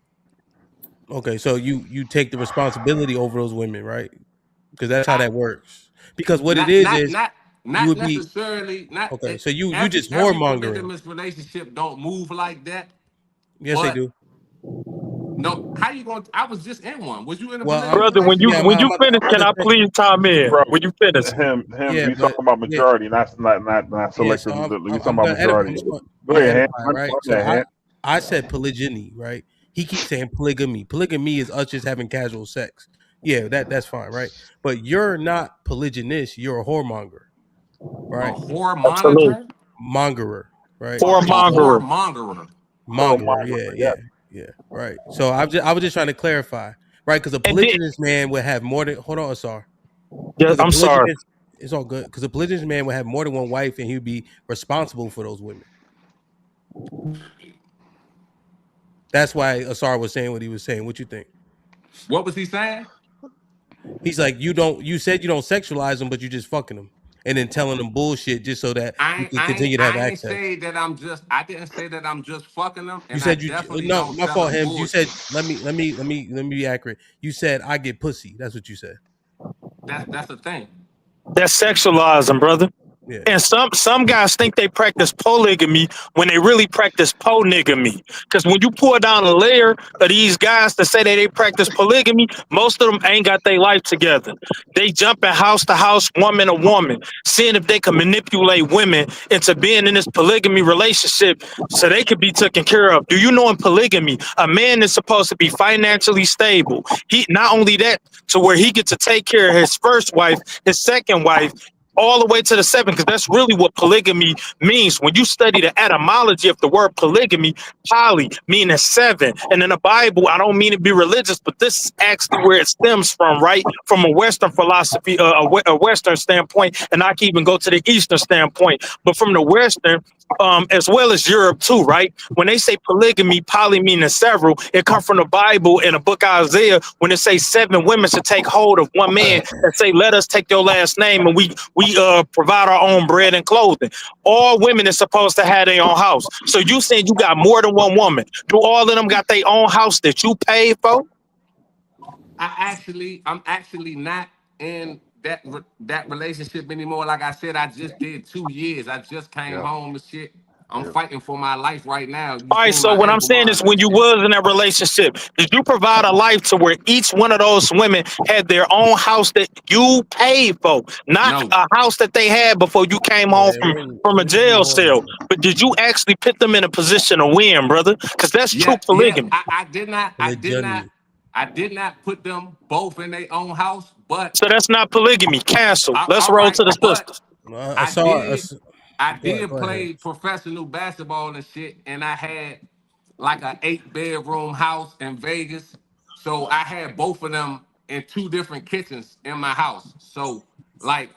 Okay, so you take the responsibility over those women, right? Because that's how I that works. Because what it not not is not you not would be necessarily not okay. So you just every whoremongering. polygamous relationship don't move like that. Yes, they But do. no, how you going? I was just in one. Was you in a Well, polygamous Brother, when you yeah, relationship? when you I'm finish, about can to I say, please chime in? Bro, When you finish. him. yeah, We but talking about yeah, majority, not yeah. So selective. We talking I'm about gonna edify. majority. I'm Go gonna ahead, edify, Ham. right? Go So ahead, Ham. I said polygyny, right? He keeps saying polygamy. Polygamy is us just having casual sex. Yeah, that's fine, right? But you're not polygynist. You're a whoremonger, A right? whore Absolutely. monitor? Mongerer, right? For a A whore mongerer. mongerer. Mongerer, Whoremonger. yeah, Yeah. yeah, yeah, right. So I was just trying to clarify, right? Because a And then, polygynist man would have more than hold on, sorry. yeah, Because a I'm sorry. polygynist, it's all good. Because a polygynist man would have more than one wife, and he would be responsible for those women. That's why Asar was saying what he was saying. What you think? What was he saying? He's like, you don't. You said you don't sexualize them, but you just fucking them, and then telling them bullshit just so that you can continue to have I ain't access. say that I didn't say that I'm just fucking them, You and I said you definitely no, don't my tell fault. them Him. You said bullshit. let me be accurate. You said I get pussy. That's what you said. That's the thing. That's sexualizing, brother. Yeah. And some guys think they practice polygamy when they really practice polygamy. Because when you pour down a layer of these guys to say that they practice polygamy, most of them ain't got their life together. They jumping house to house, woman to woman, seeing if they can manipulate women into being in this polygamy relationship so they could be taken care of. Do you know in polygamy, a man is supposed to be financially stable. He not only that, to where he gets to take care of his first wife, his second wife, all the way to the seven, because that's really what polygamy means. When you study the etymology of the word polygamy, poly meaning seven. And in the Bible, I don't mean to be religious, but this is actually where it stems from, right? From a Western philosophy, a Western standpoint, and I can even go to the Eastern standpoint. But from the Western, as well as Europe too, right? When they say polygamy, poly meaning several, it comes from the Bible in the book of Isaiah when it says seven women should take hold of one man and say, "Let us take your last name and we provide our own bread and clothing." All women is supposed to have their own house. So you saying you got more than one woman? Do all of them got their own house that you paid for? I'm actually not in that relationship anymore. Like I said, I just did 2 years. I just came Yeah. home and shit. I'm Yeah. fighting for my life right now. You All right, seen so my what I'm ankle saying is when monitor you shit. was in that relationship, did you provide a life to where each one of those women had their own house that you paid for? Not No. a house that they had before you came home Yeah. from a When did you jail cell. whoremonger? But did you actually put them in a position to win, brother? Because that's true Yeah, polygamy. I did not Polygyny. I did not put them both in their own house, But So that's not polygamy. Cancel. Let's all roll right, to the but sisters. I I saw. did I Go ahead. did Go ahead. play professional basketball and shit, and I had like a 8-bedroom house in Vegas. So I had both of them in 2 different kitchens in my house. So like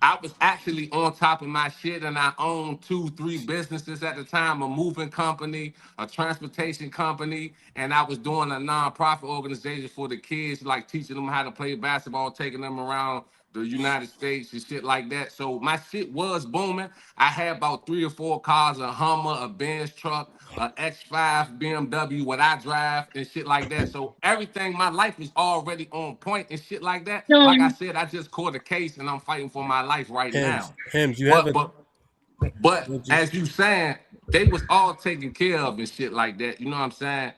I was actually on top of my shit, and I owned 2, 3 businesses at the time: a moving company, a transportation company, and I was doing a nonprofit organization for the kids, like teaching them how to play basketball, taking them around the United States and shit like that. So my shit was booming. I had about 3 or 4 cars: a Hummer, a Benz truck, a X5 BMW, what I drive and shit like that. So everything, my life is already on point and shit like that. Like I said, I just caught a case and I'm fighting for my life right now. Hems, you have But a but but just as you saying, they was all taken care of and shit like that. You know what I'm saying?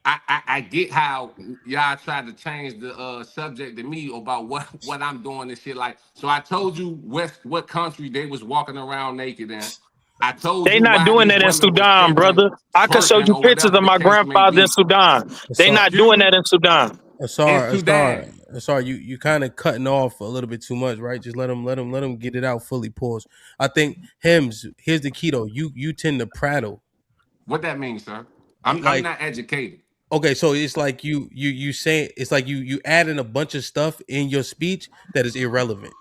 I get how y'all tried to change the subject to me about what I'm doing and shit. Like, so I told you what country they was walking around naked in. I told They you not why doing these that in women was Sudan, faking brother. I could show twerking you or pictures whatever of the my case may grandfather in be. Sudan. They Asar, not doing You that in Sudan. in Asar, Asar, Sudan. Asar, you kind of cutting off a little bit too much, right? Just let him get it out fully. Pause. I think Hems. Here's the key though. You tend to prattle. What that means, sir? I'm Like not educated. okay, so it's like you say it's like you add in a bunch of stuff in your speech that is irrelevant,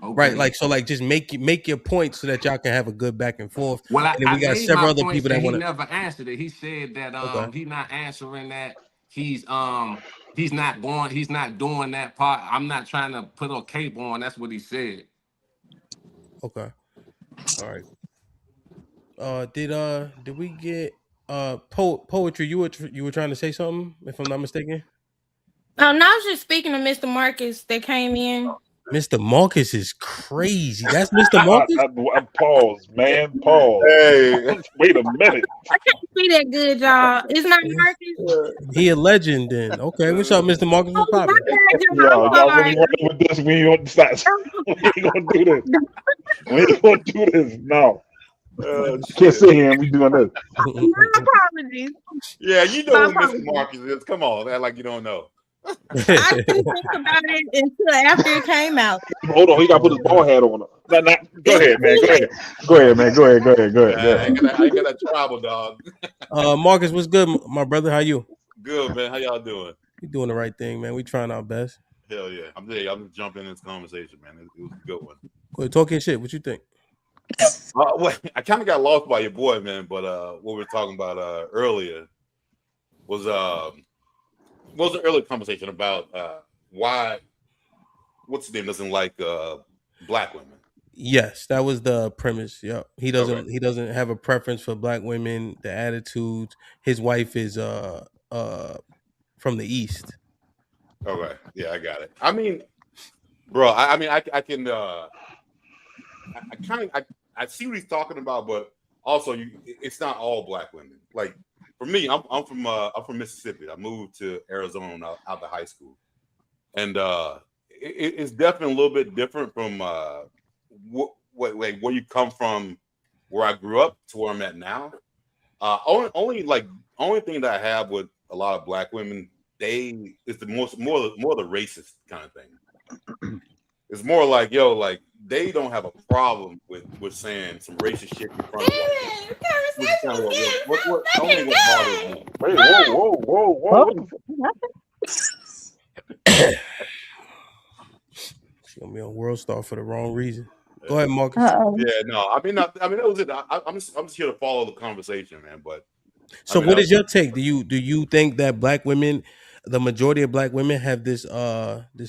right? Okay. Like so, like just make your point so that y'all can have a good back and forth, Well, and then I we got made my several other points people and that he want to. never answered it. He said that Okay, he's not answering that. He's not going, he's not doing that part. I'm not trying to put a cape on. That's what he said. okay, all right. Did we get poetry? You were trying to say something, if I'm not mistaken. Oh, no, I was just speaking to Mr. Marcus that came in. Mr. Marcus is crazy. That's Mr. Marcus. Pause, man. Pause. Hey, Wait a minute. I can't see that good, y'all. It's not Marcus. He a legend then. Okay, what's up, Mr. Marcus? What's Oh, my poppin'? bad, y'all. Y'all, I'm y'all really sorry. running with this? We ain't gonna stop. We ain't gonna do this. We ain't gonna do this. No, oh I can't shit. sit here and we doing this. My apologies. Yeah, you My know who Mr. apologies. Marcus is. Come on, act like you don't know. I didn't think about it until after it came out. Hold on, he got to put his ball hat on. Go It's ahead, man. too Go late. ahead. Go ahead, man. Go ahead. Go ahead. Go ahead. Go I ahead. ain't got that tribal dog. Marcus, what's good, my brother? How you? Good man, how y'all doing? We doing the right thing, man. We trying our best. Hell yeah, I'm there. I'm just jumping in this conversation, man. It was a good one. Go ahead, talking shit. What you think? Well, I kind of got lost by your boy, man. But what we were talking about earlier was the earlier conversation about why what's his name doesn't like black women. Yes, that was the premise. Yep. Okay, He doesn't have a preference for black women, the attitudes. His wife is from the east. okay, yeah, I got it. I mean, bro, I mean, I can I kind of I see what he's talking about, but also it's not all black women. Like for me, I'm from Mississippi. I moved to Arizona out of high school, and it's definitely a little bit different from where you come from, where I grew up to where I'm at now. Only thing that I have with a lot of black women, it's the more the racist kind of thing. It's more like, yo, like they don't have a problem with saying some racist shit in front of white people. Which is kind of what only what bothers me. Wait, whoa. What the She's gonna be on World Star for the wrong reason. Go ahead, Marcus. Uh-oh. Yeah, no, I mean, that was it. I'm just here to follow the conversation, man. But I So mean, what is your take? Do you think that black women, the majority of black women have this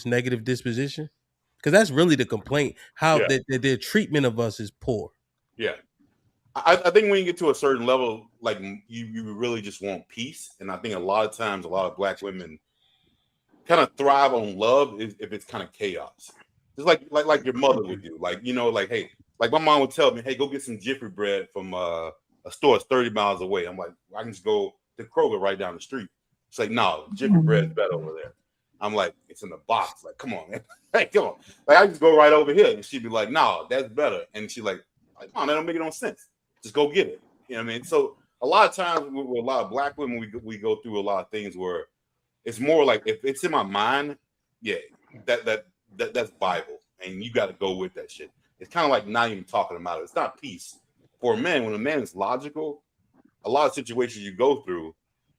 negative disposition? Because that's really the complaint. How yeah, their treatment of us is poor. yeah. I think when you get to a certain level, like you really just want peace, and I think a lot of times, a lot of black women kind of thrive on love if it's kind of chaos. Just like your mother would do. Like, like, hey, like my mom would tell me, hey, go get some Jiffy bread from a store that's 30 miles away. I'm like, I can just go to Kroger right down the street. It's like, no, Jiffy bread's better over there. I'm like, it's in the box. Like, come on, man. Hey, come on. Like, I just go right over here. And she'd be like, no, that's better. And she's like, no, that don't make no sense. Just go get it. You know what I mean? So a lot of times with a lot of black women, we go through a lot of things where it's more like if it's in my mind, yeah, that's Bible, and you got to go with that shit. It's kind of like not even talking about it. It's not peace for a man. When a man is logical, a lot of situations you go through,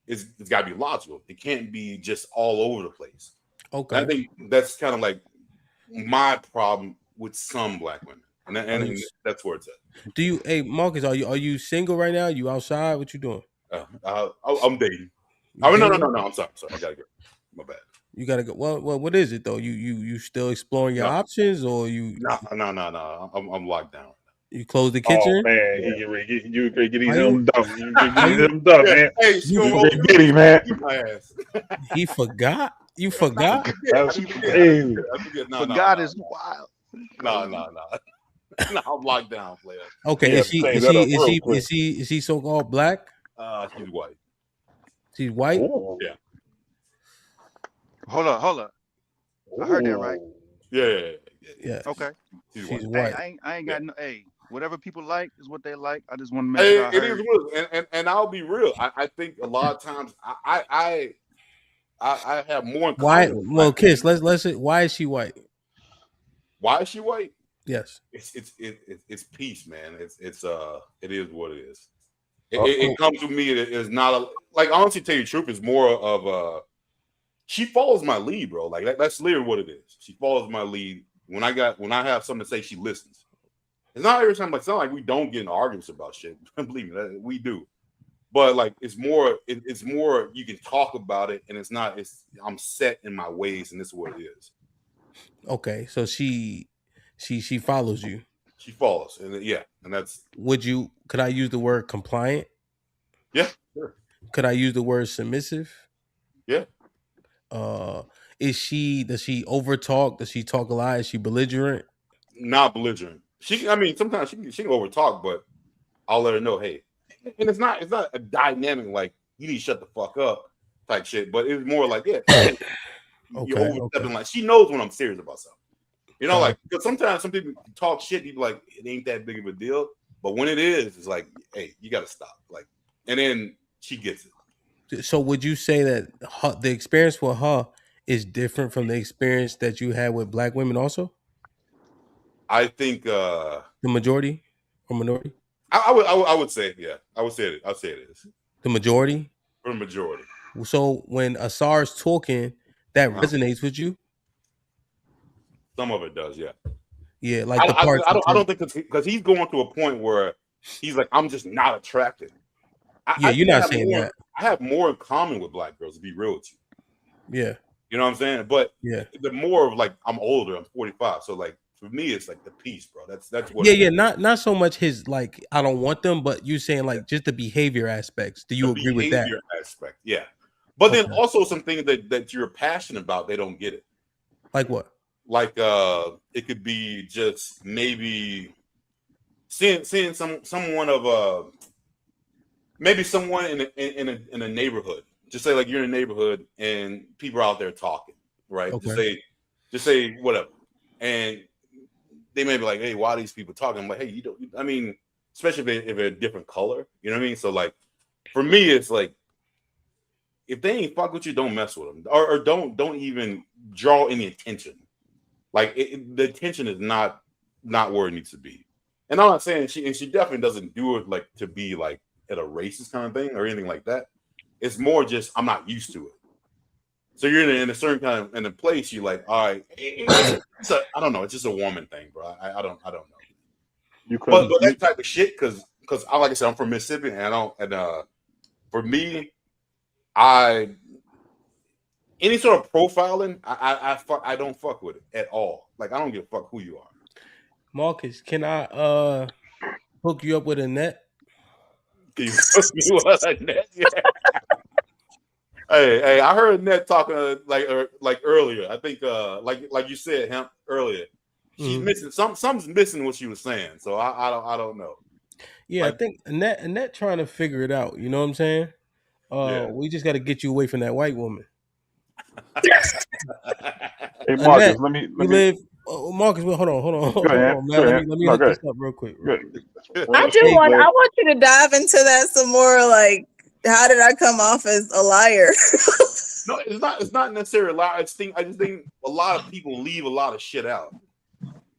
it's got to be logical. It can't be just all over the place. Okay. And I think that's kind of like my problem with some black women, and that's where it's at. Do you, hey Marcus, are you single right now? You outside? What you doing? I'm dating. You No. dating? I'm sorry. I gotta go. My bad. You gotta go. Well, what is it though? You still exploring your No. options, or you? No. I'm locked down. You close the Oh kitchen? man, Yeah. he get ready. You get these Are you- him dumb. You get are these you- him dumb, Yeah. man. Hey, she You gonna You get him, man. beat my ass. He forgot. You forgot. That's I crazy. forget. For God is wild. No. No, I'm locked down, player. Okay, Yeah, is change that up real quick. is he so called black? She's white. She's white. Ooh. Yeah. Hold up. I heard that right. Yeah. Yeah. Okay. She's She's white. white. Hey, I ain't got no. Hey, whatever people like is what they like. I just want to make Hey, sure I it heard. is real, and I'll be real. I think a lot of times I have more in Why? common with Well, black Kiss. women. Let's. Why is she white? Why is she white? Yes. It's peace, man. It is what it is. It comes with me. It is not like, honestly, tell you the truth, it's more of she follows my lead, bro. Like that's literally what it is. She follows my lead. When I have something to say, she listens. It's not every time. Like, it's not like we don't get in arguments about shit. Believe me, we do. But like, it's more you can talk about it, and it's not. I'm set in my ways, and this is what it is. Okay, so she follows you. She follows, and that's. Could I use the word compliant? Yeah, sure. Could I use the word submissive? Yeah. Does she overtalk? Does she talk a lot? Is she belligerent? Not belligerent. Sometimes she can overtalk, but I'll let her know, hey. And it's not a dynamic like you need to shut the fuck up type shit, but it's more like, you're overstepping. Like, she knows when I'm serious about something. You know, like, because sometimes some people talk shit, you be like, it ain't that big of a deal. But when it is, it's like, hey, you gotta stop. Like, and then she gets it. So would you say that the experience with her is different from the experience that you had with black women also? I think the majority or minority? I would say, yeah. I would say it. I'll say it is. The majority? For the majority. So when Asar's talking, that resonates with you? Some of it does, yeah. Yeah, like the parts. I don't think because he's going to a point where he's like, I'm just not attracted. You're not saying that. I have more in common with black girls, to be real with you. Yeah. You know what I'm saying? But yeah, the more of like, I'm older, I'm 45. So like for me, it's like the peace, bro. That's what. Yeah. Not so much his like, I don't want them, but you saying like just the behavior aspects. Do you agree with that? Behavior aspect, yeah. But then also some things that you're passionate about, they don't get it. Like what? Like it could be just maybe seeing someone of maybe someone in a neighborhood. Just say like you're in a neighborhood and people are out there talking, right? Okay. Just say whatever, and they may be like, "Hey, why are these people talking?" I'm like, "Hey, you don't." I mean, especially if they're a different color, you know what I mean? So like, for me, it's like if they ain't fuck with you, don't mess with them, or don't even draw any attention. Like the attention is not where it needs to be. And I'm not saying she definitely doesn't do it like to be like at a racist kind of thing or anything like that. It's more just I'm not used to it. So you're in a certain kind of in a place. You're like, all right, I don't know. It's just a woman thing, bro. I don't know. But that type of shit, because like I said, I'm from Mississippi, and for me, any sort of profiling, I don't fuck with it at all. Like I don't give a fuck who you are. Marcus, can I hook you up with a net? Can you hook me with a net? Yeah. Hey, I heard Annette talking like earlier. I think like you said, Hamp, earlier. She's missing something's missing what she was saying. So I don't know. Yeah, I think Annette trying to figure it out. You know what I'm saying? We just got to get you away from that white woman. Hey Marcus, Annette, let me live. Marcus, hold on, man. Let me look this up real quick. I want you to dive into that some more. Like, how did I come off as a liar? No, it's not. It's not necessarily a lot. I just think a lot of people leave a lot of shit out.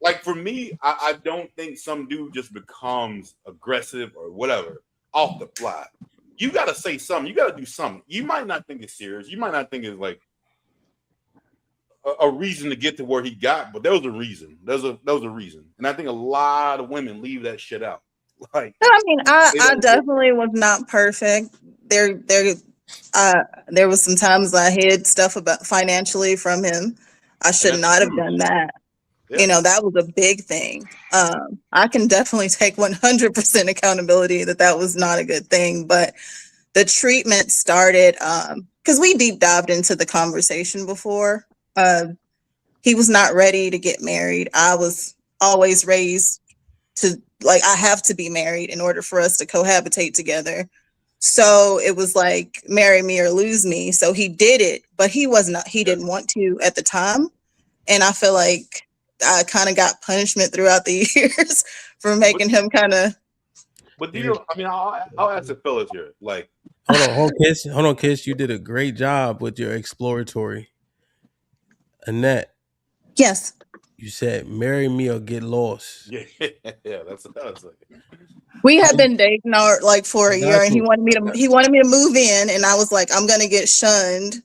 Like for me, I don't think some dude just becomes aggressive or whatever off the fly. You got to say something. You got to do something. You might not think it's serious. You might not think it's like a reason to get to where he got, but there was a reason. There was a reason, and I think a lot of women leave that shit out. Like, I mean, I they don't. definitely was not perfect. There was some times I hid stuff about financially from him. I And should that's not have huge. done that. Yeah. That was a big thing. I can definitely take 100% accountability that was not a good thing. But the treatment started because we deep dived into the conversation before. He was not ready to get married. I was always raised to like I have to be married in order for us to cohabitate together. So it was like marry me or lose me. So he did it, but he didn't want to at the time. And I feel like I kind of got punishment throughout the years for making him kind of. But do you? I mean, I'll ask the fellas here. Like, hold on, Kiss. You did a great job with your exploratory. Annette, Yes. you said marry me or get lost. yeah, that's like. We had been dating for a year, and he wanted me to move in, and I was like, I'm gonna get shunned.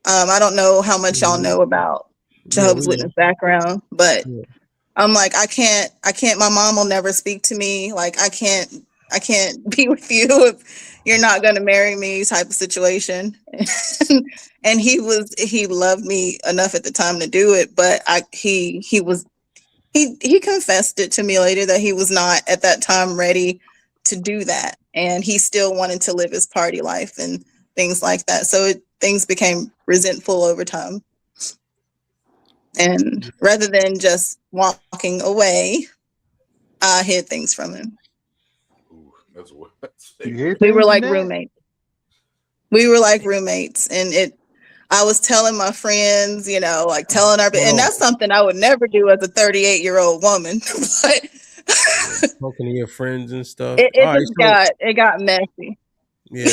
I don't know how much y'all know about Jehovah's Witness background, but I'm like, I can't, my mom will never speak to me. Like, I can't be with you if you're not going to marry me type of situation. And he loved me enough at the time to do it. But he confessed it to me later that he was not at that time ready to do that. And he still wanted to live his party life and things like that. So things became resentful over time. And rather than just walking away, I hid things from him. Ooh, that's what. We were like roommates. And I was telling my friends, like telling our, and that's something I would never do as a 38-year-old woman. But talking to your friends and stuff. It got messy. Yeah,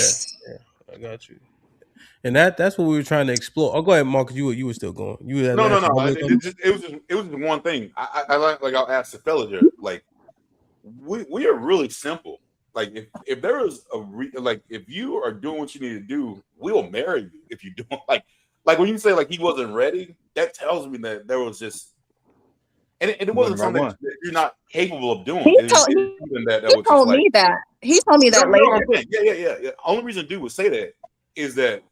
I got you. And that's what we were trying to explore. Oh, go ahead, Marcus. You were still going. No. It was just one thing. I like I'll ask the fellas here. Like, we are really simple. Like, if there is if you are doing what you need to do, we'll marry you. If you don't like when you say like he wasn't ready, that tells me that there was just. And it wasn't something that you're not capable of doing. He told me that. He told me that later. Yeah. Only reason dude would say that is that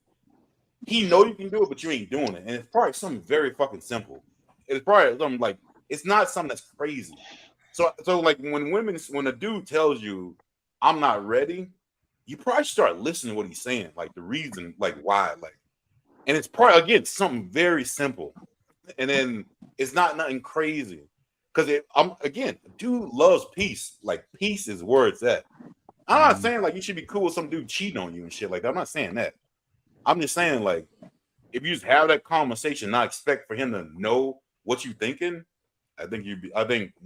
he know you can do it, but you ain't doing it. And it's probably something very fucking simple. It's probably something like it's not something that's crazy. So like when a dude tells you I'm not ready, you probably start listening to what he's saying, like the reason, like why, like, and it's probably again something very simple. And then it's not nothing crazy. Because dude loves peace. Like peace is where it's at. I'm not saying like you should be cool with some dude cheating on you and shit like that. I'm not saying that. I'm just saying like if you just have that conversation, not expect for him to know what you thinking, I think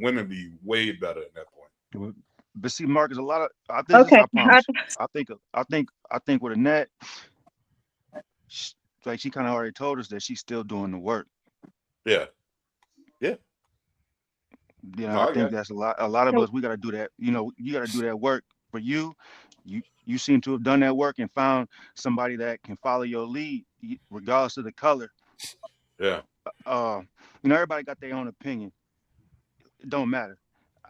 women be way better at that point. But see, Marcus, a lot of I think with Annette, like she kind of already told us that she's still doing the work. Yeah. I think that's a lot of us. We got to do that. You got to do that work. For you seem to have done that work and found somebody that can follow your lead, regardless of the color. Yeah. Everybody got their own opinion. It don't matter.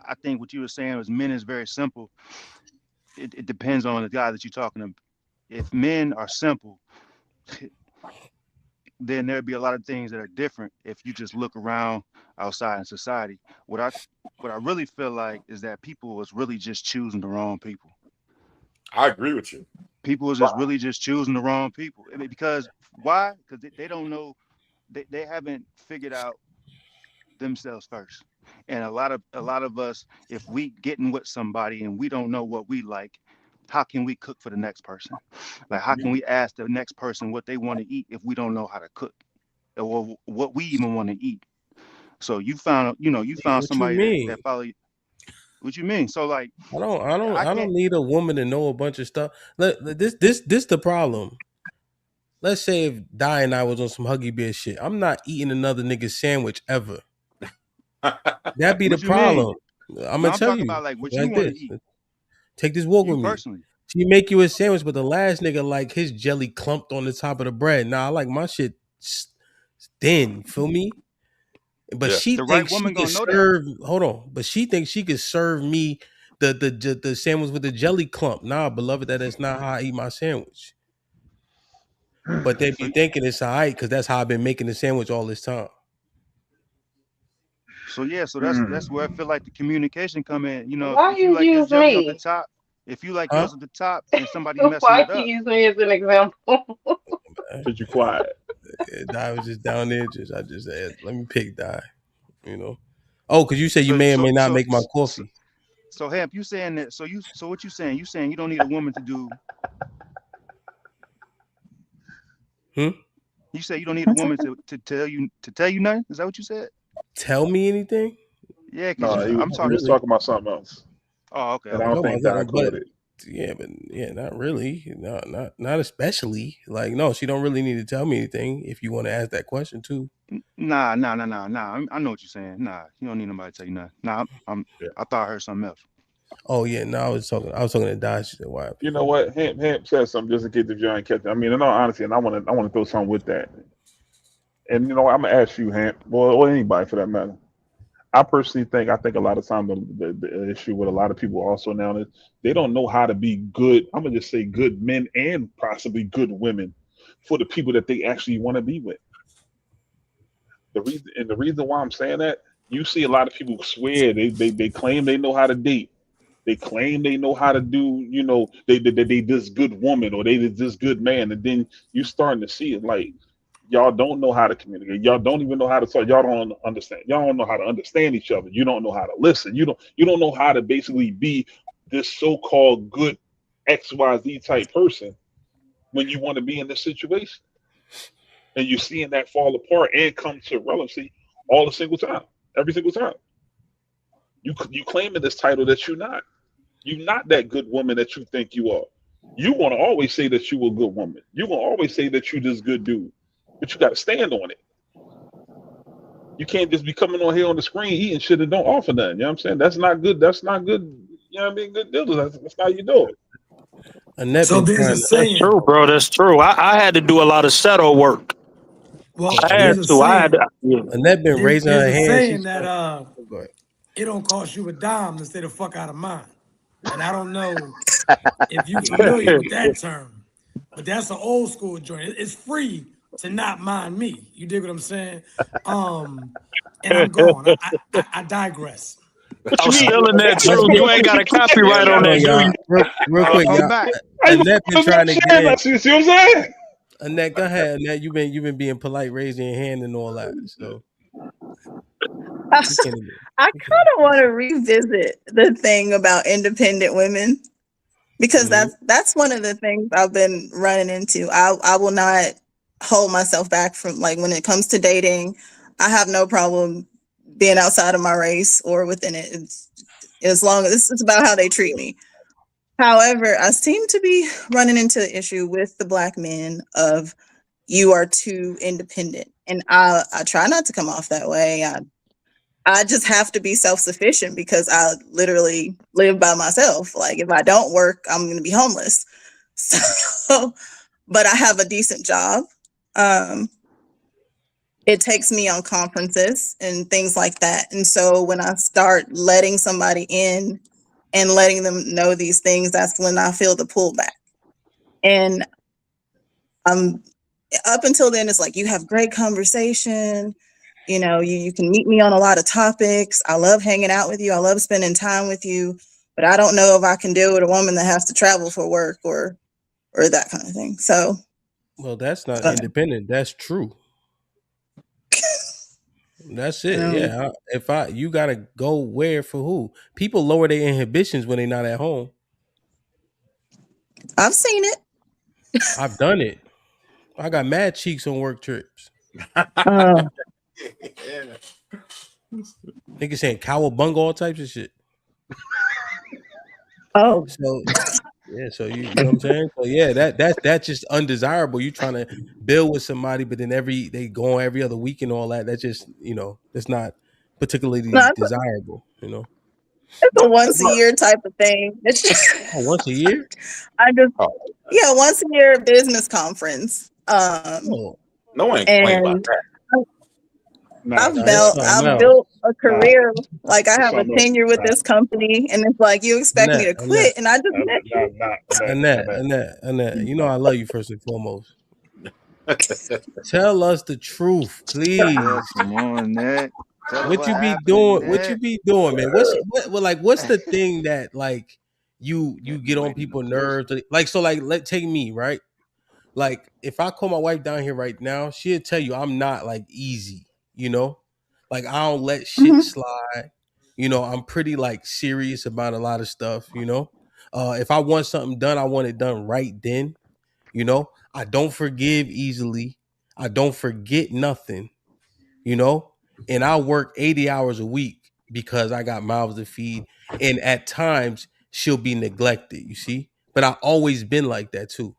I think what you were saying was men is very simple. It depends on the guy that you're talking to. If men are simple, then there'd be a lot of things that are different if you just look around outside in society. What I really feel like is that people was really just choosing the wrong people. I agree with you. People was just really just choosing the wrong people. I mean, because why? Because they don't know, they haven't figured out themselves first. And a lot of us, if we getting with somebody and we don't know what we like, how can we cook for the next person? Like, how can we ask the next person what they want to eat if we don't know how to cook or what we even want to eat? So you found somebody that follow you. What you mean? So like, I don't need a woman to know a bunch of stuff. This the problem. let's say if Di and I was on some Huggy Bear shit, I'm not eating another nigga's sandwich ever. That'd be the What you mean? problem. I'm No, gonna I'm tell talking you about like what you like want to this. eat. Take this walk You with me. personally. She make you a sandwich, but the last nigga like his jelly clumped on the top of the bread. Nah, I like my shit thin. Feel me? But Yeah. she The right thinks she woman could gonna know that. serve. Hold on. But she thinks she could serve me the sandwich with the jelly clump. Nah, beloved, that is not how I eat my sandwich. But they So be thinking it's all right because that's how I've been making the sandwich all this time. so yeah, so that's where I feel like the communication come in. You know, Why if you you like your use jelly off the me? top, if you like Huh? yours at the top and somebody messing Why it you up, use me as an example? Cause you quiet. Di was just down there. I just said, let me pick Di. You know. Oh, because you said you so may or so may not so make my so, coffee. so Hamp, you saying that? So what you saying? You saying you don't need a woman to do? Hmm? You say you don't need a woman to tell you nothing? Is that what you said? Tell me anything? Yeah, because No, you. I'm Not he talking. was really. talking about something else, Oh, okay, and I okay, don't Talking think okay. about Di something, but caught it. yeah, not really. No, not especially. Like, no, she don't really need to tell me anything. If you want to ask that question too. Nah. I know what you're saying. Nah, you don't need nobody to tell you nothing. Nah, Yeah. I thought I heard something else. Oh yeah, no, I was talking to Di. She said, "Why?" You know what? Hamp said something just in case if you ain't catch it. I mean, in all honesty, and I want to throw something with that. And you know, I'm gonna ask you, Hamp, or anybody for that matter. I personally think a lot of times the issue with a lot of people also now is they don't know how to be good. I'm gonna just say good men and possibly good women for the people that they actually want to be with. The reason why I'm saying that, you see a lot of people swear they claim they know how to date. They claim they know how to do, they this good woman or they this good man, and then you starting to see it like y'all don't know how to communicate. Y'all don't even know how to talk. Y'all don't understand. Y'all don't know how to understand each other. You don't know how to listen. You don't know how to basically be this so-called good XYZ type person when you want to be in this situation. And you're seeing that fall apart and come to relevancy all the single time, every single time. You claiming this title that you're not. You're not that good woman that you think you are. You want to always say that you a good woman. You want to always say that you this good dude, but you got to stand on it. You can't just be coming on here on the screen eating shit that don't offer nothing. You know what I'm saying? That's not good. That's not good. You know what I mean? Good deal. That's how you do it. Annette So been there's a trying to. That's saying. true, bro. That's true. I had to do a lot of shadow work. Well, I there's had a to. I had saying. to. Yeah. Annette been raising There's her a hand. saying She's that oh, go ahead. it don't cost you a dime to stay the fuck out of mine. And I don't know if you Yeah. familiar with that term, but that's an old school joint. It's free to not mind me. You dig what I'm saying? And I'm gone. I digress. What I'm you mean? still in that Let's truth. get. You ain't got a Yeah, copyright on Hold yeah. that, on, do y'all. you? Real quick, Come y'all. back. How you Annette been put trying that to get chance? in. I see what I'm saying. Annette, go ahead. Annette, you've been being polite, raising your hand and all that. So you can't even. I You can't. kind of want to revisit the thing about independent women because Mm-hmm. that's one of the things I've been running into. I will not hold myself back from, like, when it comes to dating. I have no problem being outside of my race or within it. It's, as long as it's about how they treat me. However, I seem to be running into the issue with the black men of you are too independent, and I try not to come off that way. I just have to be self-sufficient because I literally live by myself. Like, if I don't work, I'm going to be homeless. So, but I have a decent job. Um, it takes me on conferences and things like that. And so when I start letting somebody in and letting them know these things, that's when I feel the pullback. And um, up until then, it's like, you have great conversation. You can meet me on a lot of topics. I love hanging out with you. I love spending time with you. But I don't know if I can deal with a woman that has to travel for work or that kind of thing. So Well, that's I not don't know. independent. That's true. That's I it. don't, Yeah. You gotta go where for who? People lower their inhibitions when they're not at home. I've seen it. I've done it. I got mad cheeks on work trips. Uh, Yeah. Niggas saying cowabunga, all types of shit. oh, So Yeah, so you know what I'm saying? So yeah, that's just undesirable. You trying to build with somebody, but then they go on every other week and all that. That's just, that's not No, particularly desirable, it's a once a year type of thing. It's just, Oh, once a year? I just, Oh, yeah, once a year business conference. Oh, no one ain't complaining about And that. Nah, nah, that's something I've else. built a nah, career. Like I it's have a something else. tenure with Nah, this company, and it's like you expect me Annette, to Annette, quit, and I just nah, met nah, you. nah, Annette, Annette, Annette. Annette, Annette. You know I love you first and foremost. Tell us the truth, Yeah, please. come on, Ned. Tell her What what you be happened, doing? What you Ned. be doing, man? What's the thing that like you Can't be get on waiting in the people's pussy. nerves? Like so, like let take me right. Like if I call my wife down here right now, she'll tell you I'm not like easy. Like I don't let shit Mhm. slide. I'm pretty like serious about a lot of stuff. If I want something done, I want it done right then. I don't forgive easily. I don't forget nothing you know, and I work 80 hours a week because I got mouths to feed. And at times she'll be neglected, you see? But I've always been like that too.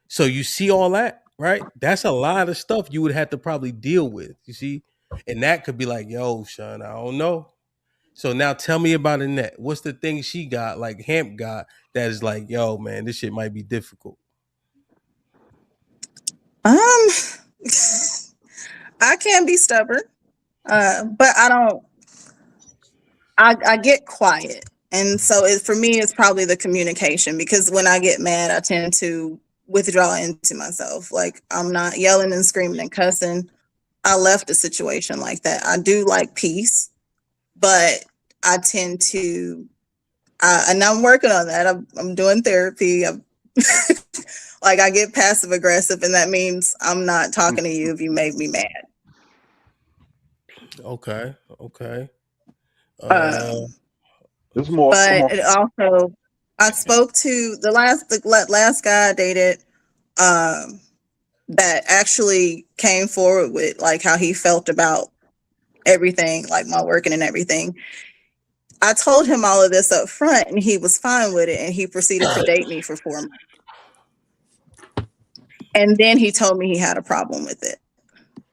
So you see all that, right? That's a lot of stuff you would have to probably deal with, you see? And that could be like, yo, Sean, I don't know. So now tell me about Annette. What's the thing she got, like Hamp got, that is like, yo, man, this shit might be difficult. Um, I can be stubborn, but I don't. I get quiet, and so for me, it's probably the communication because when I get mad, I tend to withdraw into myself. Like I'm not yelling and screaming and cussing. I left a situation like that. I do like peace, but I tend to, and I'm working on that. I'm doing therapy. Like I get passive aggressive, and that means I'm not talking to you if you make me mad. Okay, okay. Uh Um, There's more. Come but on. it also, I spoke to the last guy I dated, um, that actually came forward with like how he felt about everything, like my working and everything. I told him all of this up front, and he was fine with it, and he proceeded to date me for 4 months. And then he told me he had a problem with it.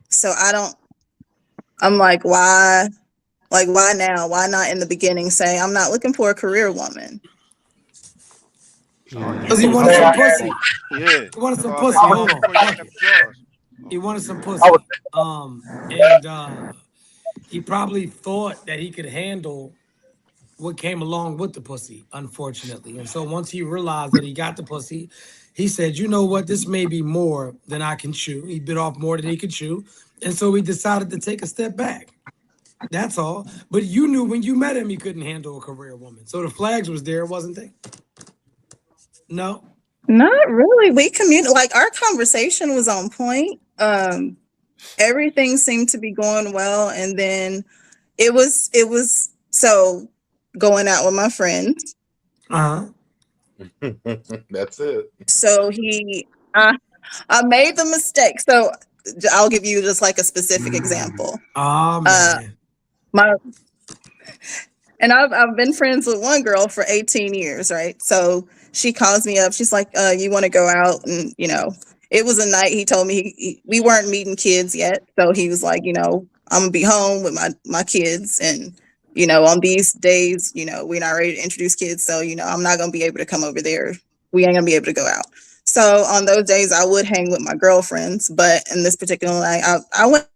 So I don't. I'm like, why? Like, why now? Why not in the beginning say I'm not looking for a career woman? Oh, you Because he go wanted Hey, some hard. pussy. Yeah. He wanted That's some all I say. pussy. Go Hold hard on. before you got the drawers. He Oh, wanted some I was pussy. And he probably thought that he could handle what came along with the pussy, unfortunately. And so once he realized that he got the pussy, he said, you know what, this may be more than I can chew. He bit off more than he could chew. And so he decided to take a step back. That's all. But you knew when you met him he couldn't handle a career woman. So the flags was there, wasn't they? No. Not really. We communicate, like our conversation was on point. Everything seemed to be going well, and then it was so going out with my friends. Uh-huh. That's it. So I made the mistake. So I'll give you just like a specific example. Oh Uh, man. my and I've been friends with one girl for 18 years, right? So she calls me up. She's like, you want to go out? And, it was a night. He told me we weren't meeting kids yet. So he was like, I'm going to be home with my kids. And, on these days, we're not ready to introduce kids. So, I'm not going to be able to come over there. We ain't going to be able to go out. So on those days, I would hang with my girlfriends. But in this particular night, I went.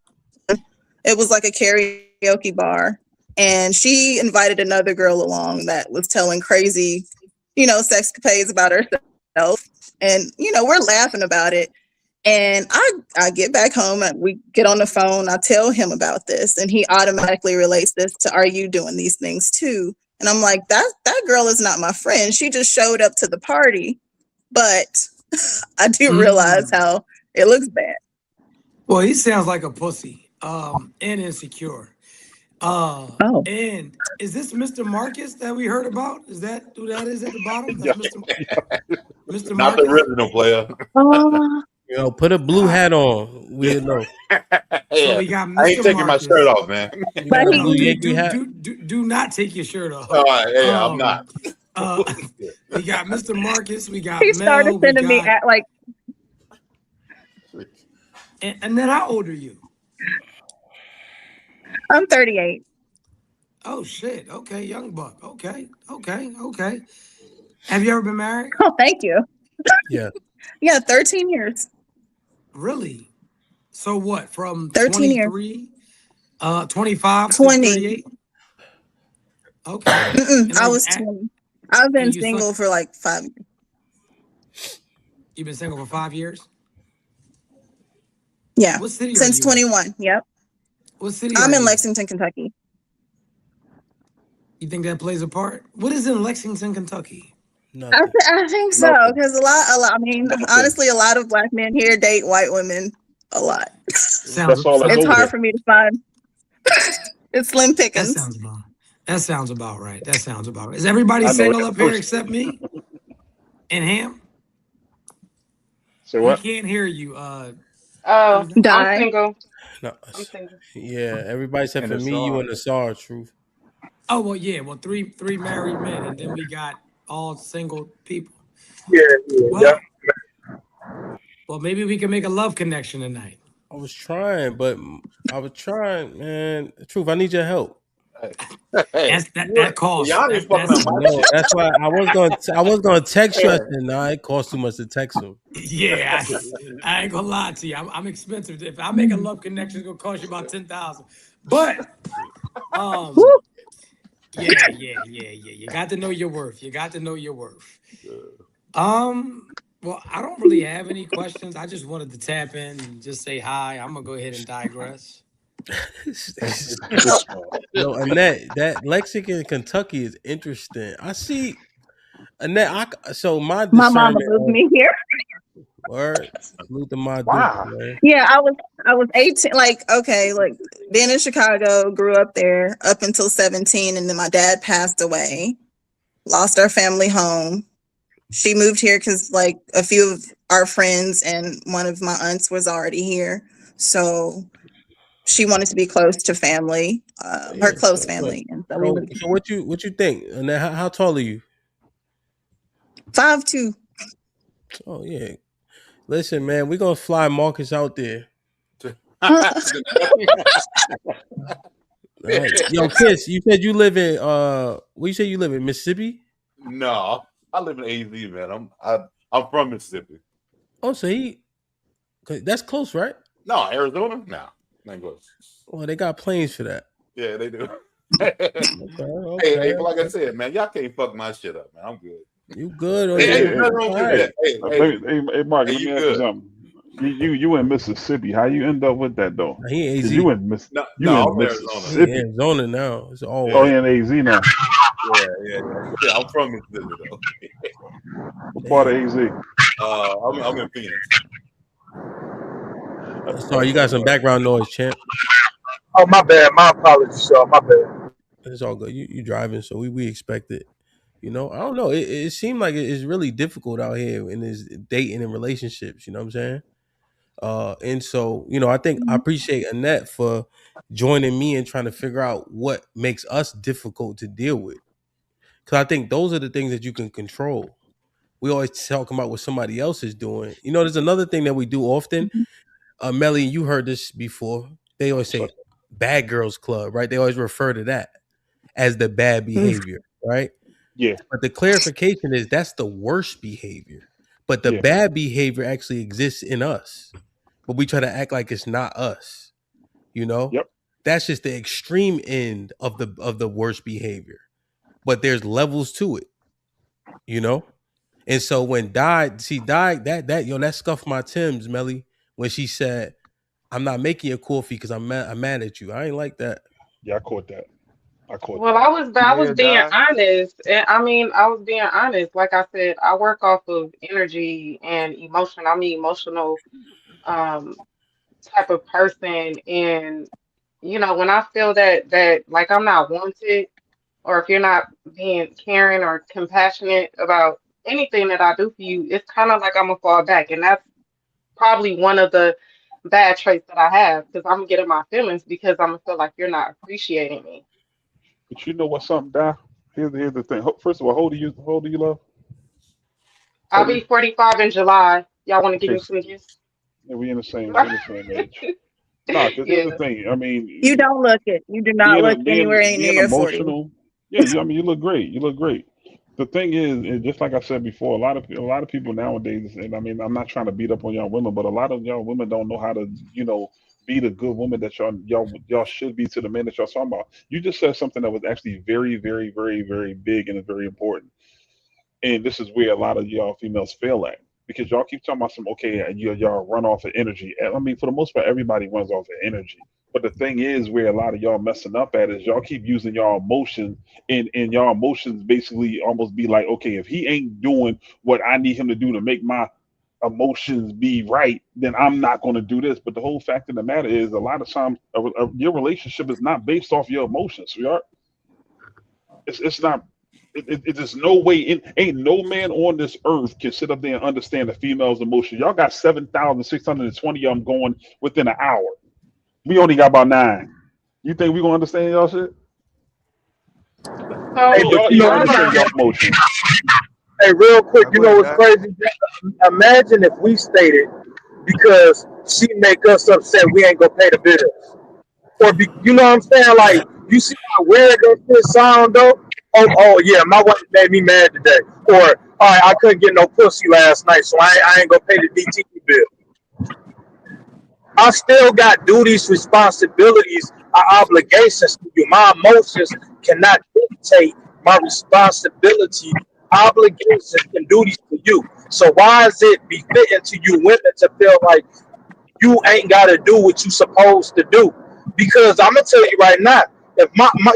It was like a karaoke bar, and she invited another girl along that was telling crazy, sexcapades about herself. And we're laughing about it. And I get back home and we get on the phone. I tell him about this, and he automatically relates this to, are you doing these things too? And I'm like, that girl is not my friend. She just showed up to the party, but I do realize Mm. how it looks bad. Well, he sounds like a pussy. And insecure. Oh, And is this Mr. Marcus that we heard about? Is that who that is at the bottom? That's Mr. Not the Marcus. original player. uh, Put a blue hat on. We'll know. So Yeah, we got I ain't Mr. taking my shirt Marcus. off, man. You but got a No, blue he do Yankee do hat? do do do not take your shirt off. All right, yeah, I'm Um, not. Uh, we got Mr. Marcus, we got He started Mel, we sending me got at like, and then how old are you? I'm 38. Oh shit. Okay, young buck. Okay. Have you ever been married? Oh, thank you. Yeah. Yeah, 13 years. Really? So what? From 13 years. 25 to 20. 38? Okay. And I are you was 20. I've and been you suck single for like 5 years. you've been single for 5 years? Yeah, What city are since you in? 21. Yep. What city I'm are in you in? Lexington, Kentucky. You think that plays a part? What is in Lexington, Kentucky? Nothing. I think so Nothing. because a lot. I mean, Nothing. honestly, a lot of black men here date white women a lot. Sounds That's all that's It's over hard there. for me to find. It's slim that pickings. sounds about that sounds about right. That sounds about right. Is everybody I know single it up here hurts. except me and Ham? Say We what? can't hear you. Oh, Who's that? I'm Die. single. No. I'm single. Yeah. Everybody except And for it's me, you, hard. and the SAR. Truth. Oh well, yeah. Well, three married men, and then we got all single people. Yeah. Well, well, maybe we can make a love connection tonight. I was trying, man. Truth, I need your help. Hey, That costs. y'all ain't fucking That's up I my know. shit. That's why I was gonna text you. I Hey, said, nah, it costs too much to text him. yeah. I ain't gonna lie to you. I'm expensive. If I make a love connection, it's gonna cost you about 10,000. But Woo. yeah. You got to know your worth. You got to know your worth. Well, I don't really have any questions. I just wanted to tap in and just say hi. I'm gonna go ahead and digress. No, Annette, that Lexington, Kentucky is interesting. I see Annette. So my My mama discernment moved me here. word, salute to my Duke, Wow. man. Yeah, I was 18. Like, okay, like being in Chicago, grew up there up until 17, and then my dad passed away. Lost our family home. She moved here because like a few of our friends and one of my aunts was already here, so she wanted to be close to family, her Yeah, close so, family, and so we so, moved so here. what you think? Annette, how tall are you? 5'2". Oh yeah. Listen, man, we gonna fly Marcus out there. All right. Yo, Kiss, you said you live in where you say you live in Mississippi? no, I live in AZ, man. I'm from Mississippi. Oh, so that's close, right? No, Arizona? No, not close. Well, they got planes for that. Yeah, they do. Okay. Hey, like I said, man, y'all can't fuck my shit up, man. I'm good. You good on Hey, your nothing wrong with right. that. Hey, Mark, Hey, let me you ask you good? something. You in Mississippi? How you end up with that though? He ain't 'Cause AZ. you in No, you no, in I'm Arizona. He Mississippi. in Arizona now. It's all Yeah. Oh, white. he in AZ now. Yeah. I'm from Mississippi though. What part of AZ? I'm in Phoenix. Sorry, you got some background noise, champ. Oh, my bad. My apologies, y'all. My bad. It's all good. You driving, so we expect it. You know, I don't know. It seemed like it's really difficult out here in this dating and relationships. You know what I'm saying? And so, I think I appreciate Annette for joining me and trying to figure out what makes us difficult to deal with. Because I think those are the things that you can control. We always talk about what somebody else is doing. There's another thing that we do often. Melly, you heard this before. They always say bad girls club, right? They always refer to that as the bad behavior, right? Yeah, But the clarification is that's the worst behavior. But the yeah. bad behavior actually exists in us. But we try to act like it's not us. Yep. That's just the extreme end of the worst behavior. But there's levels to it, you know? And so when she died, that scuffed my Tim's, Melly, when she said, I'm not making you coffee because I'm mad at you. I ain't like that. Yeah, I caught that. Well, I was Mia being died. honest. And I mean, I was being honest. Like I said, I work off of energy and emotion. I'm an emotional um type of person. And when I feel that like I'm not wanted, or if you're not being caring or compassionate about anything that I do for you, it's kind of like I'm gonna fall back. And that's probably one of the bad traits that I have, because I'm getting my feelings because I'm gonna feel like you're not appreciating me. But you know what? Something, Die. Here's the thing. First of all, how old do you love? I'll be 45 in July. Y'all want to give Okay, me so some gifts? we're in the same age. Nah, because here's the Yeah. thing. I You mean, don't look it. You do not look anywhere near being your 40. emotional. Yeah, I mean, you look great. You look great. The thing is just like I said before, a lot of people nowadays, and I mean, I'm not trying to beat up on y'all women, but a lot of y'all women don't know how to, be the good woman that y'all should be to the men that y'all talking about. You just said something that was actually very, very, very, very big and very important. And this is where a lot of y'all females fail at because y'all keep talking about some okay, y'all run off of energy. I mean, for the most part, everybody runs off of energy. But the thing is, where a lot of y'all messing up at is y'all keep using y'all emotions, and y'all emotions basically almost be like, okay, if he ain't doing what I need him to do to make my emotions be right, then I'm not going to do this. But the whole fact of the matter is, a lot of times, your relationship is not based off your emotions, sweetheart. It's not. It is no way. Ain't no man on this earth can sit up there and understand a female's emotion. Y'all got 7,620 of them going within an hour. We only got about 9. You think we gonna understand y'all shit? Hey, And So but y'all you know, even I'm understand not. y'all emotions. hey, real quick, you Go know ahead, what's Dad. crazy? Imagine if we stated because she make us upset, we ain't gonna pay the bills, or you know what I'm saying? Like, you see how weird that shit sound though? Oh yeah, my wife made me mad today, or all right, I couldn't get no pussy last night, so I ain't gonna pay the DTE bill. I still got duties, responsibilities, obligations to you. My emotions cannot dictate my responsibility, obligations, and duties to you. So why is it befitting to you women to feel like you ain't got to do what you supposed to do? Because I'm gonna tell you right now, if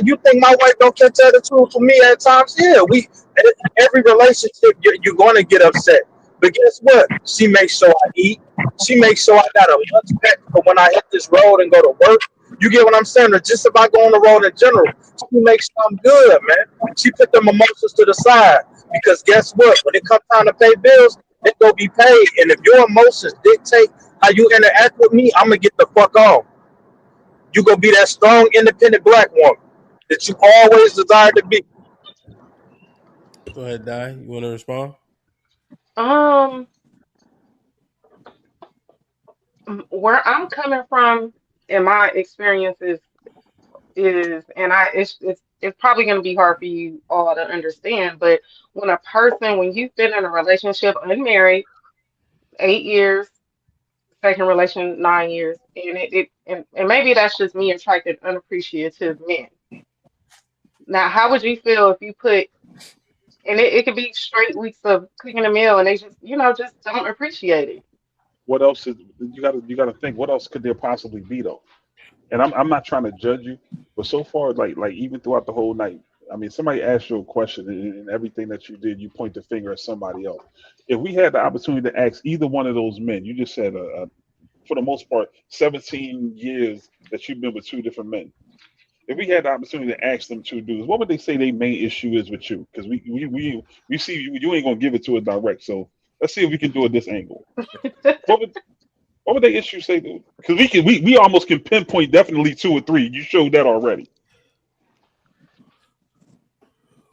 you think my wife don't catch attitude for me at times, yeah, every relationship you're gonna get upset. But guess what? She makes sure I eat. She makes sure I got a lunch pack for when I hit this road and go to work. You get what I'm saying? Or just about going on the road in general. She makes sure I'm good, man. She put them emotions to the side. Because guess what? When it comes time to pay bills, they go be paid. And if your emotions dictate how you interact with me, I'm gonna get the fuck on. You gonna be that strong, independent black woman that you always desired to be. Go ahead, Di. You want to respond? Um, where I'm coming from in my experiences is, and it's probably going to be hard for you all to understand, but when you've been in a relationship unmarried, 8 years, second relation 9 years, and maybe that's just me attracted unappreciative men. Now, how would you feel if you put, and it could be straight weeks of cooking a meal and they just, just don't appreciate it. What else is you gotta think? What else could there possibly be though? And I'm not trying to judge you, but so far, like even throughout the whole night, I mean, somebody asked you a question, and everything that you did, you point the finger at somebody else. If we had the opportunity to ask either one of those men, you just said, for the most part, 17 years that you've been with two different men. If we had the opportunity to ask them two dudes, what would they say their main issue is with you? Because we see you ain't gonna give it to us direct. So let's see if we can do it this angle. What would what would they issue say? Because we almost can pinpoint definitely 2 or 3. You showed that already.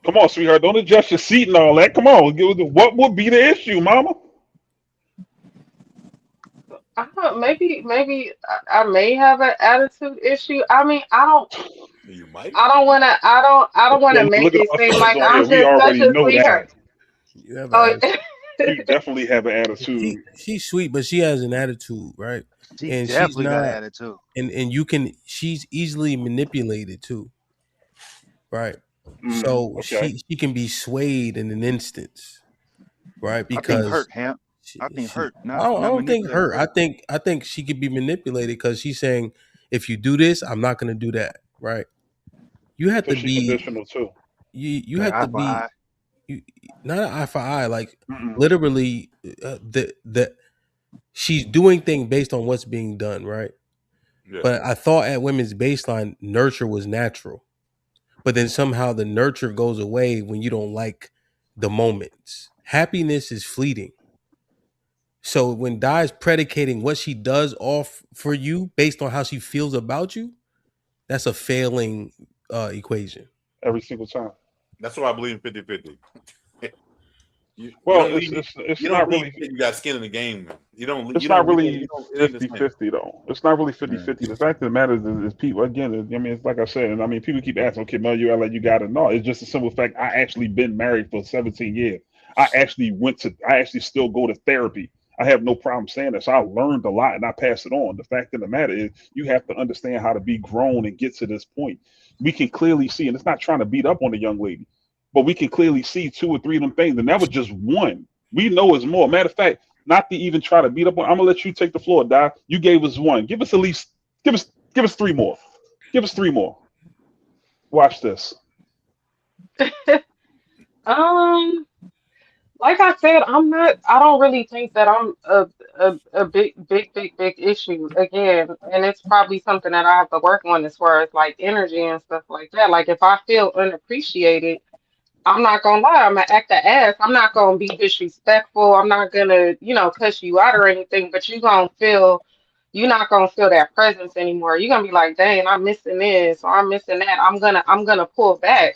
Come on, sweetheart, don't adjust your seat and all that. Come on, what would be the issue, Mama? I don't, maybe I may have an attitude issue. I mean, You might. I don't want to Well, make look at it our seem sisters like on I'm here. We just such already a know that sweetheart. You have Oh, an attitude. you definitely have an attitude. She's sweet, but she has an attitude, right? She And she's definitely got not, attitude. and you can. She's easily manipulated too, right? So Okay, she can be swayed in an instance, right? I think Because hurt, Hamp. I think she hurt, not I not don't think manipulated. her. Hurt. I think she could be manipulated because she's saying, if you do this, I'm not going to do that, right? You have so to she be conditional too. you Like have eye to for be eye. you, not an eye for eye, like Mm-mm. literally the she's doing things based on what's being done, right? Yeah. But I thought at women's baseline, nurture was natural. But then somehow the nurture goes away when you don't like the moments. Happiness is fleeting. So when Di is predicating what she does off for you based on how she feels about you, that's a failing equation. Every single time. That's why I believe in 50-50. You Well, don't leave. it's You don't not leave. really. You got skin in the game, man. You don't. It's You not don't. You really don't. You don't. It ain't the same. 50-50 though. It's not really Yeah. 50-50. The fact of the matter is people again. I mean, it's like I said, and I mean, people keep asking, okay, Mel, you got to know. It's just a simple fact. I actually been married for 17 years. I actually still go to therapy. I have no problem saying that. So I learned a lot and I pass it on. The fact of the matter is, you have to understand how to be grown and get to this point. We can clearly see, and it's not trying to beat up on the young lady, but we can clearly see 2 or 3 of them things, and that was just one. We know it's more. Matter of fact, not to even try to beat up on. I'm gonna let you take the floor, Di. You gave us one. Give us at least. Give us 3 more. Give us 3 more. Watch this. Like I said, I'm not. I don't really think that I'm a big issue again, and it's probably something that I have to work on as far as like energy and stuff like that. Like if I feel unappreciated, I'm not gonna lie, I'm gonna act the ass. I'm not gonna be disrespectful. I'm not gonna, cuss you out or anything, but you're not gonna feel that presence anymore. You're gonna be like, dang, I'm missing this or I'm missing that. I'm gonna pull back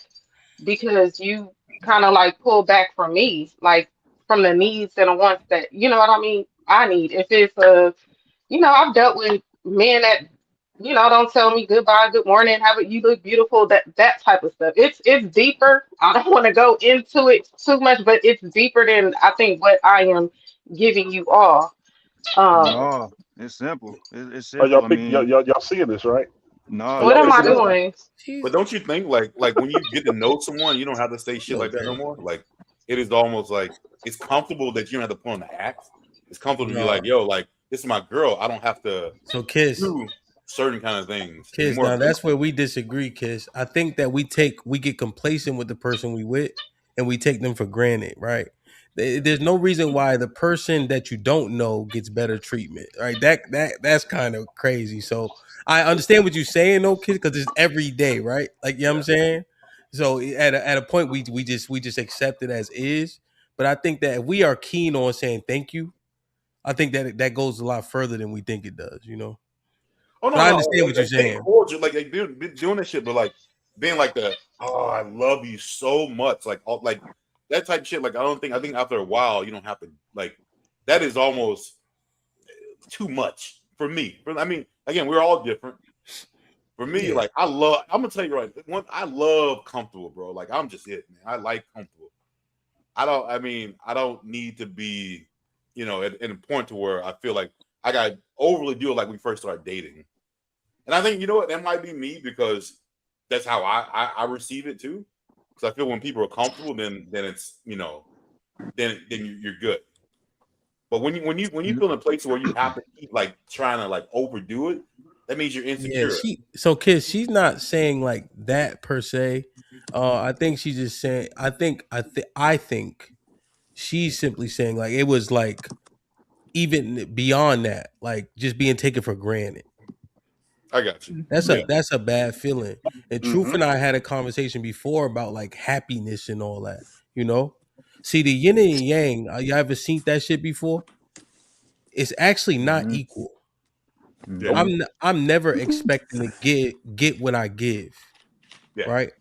because you kind of like pull back from me, like from the needs and the wants that, you know what I mean, I need. If it's I've dealt with men that don't tell me goodbye, good morning, have it, you look beautiful, that type of stuff. It's deeper. I don't want to go into it too much, but it's deeper than I think what I am giving you all. Um, No, it's simple. It's Are y'all simple. I pick mean, y'all seeing this, right? no, Are what y'all am I picking this up? doing? But She's don't you think like when you get to know someone, you don't have to say shit no like that no bad. more. Like it is almost like it's comfortable that you don't have to put on the act. It's comfortable to be No. like, yo, like this is my girl. I don't have to So Kiss, do certain kind of things. It's Kiss. more Now that's basic. where we disagree, Kiss. I think that we get complacent with the person we with, and we take them for granted, right? There's no reason why the person that you don't know gets better treatment, right? That's kind of crazy. So I understand what you're saying, though, Kiss, because it's every day, right? Like you know what I'm Yeah. saying. So at a point we just accept it as is. But I think that if we are keen on saying thank you, I think that goes a lot further than we think it does, you know. Oh But no, I no, understand what you're like being saying. cordial, like doing that shit, but like being like the oh, I love you so much, like all, like that type of shit. Like I think after a while you don't have to like that is almost too much for me. I mean, again, we're all different. For me, Yeah, like I'm gonna tell you right, I love comfortable, bro. Like I'm just it, man. I like comfortable. I don't need to be, at a point to where I feel like I got overly do it like we first started dating. And I think, you know what, that might be me because that's how I receive it too. Because I feel when people are comfortable, then it's, you're good. But when you feel in a place where you have to keep like trying to like overdo it, that means you're yeah. insecure. She's not saying like that per se. I think she's just saying. I think she's simply saying like it was like even beyond that, like just being taken for granted. I got you. That's Yeah. a bad feeling. And Truth Mm-hmm. and I had a conversation before about like happiness and all that. You know, see the yin and yang. You ever seen that shit before? It's actually not hmm equal. Yeah. hmm I'm never expecting to get what I give, Yeah. right?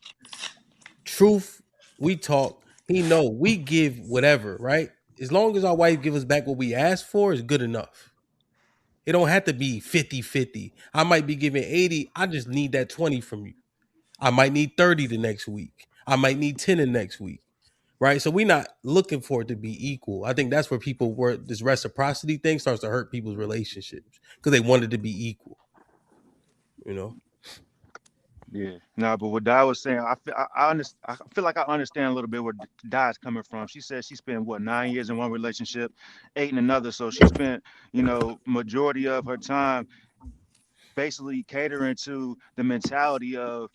Truth, we talk. He know we give whatever, right? As long as our wife give us back what we ask for is good enough. It don't have to be 50-50. I might be giving 80. I just need that 20 from you. I might need 30 the next week. I might need 10 the next week. Right. So we're not looking for it to be equal. I think that's where people were this reciprocity thing starts to hurt people's relationships because they wanted to be equal, you know? Yeah. No, but what Di was saying, I feel like I understand a little bit where Di's coming from. She said she spent what 9 years in one relationship, 8 in another. So she spent, majority of her time basically catering to the mentality of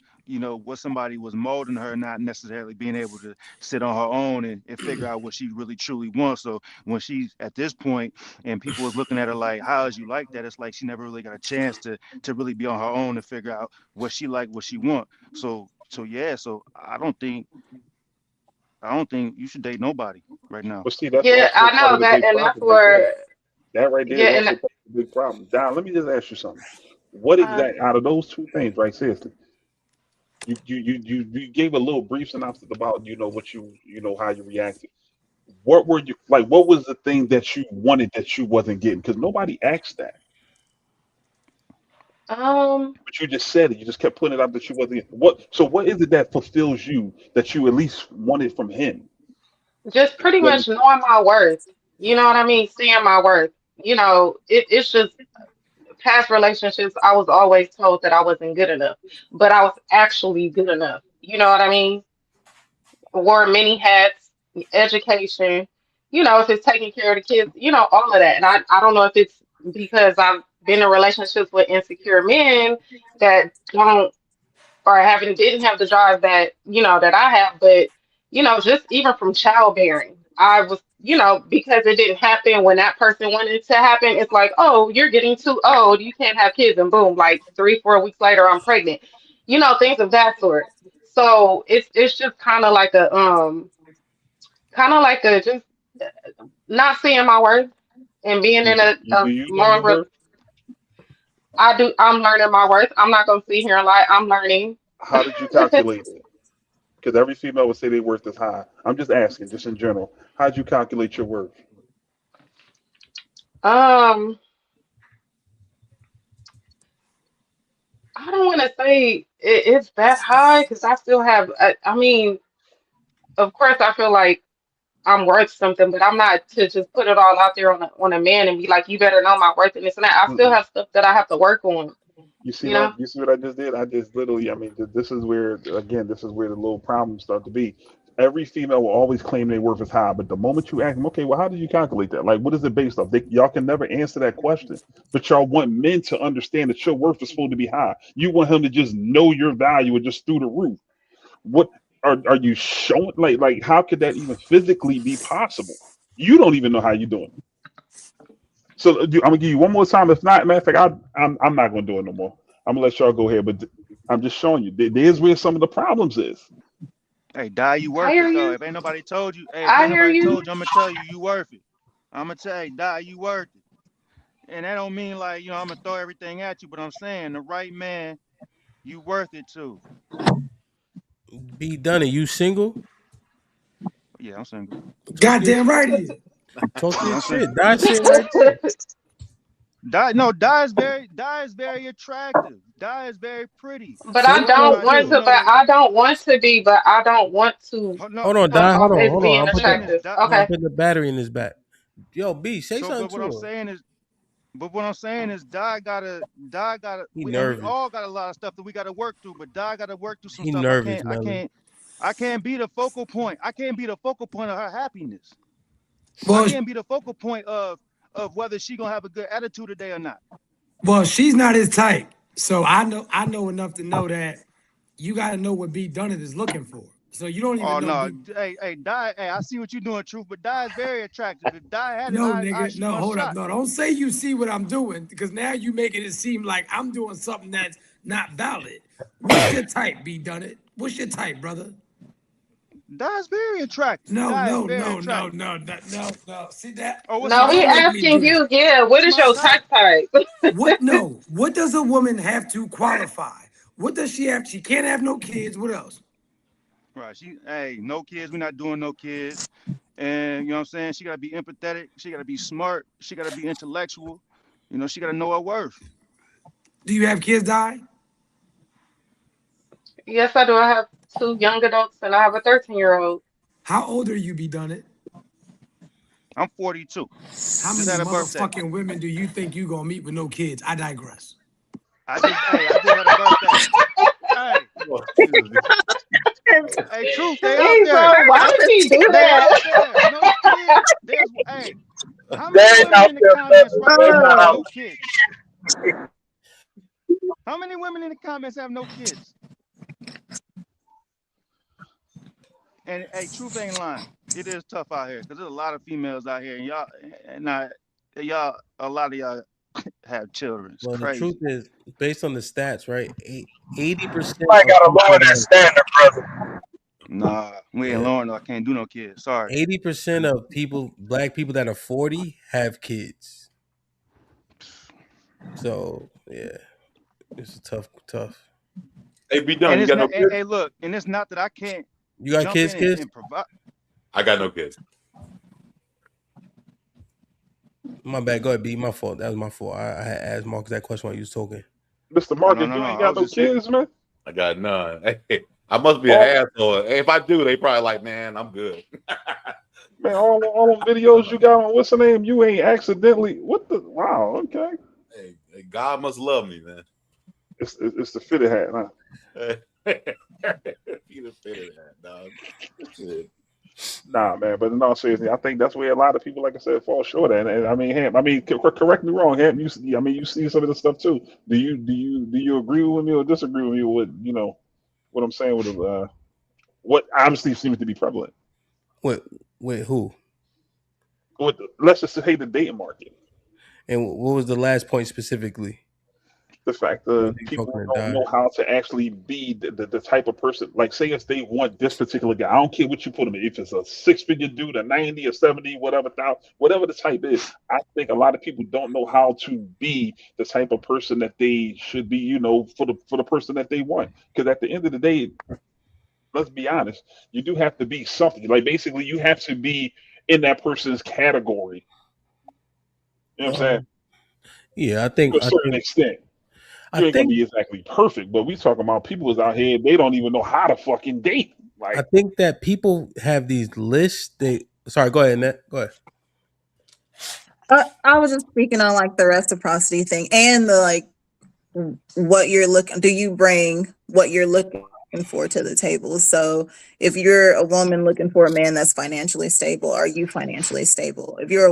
what somebody was molding her, not necessarily being able to sit on her own and figure out what she really truly wants. So when she's at this point and people was looking at her like, how is you like that, it's like she never really got a chance to really be on her own and figure out what she like, what she want. So yeah, so I don't think you should date nobody right now. But see, that's Yeah, also I part know of the that, big and that's problem right there. where, That right there yeah, is and also part of the big problem. Don, let me just ask you something. What uh, exact out of those two things, right? Seriously, You gave a little brief synopsis about what how you reacted. What were you like? What was the thing that you wanted that you wasn't getting? Because nobody asked that, Um, but you just said it. You just kept putting it out that you wasn't getting. What? So what is it that fulfills you that you at least wanted from him? just pretty What is much knowing my worth. You know what I mean? Seeing my worth. It's just past relationships. I was always told that I wasn't good enough, but I was actually good enough. You know what I mean? Wore many hats, education, if it's taking care of the kids, all of that. And I don't know if it's because I've been in relationships with insecure men that don't or haven't didn't have the drive that, that I have, but just even from childbearing, I was, because it didn't happen when that person wanted it to happen, it's like, oh, you're getting too old, you can't have kids, and boom, like 3, 4 weeks later, I'm pregnant, things of that sort. So it's just kind of like a just not seeing my worth and being in do a you know your more. worth? I'm learning my worth. I'm not gonna sit here and lie. I'm learning. How did you calculate it? Because every female would say their worth is high. I'm just asking, just in general. How did you calculate your worth? um, I don't want to say it's that high because I still have. I mean, of course, I feel like I'm worth something, but I'm not to just put it all out there on a man and be like, you better know my worth and this and that. I still Mm-mm. have stuff that I have to work on. You see You know. what I just did? I just literally, I mean, this is where again, this is where the little problems start to be. Every female will always claim their worth is high, but the moment you ask them, okay, well, how did you calculate that? Like, what is it based off? Y'all can never answer that question, but y'all want men to understand that your worth is supposed to be high. You want him to just know your value and just through the roof. What are you showing? Like, how could that even physically be possible? You don't even know how you're doing. So I'm gonna give you one more time. If not, matter of fact, I'm not gonna do it no more. I'm gonna let y'all go ahead, but I'm just showing you. There's where some of the problems is. Hey, die, you I worth hear it though. you. If ain't nobody told you, hey, if I ain't hear nobody you. told you, I'm gonna tell you, you worth it. I'm gonna tell you, die, you worth it. And that don't mean like, I'm gonna throw everything at you, but I'm saying the right man, you worth it too. Be done. Are you single? Yeah, I'm single. Talk your Goddamn right he is. talk Yeah, your I'm shit. single. Die shit right there. Die, no, die is very attractive. Die is very pretty. But Say I that don't on Everybody want do too. to. know But that. I don't want to be. But I don't want to No, Hold on, come die. off as Hold on. what being I'm saying is attractive. die. I'm Okay. putting the battery in his back. Yo, B, say So, something but to what I'm him. saying is, but what I'm saying is, die gotta, He and we nervous. all got a lot of stuff that we gotta work through. But die gotta work through some He stuff. I nervous, can't, I Melly. can't, I can't be the focal point. I can't be the focal point of her happiness. I Well, can't be the focal point of whether she gonna have a good attitude today or not. well, she's not his type. So I know enough to know that you got to know what B Dunnett is looking for. So you don't even Oh know no, B. hey, die, hey, I see what you're doing, truth, but die is very attractive. If die had it, No, I nigga, shoot no, my hold up. shot. No, don't say you see what I'm doing because now you making it seem like I'm doing something that's not valid. What's your type, B Dunnett? What's your type, brother? Die is very attractive. No, Die is no, very no, no, attractive. no, no, no, no. See that? Oh, what's No, my See, he don't type? make me asking do this. you. Yeah. What What's is my your type? type type? What? No. What does a woman have to qualify? What does she have? She can't have no kids. What else? Right. Hey, no kids. We're not doing no kids. And you know what I'm saying? She gotta be empathetic. She gotta be smart. She gotta be intellectual. She gotta know her worth. Do you have kids, Die? Yes, I do. I have two young adults and I have a 13-year-old. How old are you, B Dunnett? I'm 42. How Just many had a birthday. motherfucking women do you think you gonna meet with no kids? I digress. I just had a birthday. Hey, Well, Jesus. hey, truth, they out Hey, there. bro, why would he do They that? out there. No kids. Hey, how They many ain't women out in the there, comments brother. right They now not have out. no kids? How many women in the comments have no kids? And hey, truth ain't lying. It is tough out here because there's a lot of females out here, and y'all, a lot of y'all have children. It's Well, the truth crazy. is, based on the stats, right? 80% I of gotta lower people that that standard, brother. Nah, we ain't yeah, lowering. I can't do no kids. Sorry. 80% of people, black people that are 40, have kids. So yeah, it's tough. Hey, be And done. You it's got no not. And, kids? hey, look, and it's not that I can't You got jump kids, in kids? and provide. I got no kids. My bad. Go ahead, B. My fault. That was my fault. I had asked Marcus that question while you was talking. Mr. Oh, no, Marcus, no, you no. ain't I got was no just saying. kids, man. I got none. Hey, I must be an All, asshole. If I do, they probably like, man, I'm good. man, all them videos you got on what's the name? You ain't accidentally. What the? Wow. Okay. Hey, God must love me, man. It's the fitted hat, huh? You the fit of that, dog. Shit. Nah, man. But in all seriousness, I think that's where a lot of people, like I said, fall short at. And I mean, Hamp. I mean, correct me wrong, Hamp. I mean, you see some of the stuff too. Do you agree with me or disagree with me with what I'm saying with what obviously seems to be prevalent Wait, who? with let's just say the dating market. And what was the last point specifically? The fact I that think people talking to don't die. know how to actually be the type of person. Like, say if they want this particular guy, I don't care what you put him in. If it's a 6-figure dude, a 90 or 70, whatever the type is, I think a lot of people don't know how to be the type of person that they should be. For the person that they want. Because at the end of the day, let's be honest, you do have to be something. Like, basically, you have to be in that person's category. You know what I'm saying? Yeah, To a certain extent. I You ain't gonna think be exactly perfect, but we talking about people is out here, they don't even know how to fucking date. I Like, think that people have these lists. Sorry, go ahead, Annette. Go ahead. I was just speaking on like the reciprocity thing and the like what you're looking, do you bring what you're looking for to the table? So if you're a woman looking for a man that's financially stable, are you financially stable? If you're a